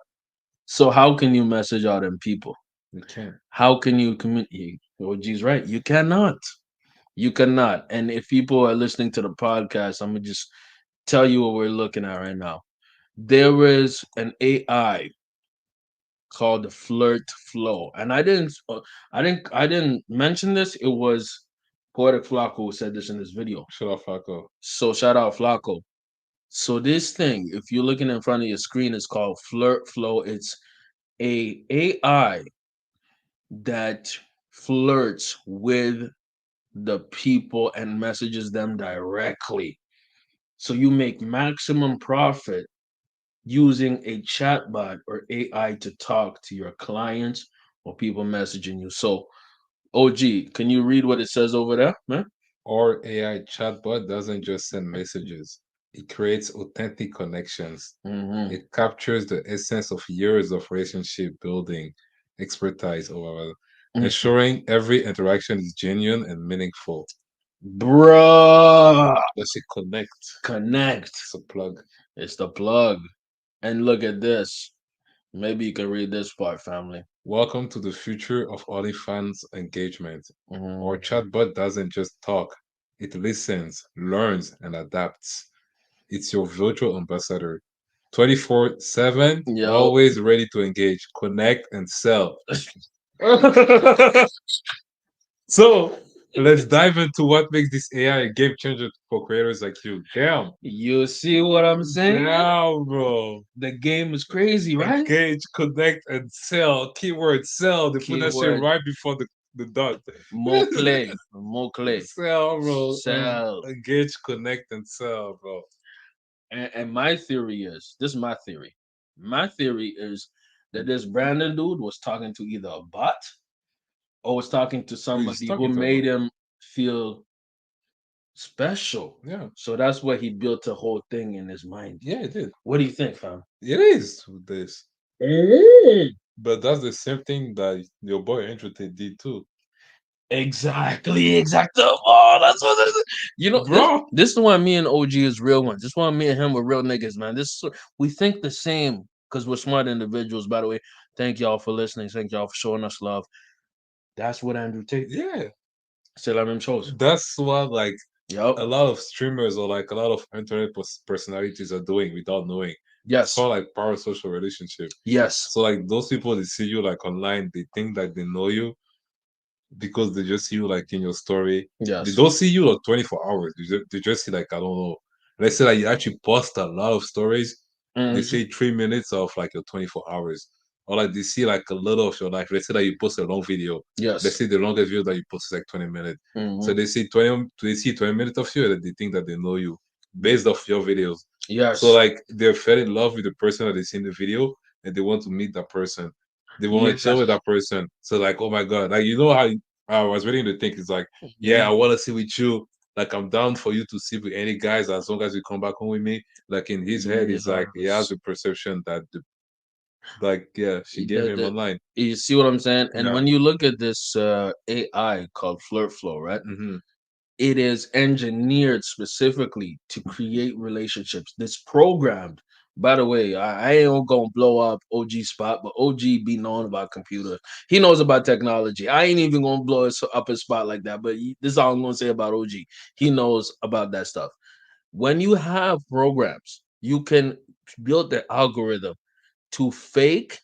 So how can you message all them people? you can. How can you communicate? Oh, geez, right. You cannot. You cannot. And if people are listening to the podcast, I'm gonna just tell you what we're looking at right now. There is an AI called the Flirt Flow, and I didn't mention this. It was Poetic Flacco who said this in this video. Shut up, Flacco. So shout out Flacco. So this thing, if you're looking in front of your screen, is called Flirt Flow. It's a AI that flirts with the people and messages them directly. So you make maximum profit using a chatbot or AI to talk to your clients or people messaging you. So, OG, can you read what it says over there, man? Our AI chatbot doesn't just send messages, it creates authentic connections. Mm-hmm. It captures the essence of years of relationship building, expertise, overall, ensuring every interaction is genuine and meaningful. Bruh, Does it connect? connect. It's a plug. It's the plug. And look at this. Maybe you can read this part, family. Welcome to the future of OnlyFans engagement. Our Mm-hmm. chatbot doesn't just talk, it listens, learns, and adapts. It's your virtual ambassador. 24/7, Yo. always ready to engage, connect, and sell. So let's dive into what makes this AI a game changer for creators like you. Damn. You see what I'm saying? Damn, bro. The game is crazy, right? Engage, connect, and sell. Keyword sell. They put that shit Keyword right before the dot. more play. More play. Sell, bro. Sell. Engage, connect, and sell, bro. And my theory is this is my theory. My theory is that this Brandon dude was talking to either a bot or was talking to He's somebody who talking to made about. him feel special. Yeah. So that's what he built the whole thing in his mind. Yeah, it did. What do you think, fam? It is with this. Mm. But that's the same thing that your boy Andrew Tate did too. Exactly, exactly. Oh, that's what it is. You know, this Bro. this is why me and OG is real ones. This is why me and him are real niggas, man. We think the same because we're smart individuals. By the way, thank y'all for listening. Thank y'all for showing us love. That's what Andrew Tate. Yeah. C'est la même chose. That's what like Yep. a lot of streamers or like a lot of internet personalities are doing without knowing. It's Yes. called like parasocial relationship. Yes. So like those people they see you like online, they think that they know you because they just see you like in your story. They Yes. don't see you like 24 hours. They just see like I don't know. Let's say like you actually post a lot of stories. They Mhm. say 3 minutes of like your 24 hours. Or like they see like a little of your life. Let's say that you post a long video. Let's Yes. say the longest video that you post is like 20 minutes. So Mhm. they see 20 minutes of you and they think that they know you based off your videos. So Yes. like they're fell in love with the person that they see in the video and they want to meet that person. They want to chill Yes. with that person. So like, oh my god, like you know how I was ready to think it's like, yeah, Yeah. I want to see with you. Like I'm down for you to see with any guys as long as you come back home with me. Like in his head, it's like he has Yes. the perception that like yeah, she gave him a The, line. you see what I'm saying? And Yeah. when you look at this AI called Flirt Flow, right? Mm-hmm. It is engineered specifically to create relationships. This programmed. By the way, I ain't gonna blow up OG spot, but OG be known about computers. He knows about technology. I ain't even gonna blow up his spot like that. But this is all I'm gonna say about OG. He knows about that stuff. When you have programs, you can build the algorithm to fake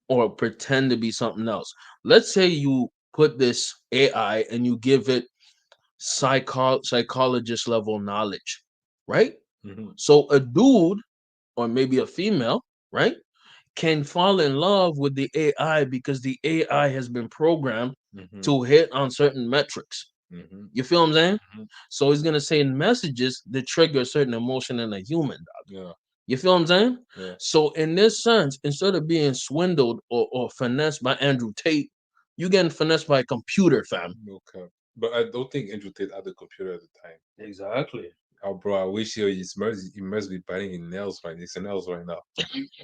or pretend to be something else. Let's say you put this AI and you give it psychologist level knowledge, right? Mm-hmm. So a dude or maybe a female, right, can fall in love with the AI because the AI has been programmed Mm-hmm. to hit on certain metrics. Mm-hmm. You feel what I'm saying? Mm-hmm. So he's gonna say messages that trigger a certain emotion in a human, dog. Yeah. You feel what I'm saying? Yeah. So in this sense, instead of being swindled or finessed by Andrew Tate, you getting finessed by a computer, fam. Okay. But I don't think Andrew Tate had the computer at the time. Exactly. Oh, bro, I wish he must be biting his nails right now.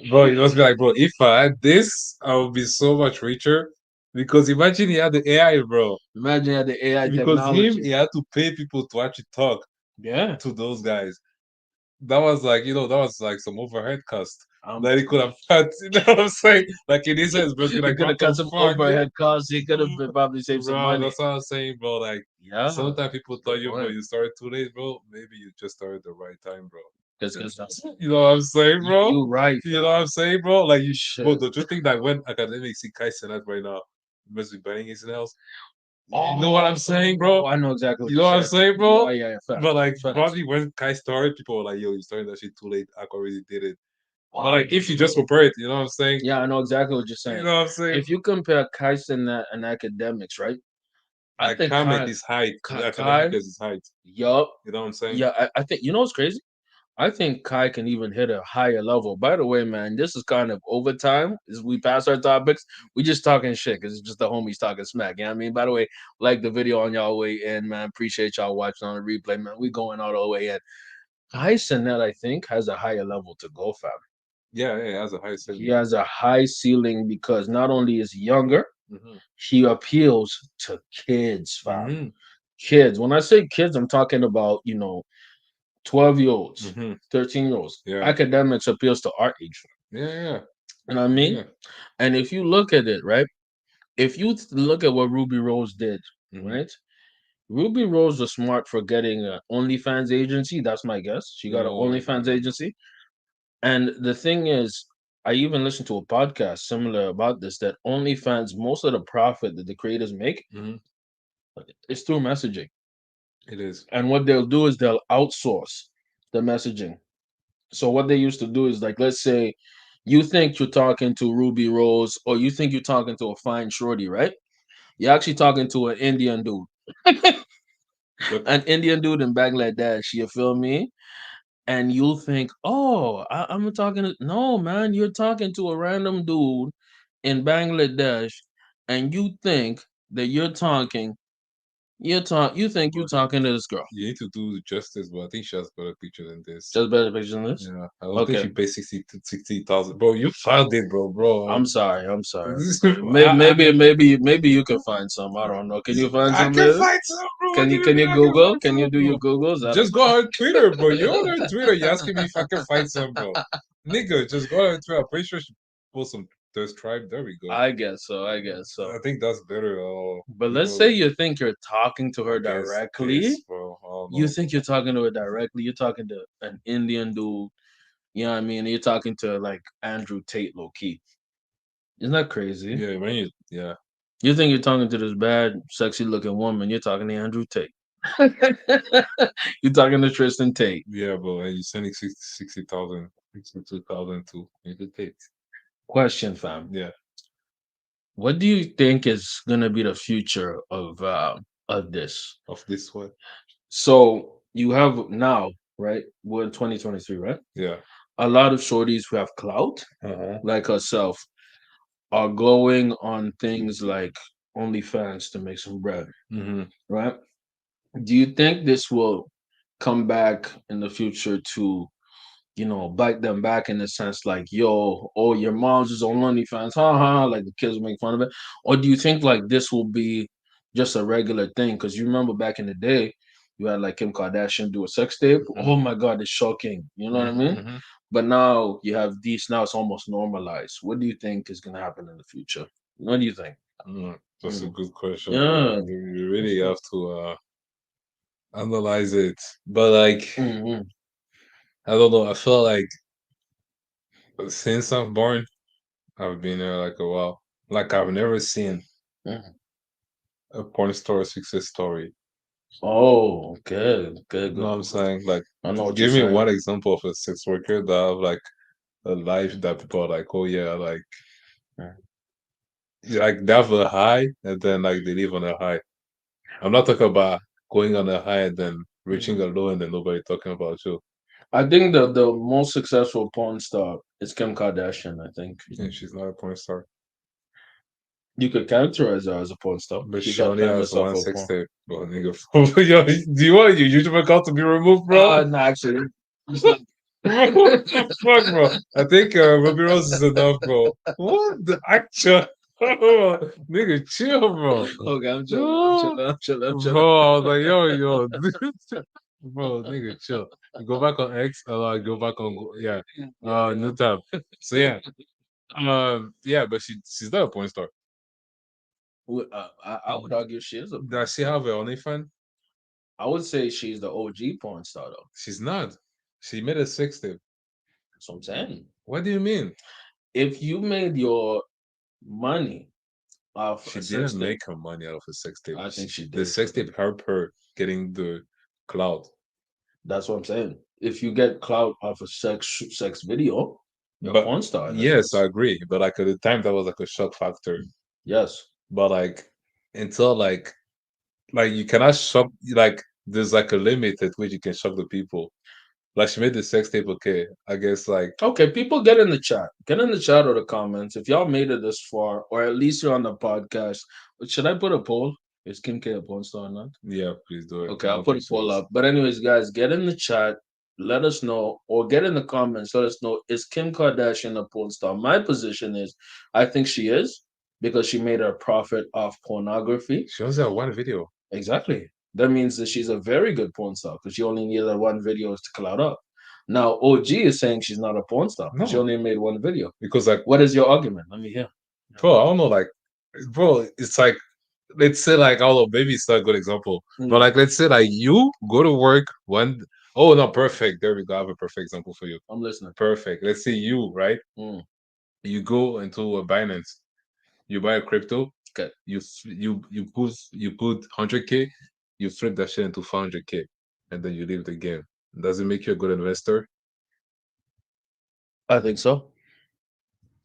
Bro, he must be like, bro, if I had this, I would be so much richer. Because imagine he had the AI, bro. Imagine you had the AI Because him, technology. he had to pay people to actually talk Yeah. to those guys. That was like, that was like some overhead cost Um, that he could have cut. You know what I'm saying? Like in his head, bro, be he like, could what have the cut some fuck? overhead costs. He could have probably saved some Bro, money. that's what I'm saying, bro. Like, Yeah. sometimes people tell Good you, bro, point. you started too late, bro. Maybe you just started the right time, bro. Because You know what I'm saying, bro? you right. You know what I'm saying, bro? Like, bro, Shit. don't you think that when academics see Kai Senat right now, he must be biting his nails? You know what I'm saying, Oh, bro? I know exactly what You know you're what I'm saying. saying, bro? Oh, yeah, yeah, facts. But like, Facts. probably when Kai started, people were like, yo, you started that shit too late. I already did it. But Wow. like, if you just prepare it, you know what I'm saying? Yeah, I know exactly what you're You saying. know what I'm saying? If you compare Kyson and academics, right? I Like, think Kai met his height. Academic Kai, is his height. yup, You know what I'm saying? yeah, I think you know what's crazy. I think Kai can even hit a higher level. By the way, man, this is kind of overtime. As we pass our topics, we just talking shit because it's just the homies talking smack. You know what I mean? By the way, like the video on y'all way in, man. Appreciate y'all watching on the replay, man. We going all the way in. Kai Cenat, I think, has a higher level to go, fam. Yeah, yeah, has a high He ceiling. has a high ceiling because not only is he younger, Mm-hmm. he appeals to kids, fam. Mm-hmm. Kids. When I say kids, I'm talking about 12-year-olds, Mm-hmm. 13-year-olds. Yeah. Academics appeals to our age. Yeah, yeah, You know what I mean? yeah. And if you look at it, right? If you look at what Ruby Rose did, Mm-hmm. right? Ruby Rose was smart for getting an OnlyFans agency. That's my guess. She got an No, OnlyFans agency. And the thing is, I even listened to a podcast similar about this that OnlyFans, most of the profit that the creators make mm-hmm. is through messaging. It is. And what they'll do is they'll outsource the messaging. So what they used to do is like, let's say you think you're talking to Ruby Rose or you think you're talking to a fine shorty, right? You're actually talking to an Indian dude. But An Indian dude in Bangladesh, you feel me? And you'll think, oh, I'm talking to no man, you're talking to a random dude in Bangladesh, and you think that you think you're but talking to this girl. you need to do justice, but I think she has better picture than this. Just better picture than this. Yeah, I don't think Okay. she paid 60,000. Bro, you filed it, bro. I'm sorry. I'm sorry. I, Maybe you can find some. I don't know. Can you find I some? can find some, bro. What Can do you you mean I can Google? find Can you some, do bro? your Googles? I don't Just go on her Twitter, bro. You're on her Twitter. You asking me if I can find some, bro. Nigga, just go on her Twitter. I'm pretty sure she post some thirst tribe. There we go. I guess so. I guess so. I think that's better. But let's People say you think you're talking to her against directly. this, bro. I don't You know. think you're talking to her directly. You're talking to an Indian dude. You know what I mean? You're talking to like Andrew Tate low key. Isn't that crazy? Yeah, when you, yeah. You think you're talking to this bad, sexy looking woman. You're talking to Andrew Tate. You're talking to Tristan Tate. Yeah, bro, and you sending 60,000, 62,000 to meditate. Question, fam. Yeah. What do you think is gonna be the future of this? Of this one. So you have now, right? We're in 2023, right? Yeah. A lot of shorties who have clout, Uh-huh. like herself, are going on things like OnlyFans to make some bread, Mm-hmm. right? Do you think this will come back in the future to, bite them back in the sense like, yo, oh, your mom's is on OnlyFans, haha, like the kids make fun of it? Or do you think like this will be just a regular thing? Because you remember back in the day, you had like Kim Kardashian do a sex tape. Mm-hmm. Oh my God, it's shocking. You know what I mean? Mm-hmm. But now you have these, now it's almost normalized. What do you think is going to happen in the future? What do you think? That's a Mm. good question, bro. Yeah. You really have to analyze it. But like, Mhm. I don't know. I feel like since I'm born, I've been there like a while. Like I've never seen Mhm. a porn star success story. Oh, good, good, You know good, what I'm good, good. saying? Like, I know what you're give me saying. one example of a sex worker that have like a life that people are like, oh yeah, Mm. like they have a high and then like they live on a high. I'm not talking about going on a high and then reaching Mhm. a low and then nobody talking about you. I think the most successful porn star is Kim Kardashian. I think And she's not a porn star. you could characterize her as a porn star. But She she got only has famous off one of sex porn. tape. Bro, nigga. Yo, do you want your YouTube account to be removed, bro? No, actually, it's not. What the fuck, bro? I think Ruby Rose is enough, bro. What the actual? Nigga, chill, bro. Okay, I'm chilling. I'm No. chilling. I'm chilling. I'm chilling. Bro, I was like, yo. Bro, nigga, chill. Go back on X, go back on, yeah, new tab. So, yeah. Yeah, but she's not a porn star. I would argue she is a porn Does she star. have an OnlyFans? I would say she's the OG porn star, though. She's not. She made a sex tape. That's what I'm saying. What do you mean? If you made your money off She a sex didn't tape, make her money out of a sex tape. I think she The did. sex tape helped her getting the cloud. That's what I'm saying. If you get clout off a sex video, you're a But porn star in a yes, sense. I agree. But like at the time, that was like a shock factor. Yes. But like until like you cannot shock, like there's like a limit at which you can shock the people. Like she made the sex tape. Okay, I guess like Okay, people get in the chat. Get in the chat or the comments. If y'all made it this far, or at least you're on the podcast, should I put a poll? Is Kim K a porn star or not? yeah, please do it. Okay, I I'll don't put think a so. poll up. But anyways, guys, get in the chat. Let us know, or get in the comments. Let us know: is Kim Kardashian a porn star? My position is, I think she is because she made her profit off pornography. She only had one video. Exactly. That means that she's a very good porn star because she only needed that one video to cloud up. Now, OG is saying she's not a porn star. No. She only made one video. Because like, What is your argument? Let me hear. bro, I don't know, like, bro, it's like, let's say like, although maybe it's not a good example, but like, let's say like you go to work one. Oh no, perfect. There we go. I have a perfect example for you. I'm listening. Perfect. Let's say you, right? Mm. You go into a Binance, you buy a crypto. Okay. You put 100K, you flip that shit into 400K, and then you leave the game. Does it make you a good investor? I think so.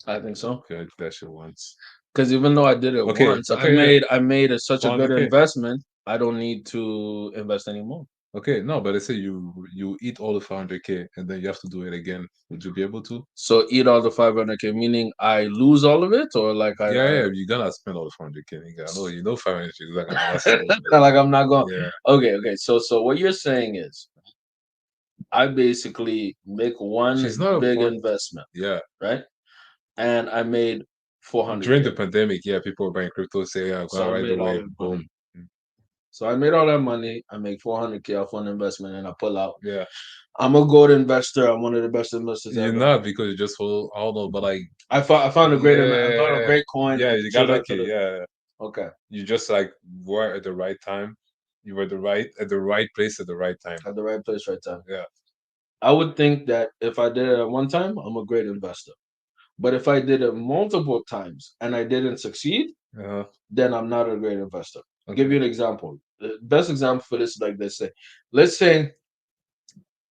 I think so. Okay, I did that shit once. Because even though I did it Okay, once, okay, yeah. I made such a good 400K. investment. I don't need to invest anymore. Okay, no, but let's say you eat all the 400K and then you have to do it again. Would you be able to? So eat all the 500K, meaning I lose all of it, or like Yeah, you're gonna spend all the 400K. Nigga. I know you know 500K is not gonna last all of it. like I'm not going. Yeah, Okay. So what you're saying is I basically make one she's not a big porn. investment, Yeah, right? And I made 400 during the pandemic, yeah, people were buying crypto, say, yeah, So go I right made all away, that boom. money. So I made all that money. I make 400K off one investment, and I pull out. Yeah, I'm a gold investor. I'm one of the best investors you're ever. not because you just hold on, but like I found a great I found a yeah, great coin. yeah, you got Shout out to lucky, yeah. Okay, You just like were at the right time. You were at the right place at the right time. at the right place, right time. Yeah. I would think that if I did it at one time, I'm a great investor. But if I did it multiple times and I didn't succeed, Uh-huh. then I'm not a great investor. I'll Okay. give you an example. The best example for this is like this: say, let's say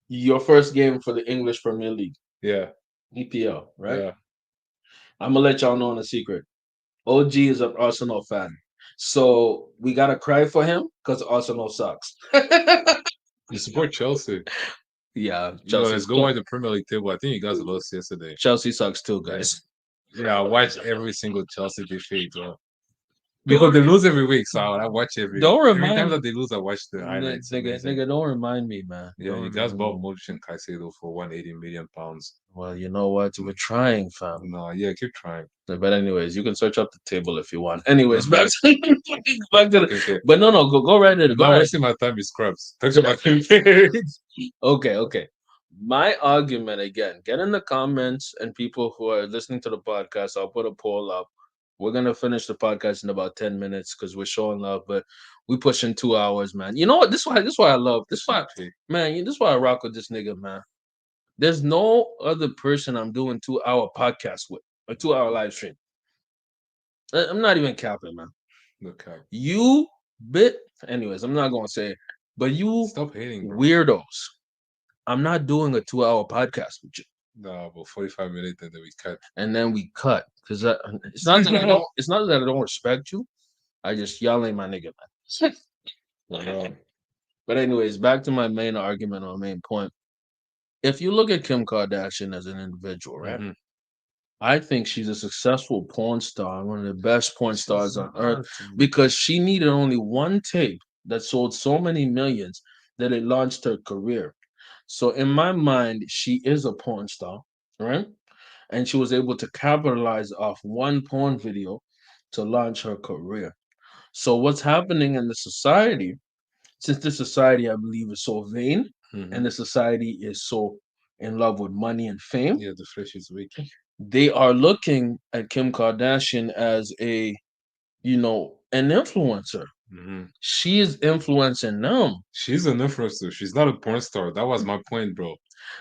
your first game for the English Premier League, Yeah. EPL, right? Yeah. I'm gonna let y'all know in a secret. OG is an Arsenal fan, so we gotta cry for him because Arsenal sucks. You support Chelsea. Yeah, Yo, Chelsea. let's go watch the Premier League table. I think you guys lost yesterday. Chelsea sucks too, guys. Yeah, I watch every single Chelsea defeat, bro. Because they lose every week, so I watch every time that they lose, I watch the highlights. Nigga, don't remind me, man. Yeah, you guys bought Modric and Caicedo for 180 million pounds. Well, you know what? We're trying, fam. No, yeah, keep trying. But anyways, you can search up the table if you want. Anyways, back to the. Okay. But no, go right ahead. Go Not right. wasting my time with scrubs. Talk about campaigns. Okay. My argument again, get in the comments and people who are listening to the podcast, I'll put a poll up. We're gonna finish the podcast in about 10 minutes because we're showing love, but we pushing 2 hours, man. You know what? This is why I love this why man, this is why I rock with this nigga, man. There's no other person I'm doing 2 hour podcast with, a 2 hour live stream. I'm not even capping, man. Okay. You anyways, I'm not gonna say it, but you Stop hating, bro. weirdos. I'm not doing a 2 hour podcast with you. No, about 45 minutes and then we cut. And then we cut because it's not that it's not that I don't respect you. I just y'all ain't my nigga, man. But anyways, back to my main argument or main point. If you look at Kim Kardashian as an individual, right? Mm-hmm. I think she's a successful porn star, one of the best porn stars on earth, because she needed only one tape that sold so many millions that it launched her career. So in my mind, she is a porn star, right? And she was able to capitalize off one porn video to launch her career. So what's happening in the society, since the society I believe is so vain and the society is so in love with money and fame, Yeah, the flesh is weak. they are looking at Kim Kardashian as an influencer. Mm-hmm. She is influencing them. She's an influencer. She's not a porn star. That was my point, bro.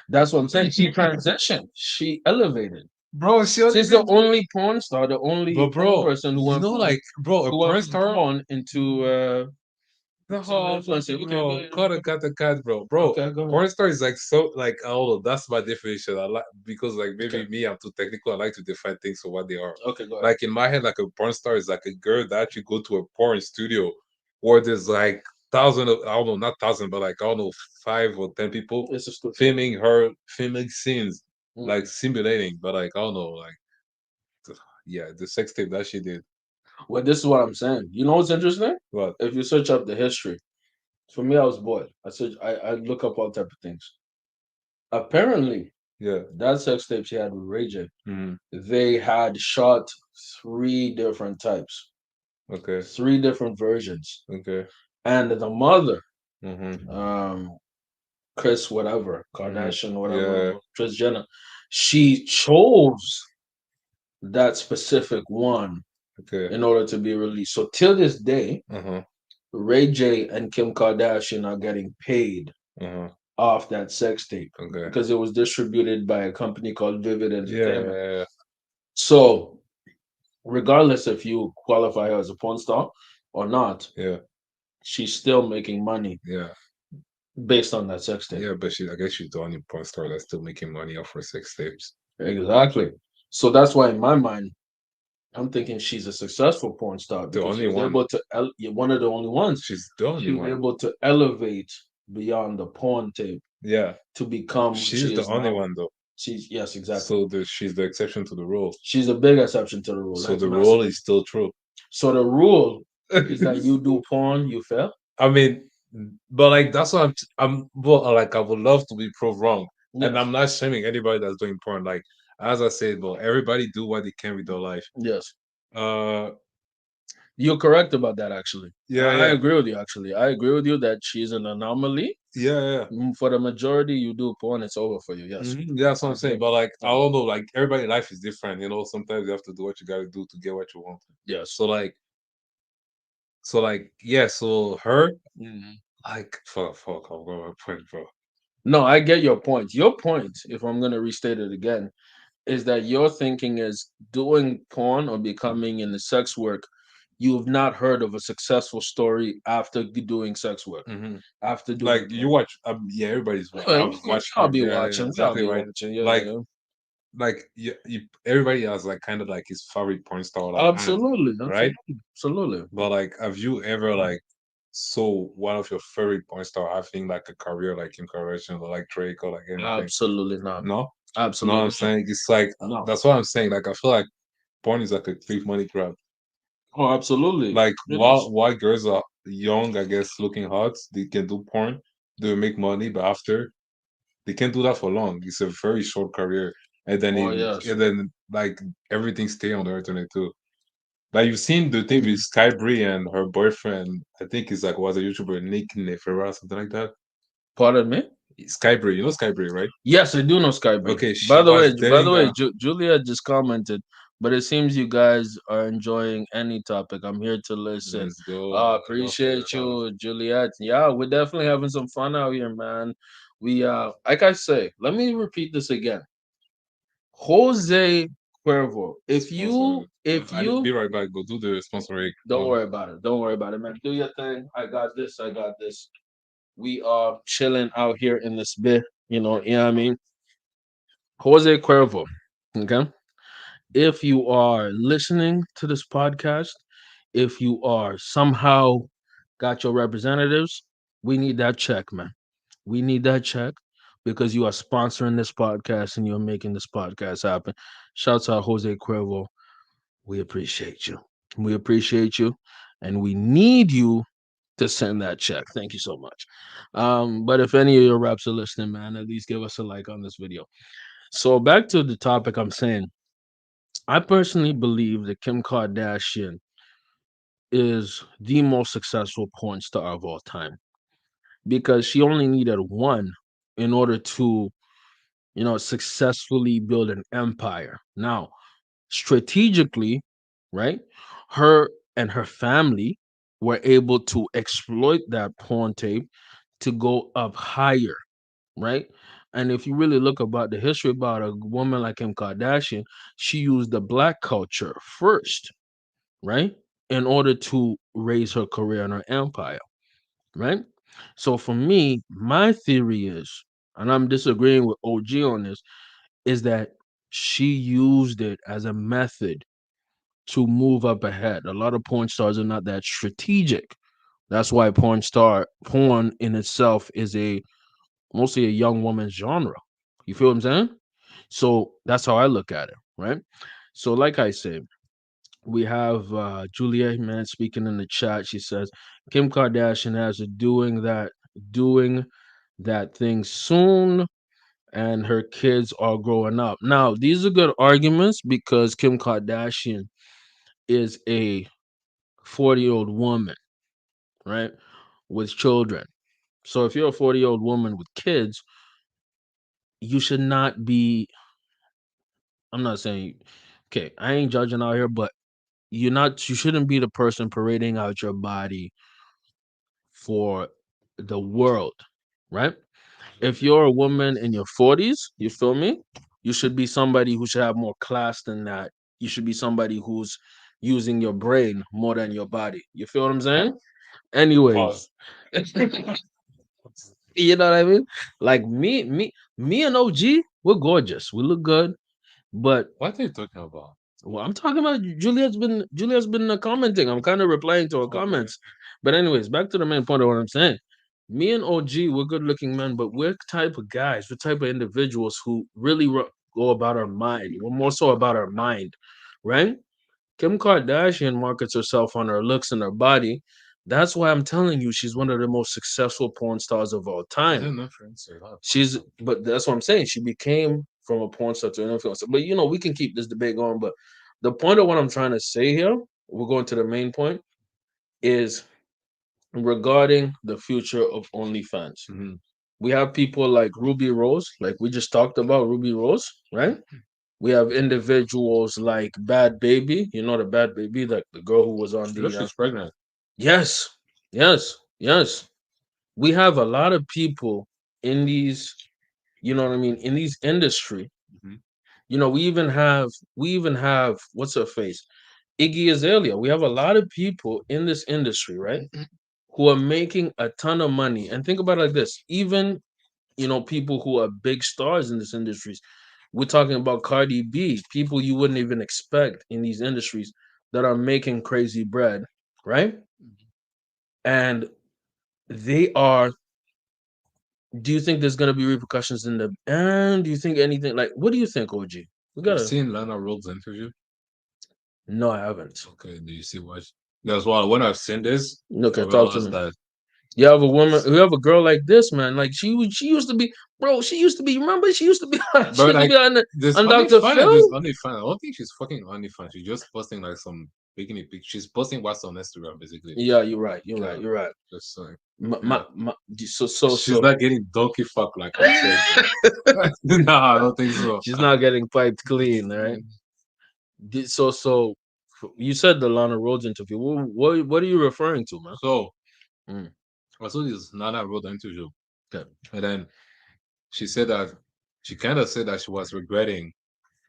That's what I'm saying. She transitioned. She elevated. Bro, She's the only porn star, the only bro, person who went like, bro, a porn star into no, influencer. bro, cut, bro. Okay, go ahead. Porn star is like so, like, oh, that's my definition. I like because, like, maybe Okay. me, I'm too technical. I like to define things for what they are. Okay, go ahead. Like in my head, like a porn star is like a girl that actually go to a porn studio where there's like thousands of, I don't know, not thousand, but like I don't know, 5 or 10 people filming scenes, like simulating, but like I don't know, like yeah, the sex tape that she did. Well, this is what I'm saying. You know what's interesting? What? If you search up the history, for me, I was bored. I look up all type of things. Apparently, Yeah. that sex tape she had with Ray J, Hmm. they had shot three different types, Okay. three different versions, Okay. and the mother, Hmm. um, Chris whatever, Hmm. Kardashian whatever, Yeah. Chris Jenner, she chose that specific one Okay. in order to be released. So till this day, Uh-huh. Ray J and Kim Kardashian are getting paid Uh-huh. off that sex tape Okay. because it was distributed by a company called Vivid Yeah, Entertainment. yeah, yeah. So regardless if you qualify her as a porn star or not, Yeah. she's still making money Yeah. based on that sex tape. Yeah, but I guess she's the only porn star that's still making money off her sex tapes. Exactly. So that's why in my mind, I'm thinking she's a successful porn star The because she only was one. able to yeah, one of the only ones. She's the She only was one. able to elevate beyond the porn tape Yeah. to become who She's she the is only now. one though. She's yes, exactly. So she's the exception to the rule. She's a big exception to the rule, So like the rule massively. is still true. So the rule is that you do porn, you fail. I mean, but like that's what but like I would love to be proved wrong. And Yes, I'm not shaming anybody that's doing porn. Like as I said, but everybody do what they can with their life. yes. Uh You're correct about that, actually. yeah, I yeah. agree with you, actually. I agree with you that she's an anomaly. Yeah, yeah. For the majority, you do porn, it's over for you. Yes. Yeah, that's what I I'm saying. agree. But like I Yeah. don't know, like everybody's life is different, Sometimes you have to do what you gotta do to get what you want. Yes. So like yeah, so her, Mhm. like fuck, I'm going my point, bro. No, I get your point. Your point, if I'm going to restate it again, is that your thinking is doing porn or becoming in the sex work. You have not heard of a successful story after doing sex work, Hmm. after Like doing you porn. watch, yeah, I've watched I'll her. be Yeah, yeah, watching. I'll exactly be right. watching. Yeah, Like yeah. everybody has like kind of like his favorite porn star, like and Absolutely, right. absolutely, absolutely. But like, have you ever like saw one of your favorite porn star having like a career like Kim Kardashian or like Drake or like anything? Absolutely not. No, no. I'm Absolutely not. saying it's like No. that's what I'm saying. Like I feel like porn is like a quick money grab. Oh, absolutely. Like It is. while girls are young, I guess looking hot, they can do porn, they make money, but after they can't do that for long. It's a very short career, and then Oh, yes. like everything stay on the internet too. Like you've seen the thing with Mhm. Skybri and her boyfriend. I think he's like was a YouTuber Nick Nefera something like that. Pardon me? Skybri, you know Skybri, right? Yes, I do know Skype. Okay, she was By the dating. way, Julia just commented, but it seems you guys are enjoying any topic. I'm here to listen. Let's go. Go for it. Appreciate you, Juliet. Yeah, we're definitely having some fun out here, man. We like I say, let me repeat this again. Jose Cuervo. Sponsor. If I need you be right back. Go do the sponsoring don't one. worry about it. Don't worry about it, man. Do your thing. I got this. I got this. We are chilling out here in this bit. You know what I mean? Jose Cuervo. Okay. If you are listening to this podcast, if you are somehow got your representatives, we need that check, man. We need that check because you are sponsoring this podcast and you're making this podcast happen. Shouts out Jose Cuervo. We appreciate you. We appreciate you. And we need you to send that check. Thank you so much. But if any of your reps are listening, man, at least give us a like on this video. So back to the topic, I'm saying I personally believe that Kim Kardashian is the most successful porn star of all time because she only needed one in order to, successfully build an empire. Now, strategically, right, her and her family were able to exploit that porn tape to go up higher, right? And if you really look about the history about a woman like Kim Kardashian, she used the black culture first, right? In order to raise her career and her empire, right? So for me, my theory is, and I'm disagreeing with OG on this, is that she used it as a method to move up ahead. A lot of porn stars are not that strategic, That's why porn in itself is a mostly a young woman's genre. You feel what I'm saying? So that's how I look at it, right? So like I said, we have Julia man speaking in the chat. She says Kim Kardashian has a doing that thing soon, and her kids are growing up. Now, these are good arguments because Kim Kardashian is a 40-year-old woman, right? With children. So if you're a 40-year-old woman with kids, you should not be, I'm not saying, okay, I ain't judging out here, but you shouldn't be the person parading out your body for the world, right? If you're a woman in your 40s, you feel me? You should be somebody who should have more class than that. You should be somebody who's using your brain more than your body. You feel what I'm saying? Anyways, Pause. you know what I mean? Like me and OG, we're gorgeous. We look good, but What are you talking about? well, I'm talking about Julia's been commenting. I'm kind of replying to her Okay. comments. But anyways, back to the main point of what I'm saying. Me and OG, we're good looking men, but we're type of guys, we're type of individuals who really go about our mind. We're more so about our mind, right? Kim Kardashian markets herself on her looks and her body. That's why I'm telling you, she's one of the most successful porn stars of all I time. didn't know friends say that. But that's what I'm saying. She became from a porn star to an influencer. But we can keep this debate going. But the point of what I'm trying to say here, we're going to the main point, is regarding the future of OnlyFans. Mm-hmm. We have people like Ruby Rose, like we just talked about Ruby Rose, right? We have individuals like Bad Baby, the Bad Baby, the girl who was on You know the she's pregnant. yes, yes, yes. We have a lot of people in these, you know what I mean, in these industry. Mm-hmm. We even have what's her face? Iggy Azalea. We have a lot of people in this industry, right? Who are making a ton of money. And think about it like this. Even, people who are big stars in this industries. We're talking about Cardi B, people you wouldn't even expect in these industries that are making crazy bread, right? And they are. Do you think there's gonna be repercussions in the end? Do you think anything like what do you think, OG? We You've gotta seen Lana Rhodes' interview? No, I haven't. Okay, do you see what? That's why when I've seen this, I Okay, talk to realized me. that You have a woman, you have a girl like this, man. Like she used to be, bro. She used to be. Remember, she used to be. She but used to like be this on only Dr. fan, this Phil. only fan. I don't think she's fucking only fan. She's just posting like some bikini pictures. She's posting what's on Instagram basically. Yeah, you're right. You're right. Yeah, You're right. just saying. My, Yeah, my, so so she's so. not getting donkey fucked like I said, bro. Nah, I don't think so. She's not getting piped clean, right? So. You said the Lana Rhodes interview. What are you referring to, man? So Mm, I saw this Nana wrote an interview, okay. and then she said that she kind of said that she was regretting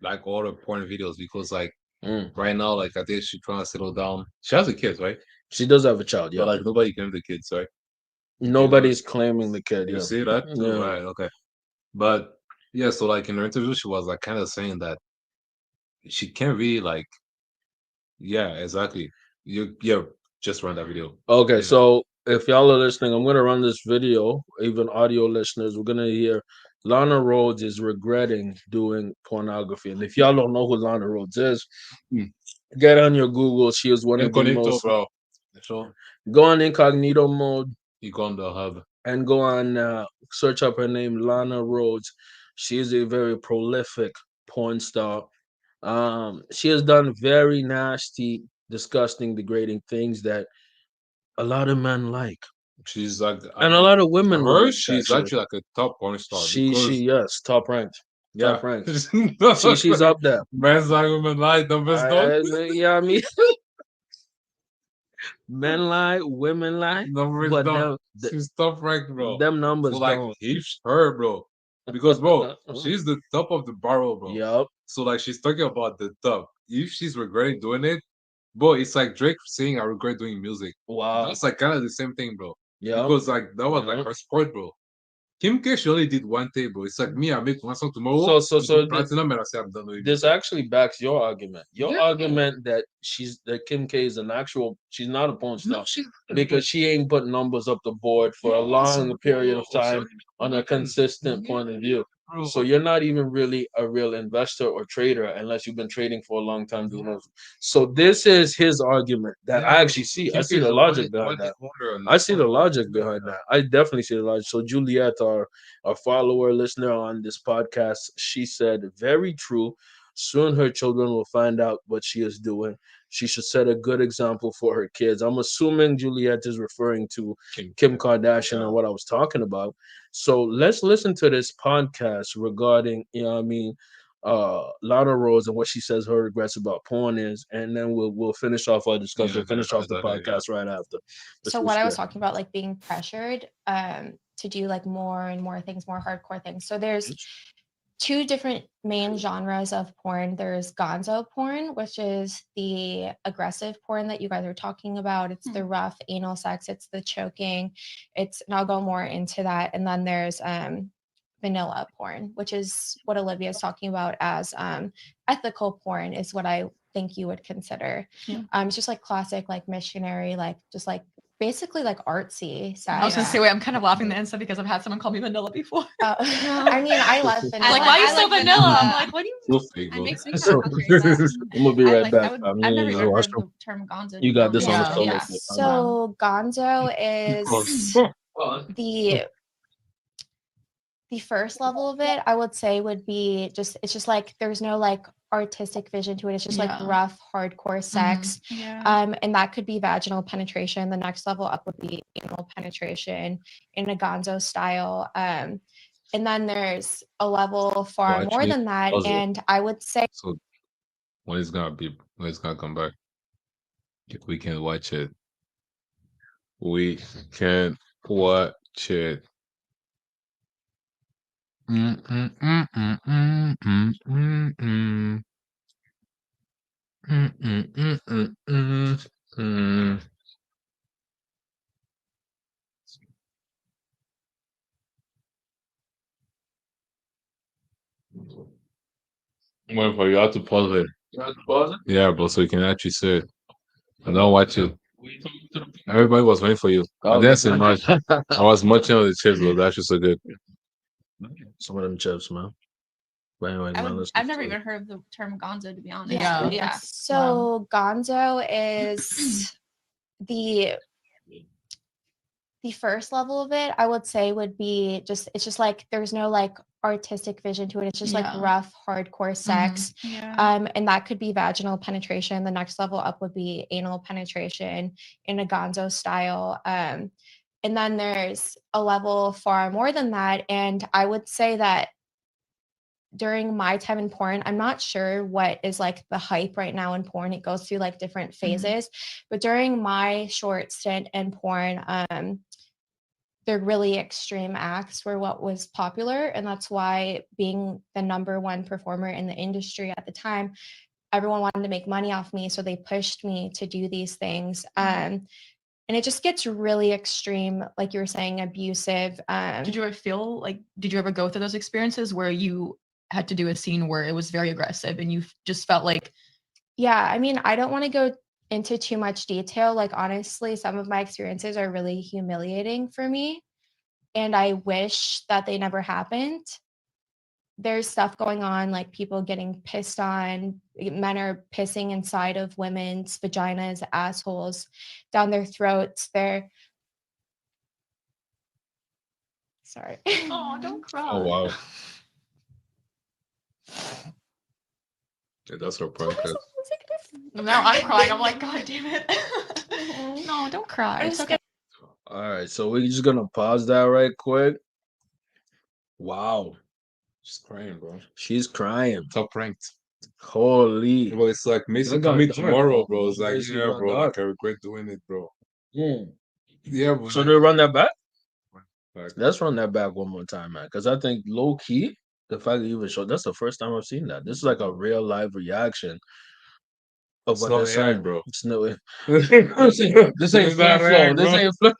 like all the porn videos because like Mm. right now, like I think she's trying to settle down. She has a kid, right? She does have a child, But yeah. like nobody claimed the kids, right? Do you know that? Nobody's claiming the kid, You yeah. see that too, Yeah. right? Okay. But yeah, so like in her interview, she was like kind of saying that she can't really like, yeah, exactly. You yeah, just run that video. Okay, Yeah. so if y'all are listening, I'm gonna run this video. Even audio listeners, we're gonna hear Lana Rhodes is regretting doing pornography. And if y'all don't know who Lana Rhodes is, Mm. get on your Google. She is one of the Incognito, most. bro. So Go on incognito mode you go on the hub. and go on search up her name, Lana Rhodes. She is a very prolific porn star. She has done very nasty, disgusting, degrading things that a lot of men like. She's like And a lot of women her, like she's actually. actually like a top porn star She because yes, top ranked, yeah. top ranked. She's Like, up there. man's like women like the best dog. Yeah, I mean, men lie, women lie, Numbers but don't. She's top ranked, bro. them So numbers like don't. he's her, bro. Because bro, she's the top of the barrel, bro. Yup. So like she's talking about the top. If she's regretting doing it, bro, it's like Drake saying I regret doing music. Wow. That's like kind of the same thing, bro. Yup. Because like that was like Yup. her sport, bro. Kim K, she only did one tape, bro. It's like me, I make one song tomorrow. So platinum, and I say I'm done with it. this actually backs your argument. Your Yeah. argument that Kim K is an actual, she's not a porn star No, she because she ain't put numbers up the board for a long period of time on a consistent point of view. So you're not even really a real investor or trader unless you've been trading for a long time doing this. So this is his argument that I actually see. I see the logic behind that. I see the logic behind that. I definitely see the logic. So Juliet, our follower, listener on this podcast, she said, very true. Soon her children will find out what she is doing. She should set a good example for her kids. I'm assuming Juliet is referring to Kim Kardashian and what I was talking about. So let's listen to this podcast regarding, Lana Rose and what she says her regrets about porn is, and then we'll finish off our discussion, finish off the podcast right after. So what I was talking about, like being pressured to do like more and more things, more hardcore things. So there's two different main genres of porn. There's gonzo porn, which is the aggressive porn that you guys are talking about. It's the rough anal sex, it's the choking. And I'll go more into that. And then there's vanilla porn, which is what Olivia is talking about as ethical porn, is what I think you would consider. It's just like classic, like missionary, like just like basically like artsy sex. I was gonna say, wait, I'm kind of laughing the inside because I've had someone call me vanilla before. I mean, I love vanilla. Like, why are you so vanilla? I'm like, what do you So fake, It bro. makes me kind of hungry. I'm gonna be right Like, back. I've never even heard the term gonzo. You got this on the Yeah. stomach. So gonzo is the first level of it, I would say, would be just, it's just like there's no like artistic vision to it. It's just like rough, hardcore sex. And that could be vaginal penetration. The next level up would be anal penetration in a gonzo style. And then there's a level far more than that. And I would say, So when it's gonna come back, we can watch it. We can watch it. Wait for you have to pause it. You have to pause it? Yeah, bro, so you can actually see it. I don't watch it. Everybody was waiting for you. I didn't say much. I was munching on the chips, bro. That's just so good. Some of them chips, man. But anyway, I've never even heard of the term gonzo, to be honest. yeah. So gonzo is the first level of it, I would say, would be just, it's just like there's no like artistic vision to it. It's just like rough, hardcore sex. And that could be vaginal penetration. The next level up would be anal penetration in a gonzo style. And then there's a level far more than that. And I would say that during my time in porn, I'm not sure what is like the hype right now in porn. It goes through like different phases. But during my short stint in porn, the really extreme acts were what was popular. And that's why, being the number one performer in the industry at the time, everyone wanted to make money off me. So they pushed me to do these things. And it just gets really extreme, like you were saying, abusive. Did you ever go through those experiences where you had to do a scene where it was very aggressive and you just felt like... Yeah, I mean, I don't want to go into too much detail. Like, honestly, some of my experiences are really humiliating for me, and I wish that they never happened. There's stuff going on, like people getting pissed on, men are pissing inside of women's vaginas, assholes, down their throats. Sorry. Oh, don't cry. Oh, wow. Yeah, that's our podcast. Now I'm crying. I'm like, God damn it. No, don't cry. It's okay. All right, so we're just gonna pause that right quick. Wow, She's crying, bro. she's crying. Top ranked. Holy. Bro, it's like Mason That got coming dark, tomorrow, bro. bro. It's like, Mason yeah, got bro. dark. Like, I regret doing it, bro. Hmm. Yeah, bro. So do we run that back? Like, Let's run that back one more time, man. Because I think low key, the fact that you even showed, that's the first time I've seen that. This is like a real live reaction of it's what not they're saying, AI, bro. It's no, This this ain't not flow. AI, This bro. ain't flow.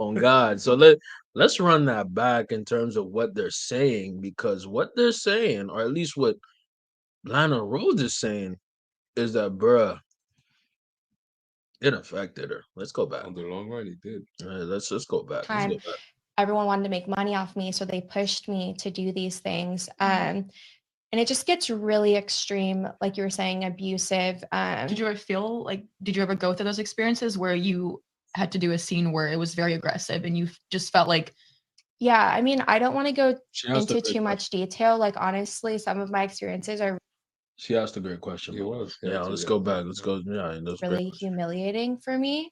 On God. So let's run that back in terms of what they're saying, because what they're saying, or at least what Lana Rhodes is saying, is that bruh, it affected her. Let's go back. On the long run, it did. Let's just go back. Let's Time. go back. Everyone wanted to make money off me, so they pushed me to do these things. And it just gets really extreme, like you were saying, abusive. Did you ever feel like, did you ever go through those experiences where you had to do a scene where it was very aggressive and you just felt like, yeah, I mean, I don't want to go She asked a into great too much detail. Like, honestly, some of my experiences are She asked a great question. It was. Yeah, let's go back. Let's go. Yeah, that's great. really humiliating for me.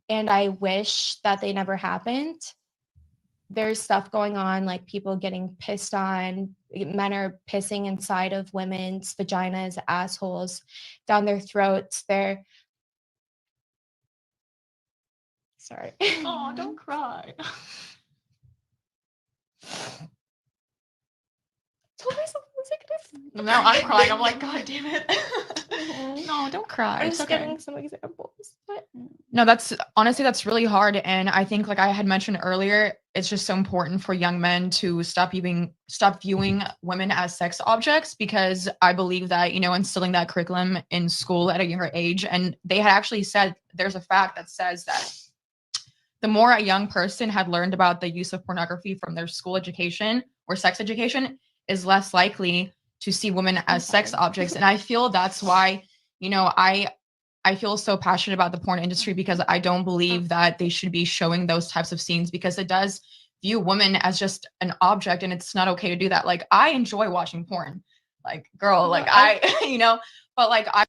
And I wish that they never happened. There's stuff going on, like people getting pissed on. Men are pissing inside of women's vaginas, assholes, down their throats. They're sorry. oh, don't cry. Tell me something consecutive. Now I'm crying. I'm like, God damn it. No, don't cry. I'm It's just okay. giving some examples. But No, that's honestly, that's really hard. And I think, like I had mentioned earlier, it's just so important for young men to stop viewing women as sex objects, because I believe that, instilling that curriculum in school at a younger age. And they had actually said, there's a fact that says that the more a young person had learned about the use of pornography from their school education or sex education, is less likely to see women as sex objects. And I feel that's why, I feel so passionate about the porn industry, because I don't believe that they should be showing those types of scenes, because it does view women as just an object, and it's not okay to do that. Like, I enjoy watching porn, like, girl, like but like I.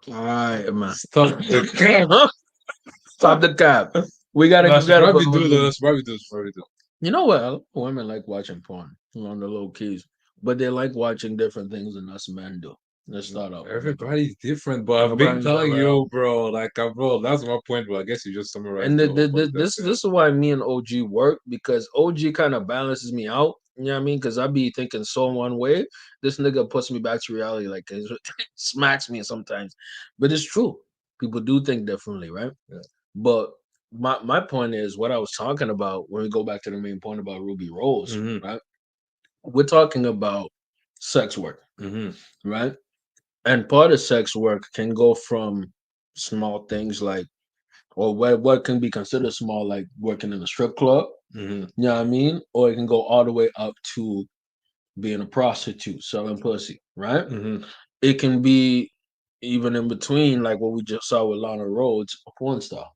All right, man. Stop the cap. Stop the cap. We gotta. That's probably do this. Probably do. You know what? A lot of women like watching porn on the low keys, but they like watching different things than us men do. Let's start off. Everybody's different, but I've been telling you, bro. Like, bro, that's my point. But I guess you just summarized. And this is why me and OG work, because OG kind of balances me out. You know what I mean? Because I be thinking so one way. This nigga puts me back to reality, like it smacks me sometimes. But it's true. People do think differently, right? Yeah. But my point is what I was talking about when we go back to the main point about Ruby Rose, right? We're talking about sex work, right? And part of sex work can go from small things like, or what can be considered small, like working in a strip club, you know what I mean? Or it can go all the way up to being a prostitute, selling pussy, right? It can be even in between, like what we just saw with Lana Rhodes, a porn star,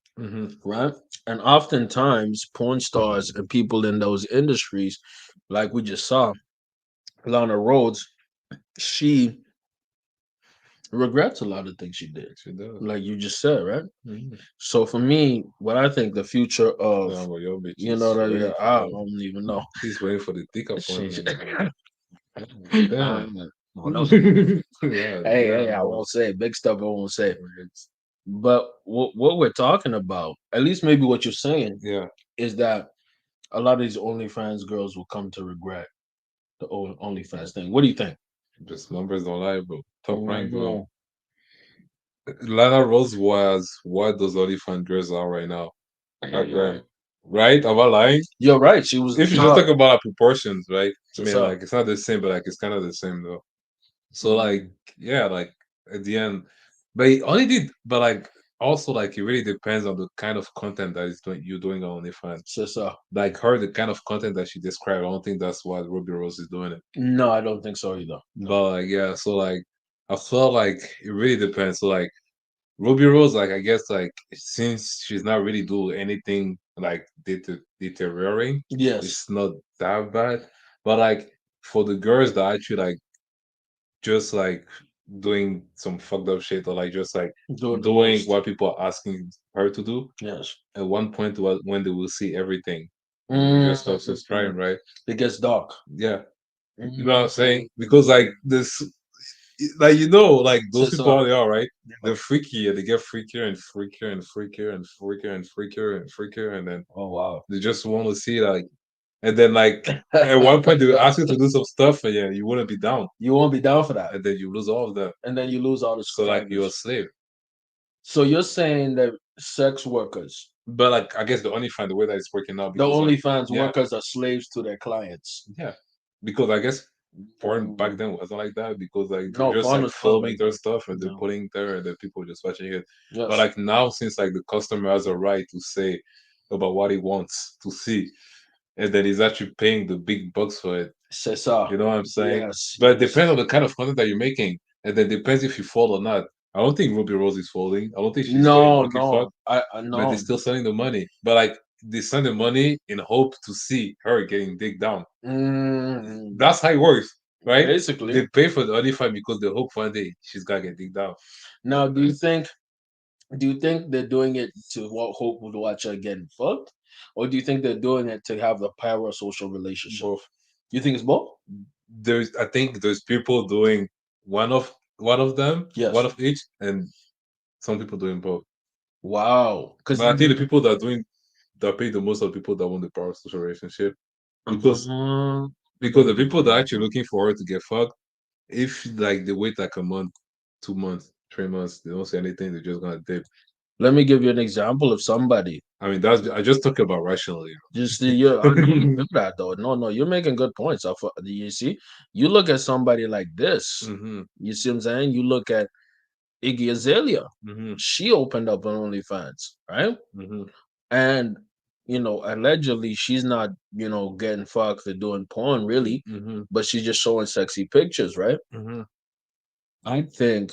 right? And oftentimes, porn stars and people in those industries, like we just saw, Lana Rhodes, she regrets a lot of things she did. She does. Like you just said, right? So for me, what I think the future of, you know, that I don't even know. He's waiting for the dick appointment. Hey, I won't say big stuff. I won't say. But what we're talking about, at least maybe what you're saying, is that a lot of these OnlyFans girls will come to regret the OnlyFans thing. What do you think? Just numbers don't lie, bro. Top rank, bro. Lana Rose was what those OnlyFans girls are right now. Right? Am I lying? You're right. She was. If you just talk about proportions, right? I mean, like, it's not the same, but like it's kind of the same though. So like, yeah, like at the end, but he only did, but like also like it really depends on the kind of content that you're doing on OnlyFans. So like the kind of content that she described, I don't think that's why Ruby Rose is doing it. No, I don't think so either. No. But like, yeah, so like I felt like it really depends. So like Ruby Rose, like I guess like since she's not really doing anything like deteriorating, it's not that bad. But like for the girls that actually like just like doing some fucked up shit, or like just like doing what people are asking her to do. Yes. At one point, when they will see everything, you just start subscribing, right? It gets dark. Yeah. You know what I'm saying? Because like this, like like those people how they are, right? They're freaky, and they get freakier and freakier and freakier and freakier and freakier and freakier, and then they just want to see like. And then, like, at one point, they will ask you to do some stuff, and you wouldn't be down. You won't be down for that. And then you lose all of that. And then you lose all the So, like, you're a slave. So you're saying that sex workers But like, I guess the OnlyFans, the way that it's working out, The because like, OnlyFans yeah, workers are slaves to their clients. yeah, because I guess porn back then wasn't like that, because like they're No, just porn like was fun back filming their then. stuff and they're No. putting there and then people just watching it. But Yes. like now, since like the customer has a right to say about what he wants to see, and then he's actually paying the big bucks for it. C'est ça. You know what I'm saying? Yes. But it Yes. depends on the kind of content that you're making, and then depends if you fall or not. I don't think Ruby Rose is folding. I don't think she's getting No, monkey no. fucked, I but they're no. still sending the money. But like they send the money in hope to see her getting digged down. Mm, That's how it works, right? basically. They pay for the OnlyFans because they hope one day she's gonna get digged down. Now, do you think they're doing it to what hope would watch her getting fucked, or do you think they're doing it to have the parasocial relationship? Both. You think it's both? I think there's people doing one of them, Yes. one of each, and some people doing both. Wow. Because But I think the people that pay the most are people that want the parasocial relationship, because the people that are actually looking forward to get fucked, if like they wait like a month, 2 months, 3 months, they don't say anything, they're just gonna dip. let me give you an example of somebody. I mean, that's I just talk about rationally. Just you do that though. No, no, you're making good points. You see, you look at somebody like this. Mm-hmm. You see what I'm saying? You look at Iggy Azalea. Mm-hmm. She opened up on OnlyFans, right? Mm-hmm. And allegedly she's not, getting fucked or doing porn really, Mm-hmm. but she's just showing sexy pictures, right? Mm-hmm. I think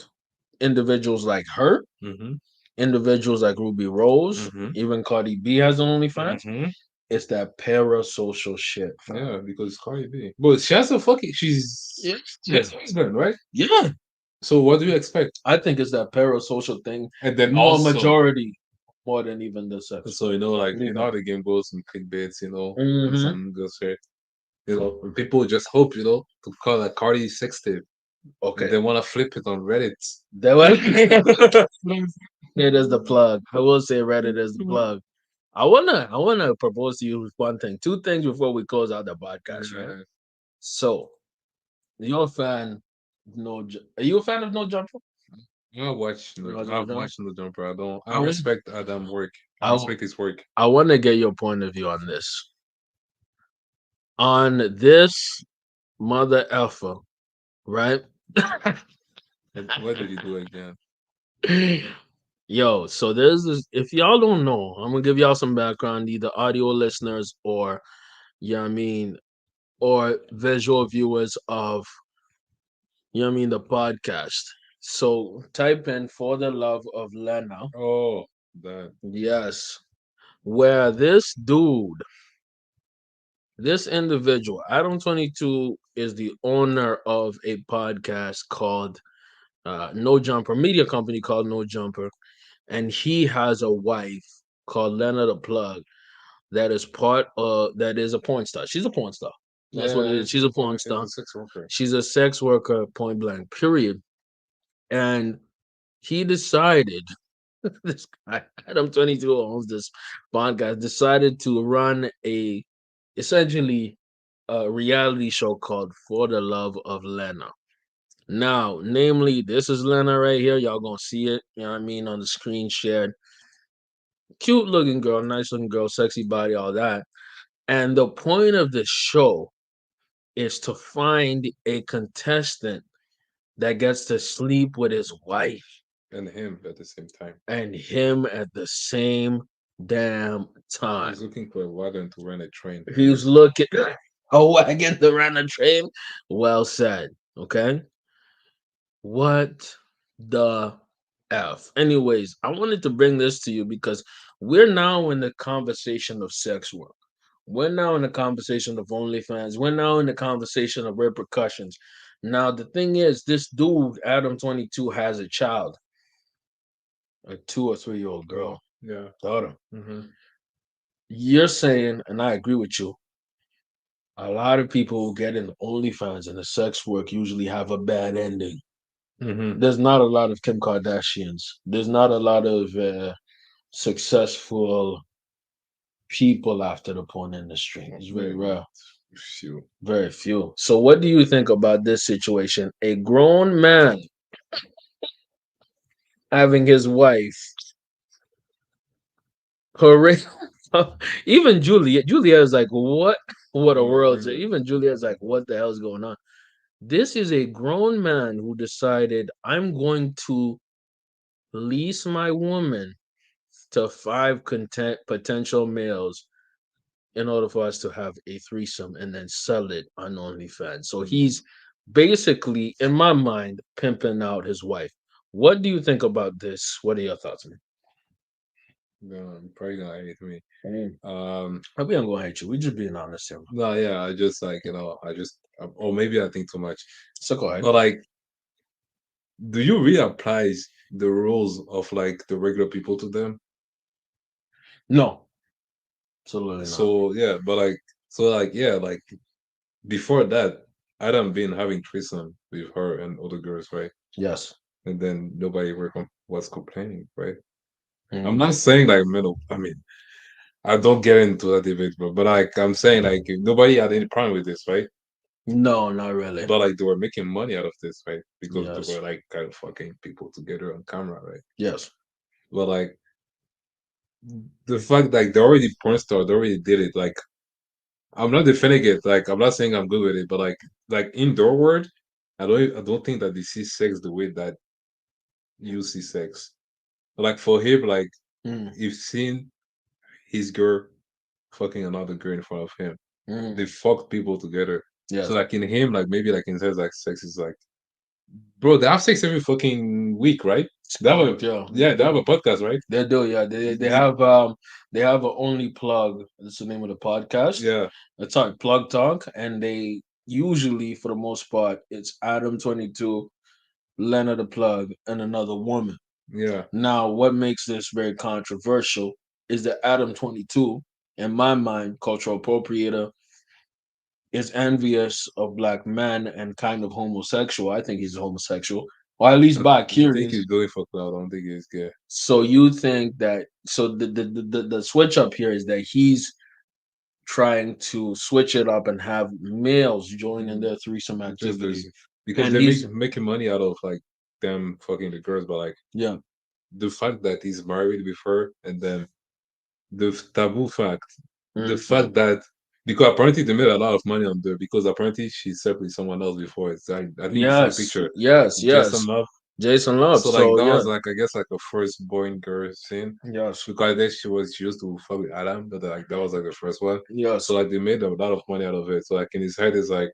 individuals like her, Mm-hmm. individuals like Ruby Rose, Mm-hmm. even Cardi B has OnlyFans. Mm-hmm. It's that parasocial shit. Fam. Yeah, because it's Cardi B. But she has a fucking Yeah. she has a husband, right? Yeah. So what do you expect? I think it's that parasocial thing. And then More also, majority, more than even the sex. so like Yeah. how the game goes, some clickbaits, and Mhm. some girls say, and people just hope, to call a Cardi sex tape. Okay. And they want to flip it on Reddit. That was it is the plug. I will say Reddit is the plug. I wanna propose to you one thing, two things before we close out the podcast, right? So, you're a fan of are you a fan of No Jumper? I've watched No Jumper. I I want respect Adam work. I I, respect his work. I want to get your point of view on this. On this mother effer, right? And what did he do again? Yo, so there's this. If y'all don't know, I'm gonna give y'all some background, either audio listeners or, I mean, or visual viewers of, I mean, the podcast. So type in "For the Love of Lena." Oh, that. Yes, where this individual, Adam 22, is the owner of a podcast called No Jumper, media company called No Jumper, and he has a wife called Lena the Plug that is a porn star. She's a porn star. That's what it is. She's a porn star. A sex worker. She's a sex worker, point blank, period. And he decided, this guy, Adam 22 owns this podcast, decided to run essentially a reality show called For the Love of Lena. Now, namely, this is Lena right here. Y'all gonna see it, you know what I mean, on the screen shared. Cute looking girl, nice looking girl, sexy body, all that. And the point of the show is to find a contestant that gets to sleep with his wife And him at the same time. and him at the same damn time. He's looking for a wagon to run a train. He's looking a wagon to run a train. Well said. Okay. What the F? Anyways, I wanted to bring this to you because we're now in the conversation of sex work. We're now in the conversation of OnlyFans. We're now in the conversation of repercussions. Now, the thing is, this dude, Adam 22, has a child, a 2 or 3 year old girl, Yeah. daughter. Mm-hmm. You're saying, and I agree with you, a lot of people who get in OnlyFans and the sex work usually have a bad ending. Mm-hmm. There's not a lot of Kim Kardashians. There's not a lot of successful people after the porn industry. It's very rare. Few. Very few. So, what do you think about this situation? A grown man having his wife Hooray. Even Juliet is like, what a world. Even Juliet's like, what the hell's going on? This is a grown man who decided I'm going to lease my woman to five potential males in order for us to have a threesome and then sell it on OnlyFans. So he's basically, in my mind, pimping out his wife. What do you think about this? What are your thoughts, man? Probably gonna hate me. Maybe I'm gonna hate you. We just being honest here. No, yeah, I just like or maybe I think too much. So go ahead. But like, do you really apply the rules of like the regular people to them? No, absolutely not. So yeah, but like, yeah, like before that, I done been having threesome with her and other girls, right? Yes. And then nobody was complaining, right? Mhm. I'm not saying like middle. I mean, I don't get into that debate, bro. But like, I'm saying like nobody had any problem with this, right? No, not really. But like, they were making money out of this, right? Because they Yes. were like kind of fucking people together on camera, right? Yes. But like, the fact like they already porn star, they already did it. Like, I'm not defending it. Like, I'm not saying I'm good with it, but like indoor world, I don't think that they see sex the way that you see sex. Like for him, like you've seen his girl fucking another girl in front of him. They fucked people together. Yes. So like in him, like maybe like in sense like sex is like, bro, they have sex every fucking week, right? They have they have a podcast, right? They do, yeah. They have a only plug. That's the name of the podcast. Yeah. It's like Plug Talk, and they usually, for the most part, it's Adam 22, Leonard the Plug, and another woman. Yeah. Now, what makes this very controversial is that Adam 22, in my mind, cultural appropriator, is envious of black men and kind of homosexual. I think he's homosexual, or at least I think bi-curious. he's doing for cloud. I don't think he's gay. So you think that the switch up here is that he's trying to switch it up and have males join in their threesome activity. Because And they're he's making money out of like them fucking the girls, but like yeah, the fact that he's married with her, and then the taboo fact, the Mhm. fact that because apparently they made a lot of money on there because apparently she slept with someone else before. I think you saw the yes, picture. yes, Jason yes. Love. Jason Love. So like So that yeah, was like I guess like a firstborn girl scene. yes, Because then she used to fuck with Adam, but like that was like the first one. yes. So like they made a lot of money out of it. So like in his head is like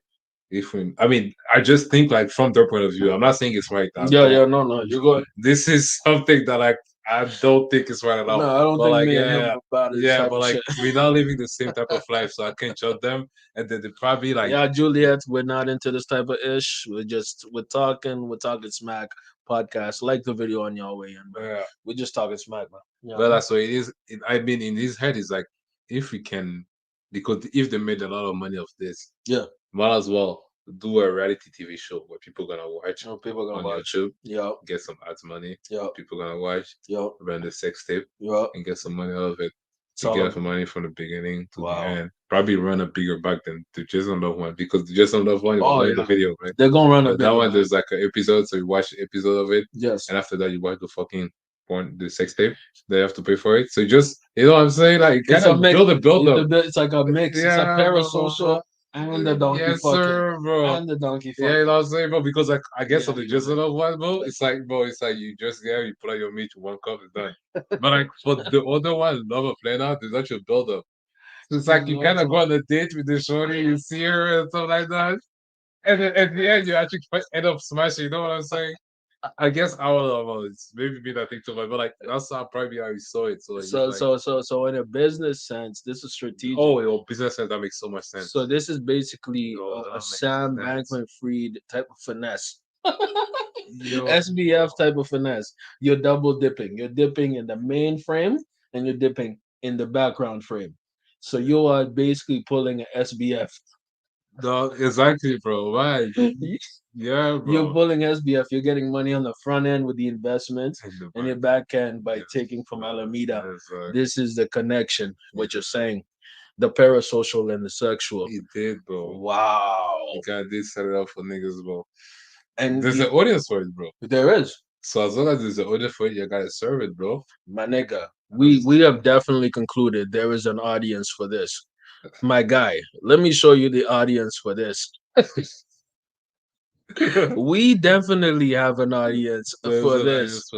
if we I mean, I just think like from their point of view, I'm not saying it's right. Yeah, yeah, no, no, you're going. This is something that like I don't think is right at all. No, I don't But think like me and him yeah, are about this yeah, type but of like shit. we're not living the same type of life, so I can't judge them. And then they probably like Yeah, Juliet, we're not into this type of ish. We're talking smack podcast. Like the video on your way in, bro. yeah. We're just talking smack, man. Yeah. Well, that's what it is. I mean, in his head, is like if we can, because if they made a lot of money of this, Yeah. might as well do a reality TV show where people gonna watch Oh, people gonna on watch. YouTube, Yeah. get some ads money. Yeah. People gonna watch, Yeah. run the sex tape, Yeah. and get some money out of it. To Solid. get some money from the beginning to the Wow. end. Probably run a bigger back than the Jason Love one because the Jason Love one was Oh only the yeah. video, right? They're gonna run a But that bigger one back. there's like an episode, so you watch the episode of it, Yes. and after that you watch the fucking porn, the sex tape. They have to pay for it. So just you know what I'm saying, like It's kind a of mix. build up. It's like a mix. It's a Yeah, bro. parasocial and the donkey Yes, fucking sir, bro. and the donkey Yeah, fucking. you know what I'm saying, bro? Because like I guess Yeah, on the you just know. enough one, bro, it's like you just you put out your meat, one cup, it's done. But like for the other one, love of playing out, there's actually a build up. So it's like you kind of go on a date with the shorty, you see her and stuff like that, and then at the end you actually end up smashing. You know what I'm saying? I guess I don't know. It's maybe me that think too much, but like that's how probably how you saw it. So like, So it's like, so in a business sense, this is strategic. oh, your business sense that makes so much sense. So this is basically Yo, a that makes Sam sense. Bankman Fried type of finesse. Yo, SBF type of finesse. You're double dipping. You're dipping in the main frame and you're dipping in the background frame. So you are basically pulling an SBF. no, exactly, bro. Why? Yeah, You're bro. pulling SBF. You're getting money on the front end with the investments In the and your back. back end by Yes. taking from Alameda. Yes, This is the connection, what you're saying. The parasocial and the sexual. he did, bro. Wow. The guy did set it up for niggas, bro. And There's an audience for it, bro. there is. So as long as there's an audience for it, you gotta serve it, bro. My nigga, we have definitely concluded there is an audience for this. My guy, let me show you the audience for this. We definitely have an audience for this.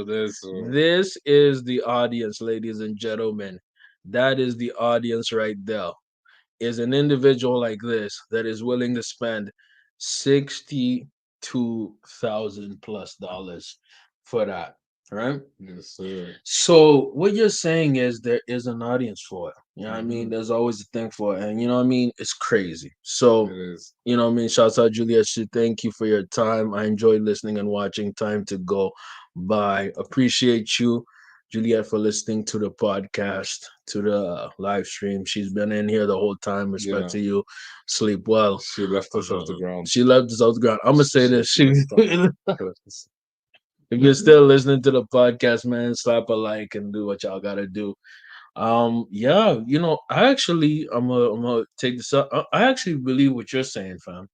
This is the audience, ladies and gentlemen. That is the audience right there. Is an individual like this that is willing to spend $62,000+ for that, right? Yes, sir. So what you're saying is there is an audience for it. You know what I mean? There's always a thing for it. And you know what I mean? It's crazy. So, It is. you know what I mean? Shouts out Juliet. Thank you for your time. I enjoyed listening and watching. Time to go. Bye. Appreciate you, Juliet, for listening to the podcast, to the live stream. She's been in here the whole time. Respect to you. Sleep well. She left us off the ground. She left us off the ground. I'm gonna say this. She If you're still listening to the podcast, man, slap a like and do what y'all gotta do. Yeah, you know, I'm gonna take this up. I actually believe what you're saying, fam.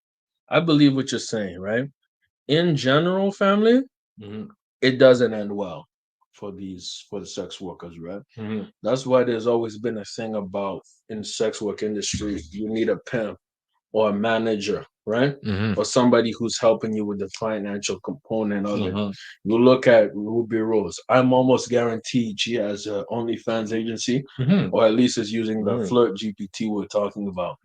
I believe what you're saying, right? In general, family, Mhm. it doesn't end well for the sex workers, right? Mhm. That's why there's always been a thing about in the sex work industry, you need a pimp or a manager, right? Mhm. Or somebody who's helping you with the financial component of it. Mhm. You look at Ruby Rose. I'm almost guaranteed she has a OnlyFans agency, Mhm. or at least is using the Mhm. Flirt GPT we're talking about.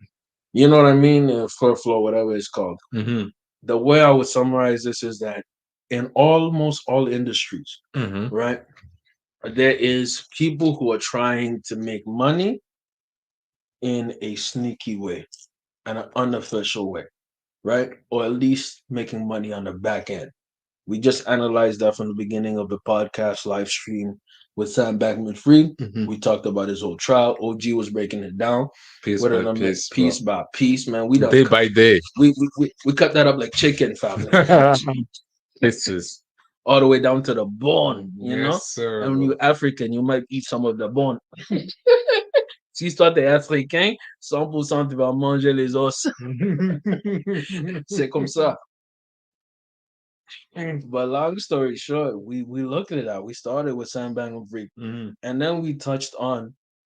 You know what I mean? Flirt Flow, whatever it's called. Mhm. The way I would summarize this is that in almost all industries, Mhm. right, there is people who are trying to make money in a sneaky way, an unofficial way, right? Or at least making money on the back end. We just analyzed that from the beginning of the podcast live stream with Sam Bankman Fried. Mhm. We talked about his whole trial. OG was breaking it down. Piece With by an piece, piece by piece, man. We done day cut, by day. we cut that up like chicken, family. Pieces. All the way down to the bone, you know? Yes, sir. And when you're African, you might eat some of the bone. Si toi t'es africain, 100% tu vas manger les os. C'est comme ça. But long story short, we looked at that. We started with Sam Bankman Fried, and then we touched on,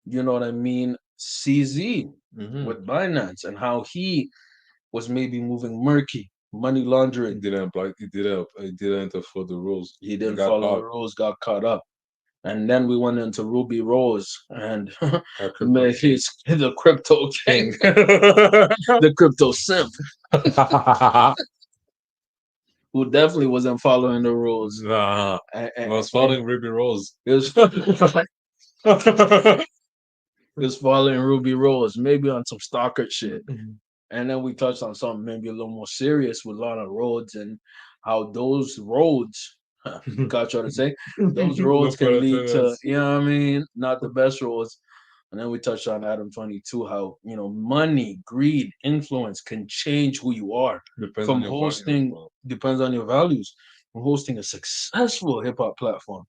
you know what I mean, CZ with Binance and how he was maybe moving murky money laundering. He didn't follow the rules. He didn't follow the rules, got caught up. And then we went into Ruby Rose and he's the crypto king, the crypto simp, who definitely wasn't following the rules. Nah, I was following Ruby Rose. It was, was following Ruby Rose, maybe on some stalker shit. And then we touched on something maybe a little more serious with Lana Rhodes and how those roads, got you to say, those roads can lead to, you know what I mean, not the best roads. And then we touched on Adam 22, how, you know, money, greed, influence can change who you are. Depends From on your hosting, values, depends on your values, from hosting a successful hip hop platform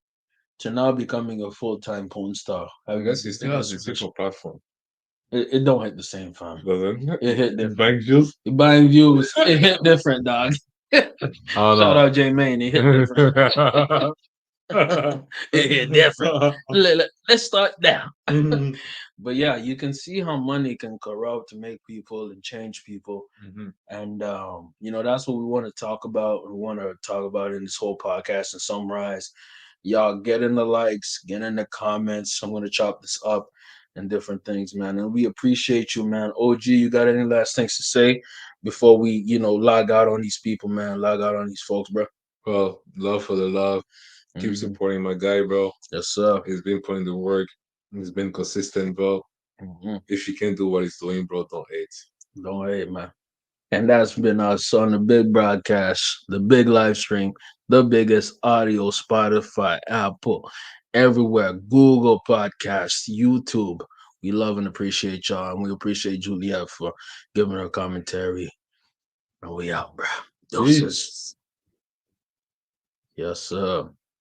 to now becoming a full time porn star. I guess he still has his different platform. It don't hit the same, fam. Doesn't it? Hit different. Buying views? Buying views. It hit different, dog. Shout out J Main. It hit different. It hit different. Let's start there. But yeah, you can see how money can corrupt to make people and change people. And you know, that's what we want to talk about. We want to talk about in this whole podcast and summarize. Y'all get in the likes, get in the comments. I'm gonna chop this up and different things, man. And we appreciate you, man. OG, you got any last things to say before we, you know, log out on these people, man? Log out on these folks, bro. Well, love for the love. Keep supporting my guy, bro. Yes, sir. He's been putting the work. He's been consistent, bro. If you can't do what he's doing, bro, don't hate. Don't hate, man. And that's been us on the big broadcast, the big live stream, the biggest audio, Spotify, Apple, everywhere, Google Podcasts, YouTube. We love and appreciate y'all. And we appreciate Juliet for giving her commentary. And we out, bro. Doses. Yes, sir.